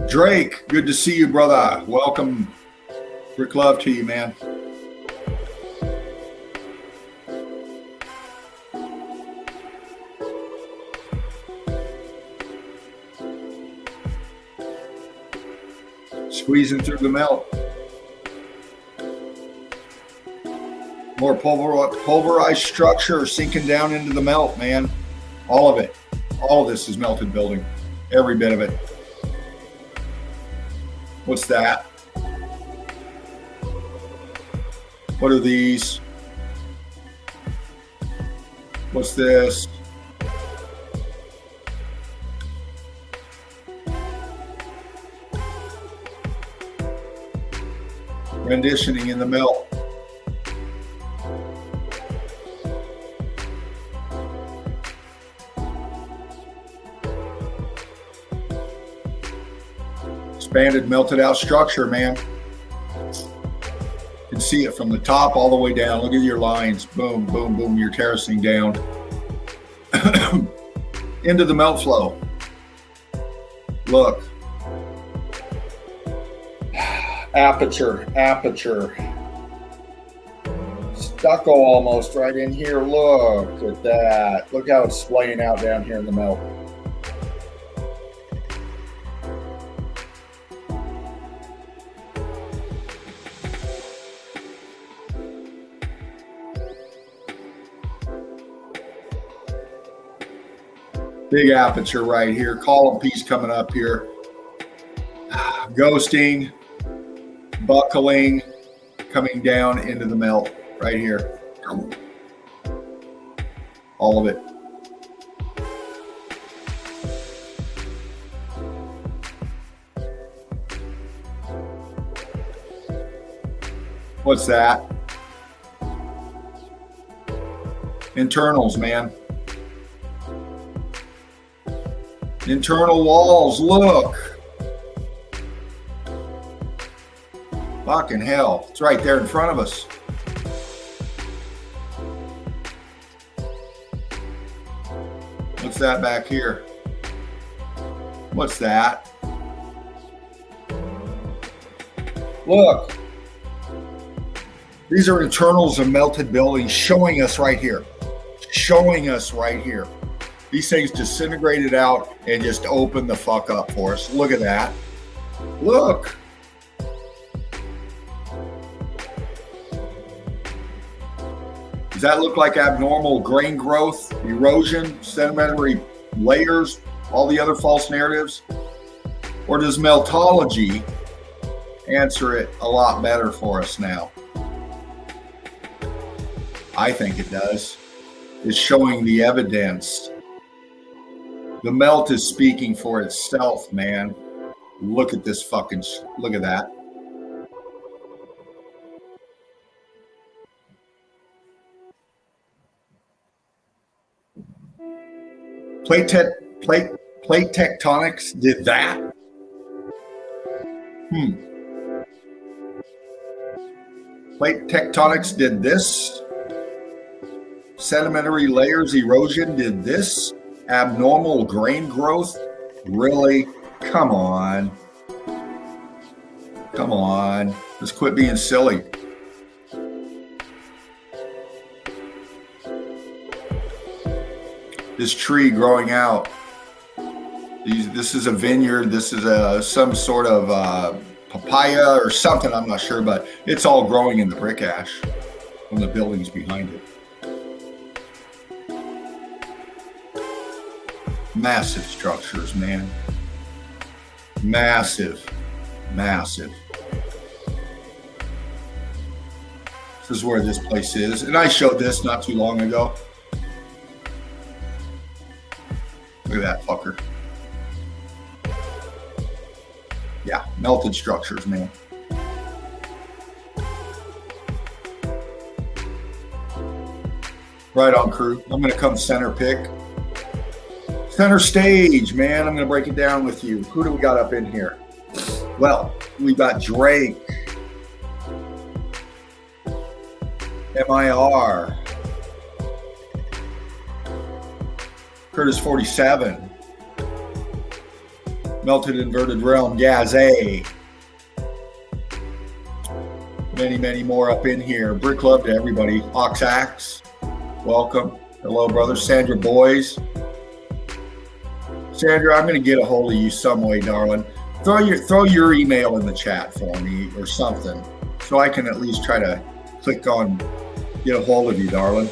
Drake, good to see you, brother. Welcome. Brick love to you, man. Squeezing through the melt. More pulverized structure sinking down into the melt, man. All of it. All of this is melted building. Every bit of it. What's that? What are these? What's this? Renditioning in the melt. Expanded, melted out structure, man. You can see it from the top all the way down. Look at your lines. Boom, boom, boom. You're terracing down into the melt flow. Look. Aperture. Stucco almost right in here. Look at that. Look how it's splaying out down here in the melt. Big aperture right here. Column piece coming up here. Ghosting. Buckling. Coming down into the melt right here. All of it. What's that? Internals, man. Internal walls, look. Fucking hell. It's right there in front of us. What's that back here? What's that? Look. These are internals of melted buildings showing us right here. Showing us right here. These things disintegrated out and just opened the fuck up for us. Look at that. Look. Does that look like abnormal grain growth, erosion, sedimentary layers, all the other false narratives? Or does meltology answer it a lot better for us now? I think it does. It's showing the evidence. The melt is speaking for itself, man. Look at this fucking, look at that. Plate tectonics did that. Plate tectonics did this. Sedimentary layers erosion did this. Abnormal grain growth? Really? Come on. Come on. Let's quit being silly. This tree growing out This is a vineyard. This is some sort of papaya or something. I'm not sure, but it's all growing in the brick ash from the buildings behind it. Massive structures, man. Massive. This is where this place is. And I showed this not too long ago. Look at that fucker. Yeah, melted structures, man. Right on, crew. I'm going to come center pick. Center stage, man. I'm going to break it down with you. Who do we got up in here? Well, we got Drake. MIR. Curtis 47. Melted Inverted Realm. Gaze. Many more up in here. Brick love to everybody. Oxax. Welcome. Hello, brother. Sandra Boys. Sandra, I'm going to get a hold of you some way, darling. Throw your email in the chat for me or something, so I can at least try to click on get a hold of you, darling.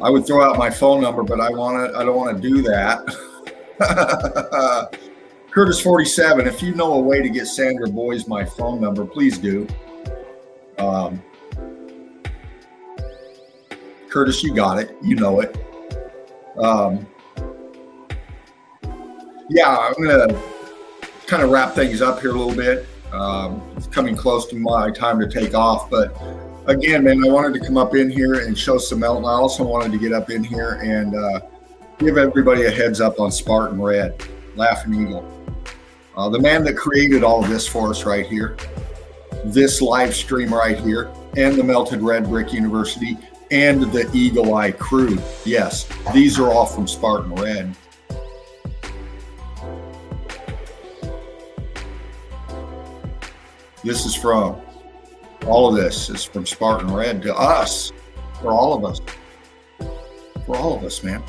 I would throw out my phone number, but I don't want to do that. Curtis 47. If you know a way to get Sandra Boys my phone number, please do. Curtis, you got it. You know it. Yeah, I'm going to kind of wrap things up here a little bit. It's coming close to my time to take off. But again, man, I wanted to come up in here and show some melt. And I also wanted to get up in here and give everybody a heads up on Spartan Red, Laughing Eagle. The man that created all of this for us right here, this live stream right here, and the Melted Red Brick University, and the Eagle Eye crew. Yes, these are all from Spartan Red. This is from, all of this is from Spartan Red to us, for all of us. For all of us, man.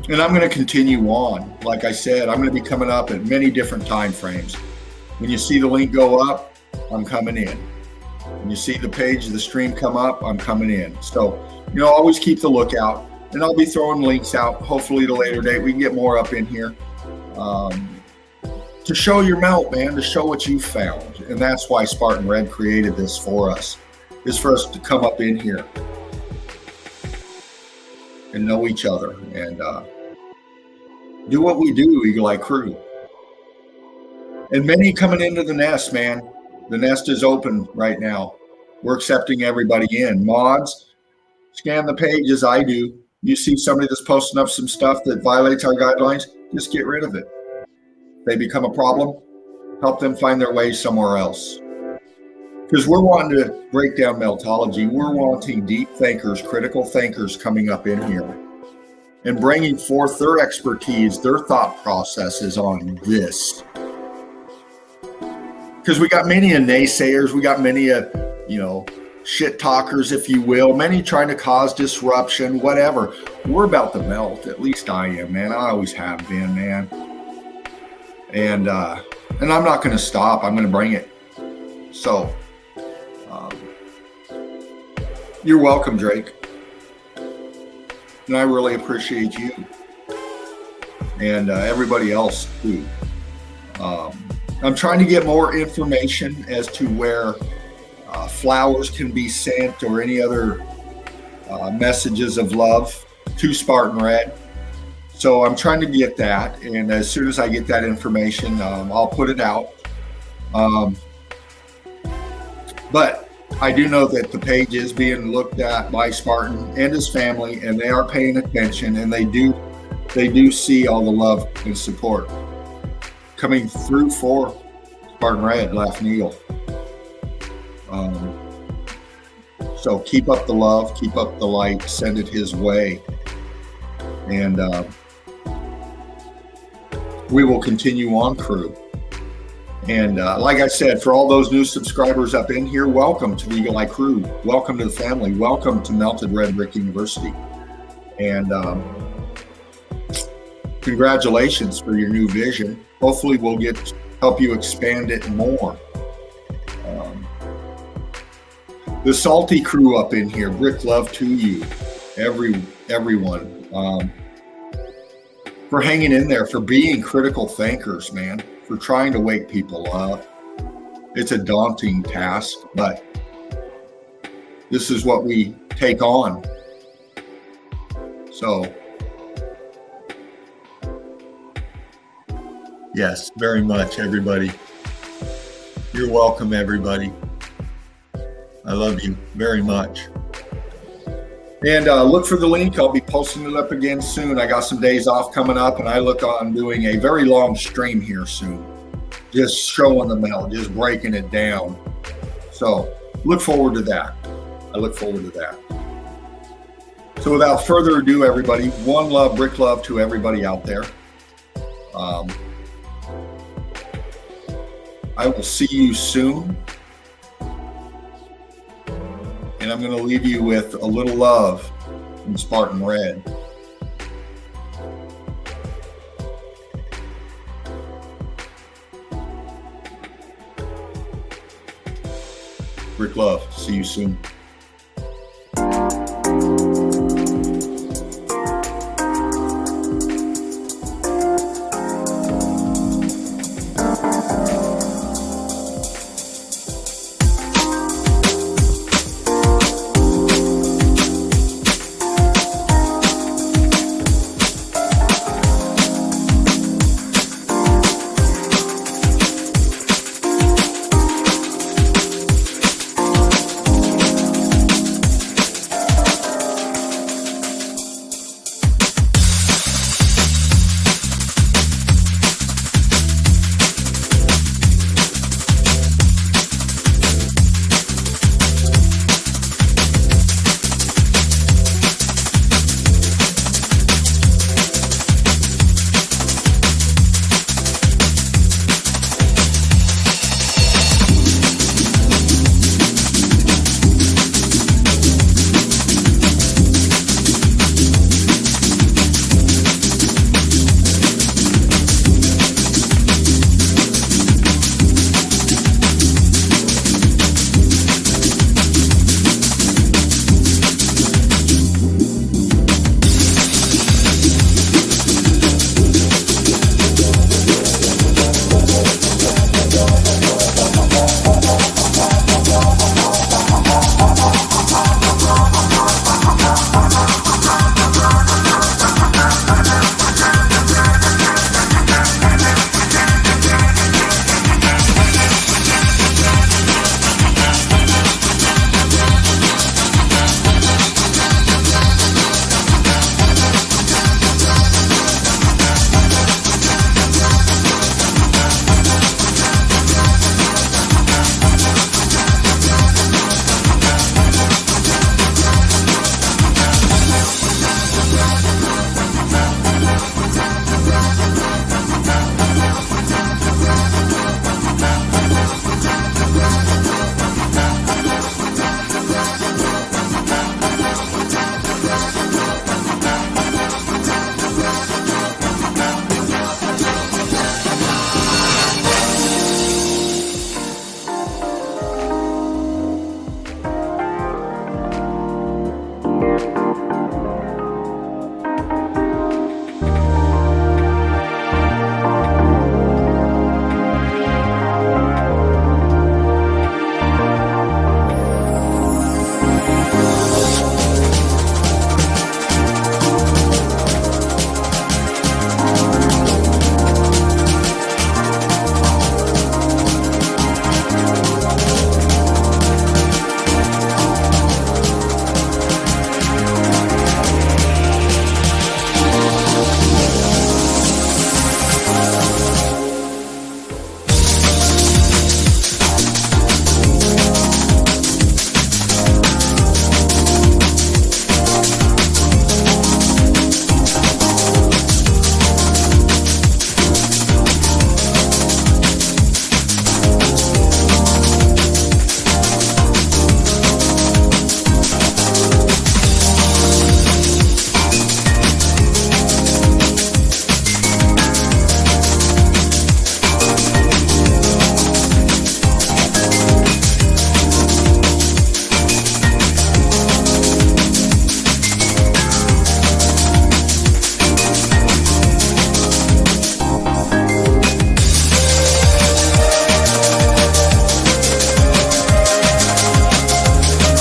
And I'm going to continue on. Like I said, I'm going to be coming up at many different time frames. When you see the link go up, I'm coming in. When you see the page of the stream come up, I'm coming in. So, always keep the lookout. And I'll be throwing links out, hopefully at a later date. We can get more up in here. To show your melt, man, to show what you found. And that's why Spartan Red created this for us, is for us to come up in here and know each other and do what we do, Eagle Eye crew. And many coming into the nest, man. The nest is open right now. We're accepting everybody in. Mods, scan the page as I do. You see somebody that's posting up some stuff that violates our guidelines, just get rid of it. They become a problem, help them find their way somewhere else. Because we're wanting to break down meltology. We're wanting deep thinkers, critical thinkers coming up in here and bringing forth their expertise, their thought processes on this. Because we got many naysayers, we got many shit talkers, if you will, many trying to cause disruption, whatever. We're about to melt. At least I am, man. I always have been, man. And I'm not going to stop. I'm going to bring it. So, you're welcome, Drake. And I really appreciate you. And everybody else, too. I'm trying to get more information as to where flowers can be sent or any other messages of love to Spartan Red. So I'm trying to get that, and as soon as I get that information, I'll put it out. But I do know that the page is being looked at by Spartan and his family, and they are paying attention, and they do see all the love and support coming through for Spartan Red, Laughing Eagle. So keep up the love, keep up the light, send it his way, and we will continue on, crew. And like I said, for all those new subscribers up in here, welcome to the Eagle Eye crew. Welcome to the family. Welcome to Melted Red Brick University. And congratulations for your new vision. Hopefully we'll help you expand it more. The Salty crew up in here, brick love to you, everyone, for hanging in there, for being critical thinkers, man, for trying to wake people up. It's a daunting task, but this is what we take on. So, yes, very much, everybody. You're welcome, everybody. I love you very much. And look for the link. I'll be posting it up again soon. I got some days off coming up, and I look on doing a very long stream here soon. Just showing the metal, just breaking it down. So look forward to that. I look forward to that. So without further ado, everybody, one love, brick love to everybody out there. I will see you soon. And I'm going to leave you with a little love from Spartan Red. Brick love. See you soon.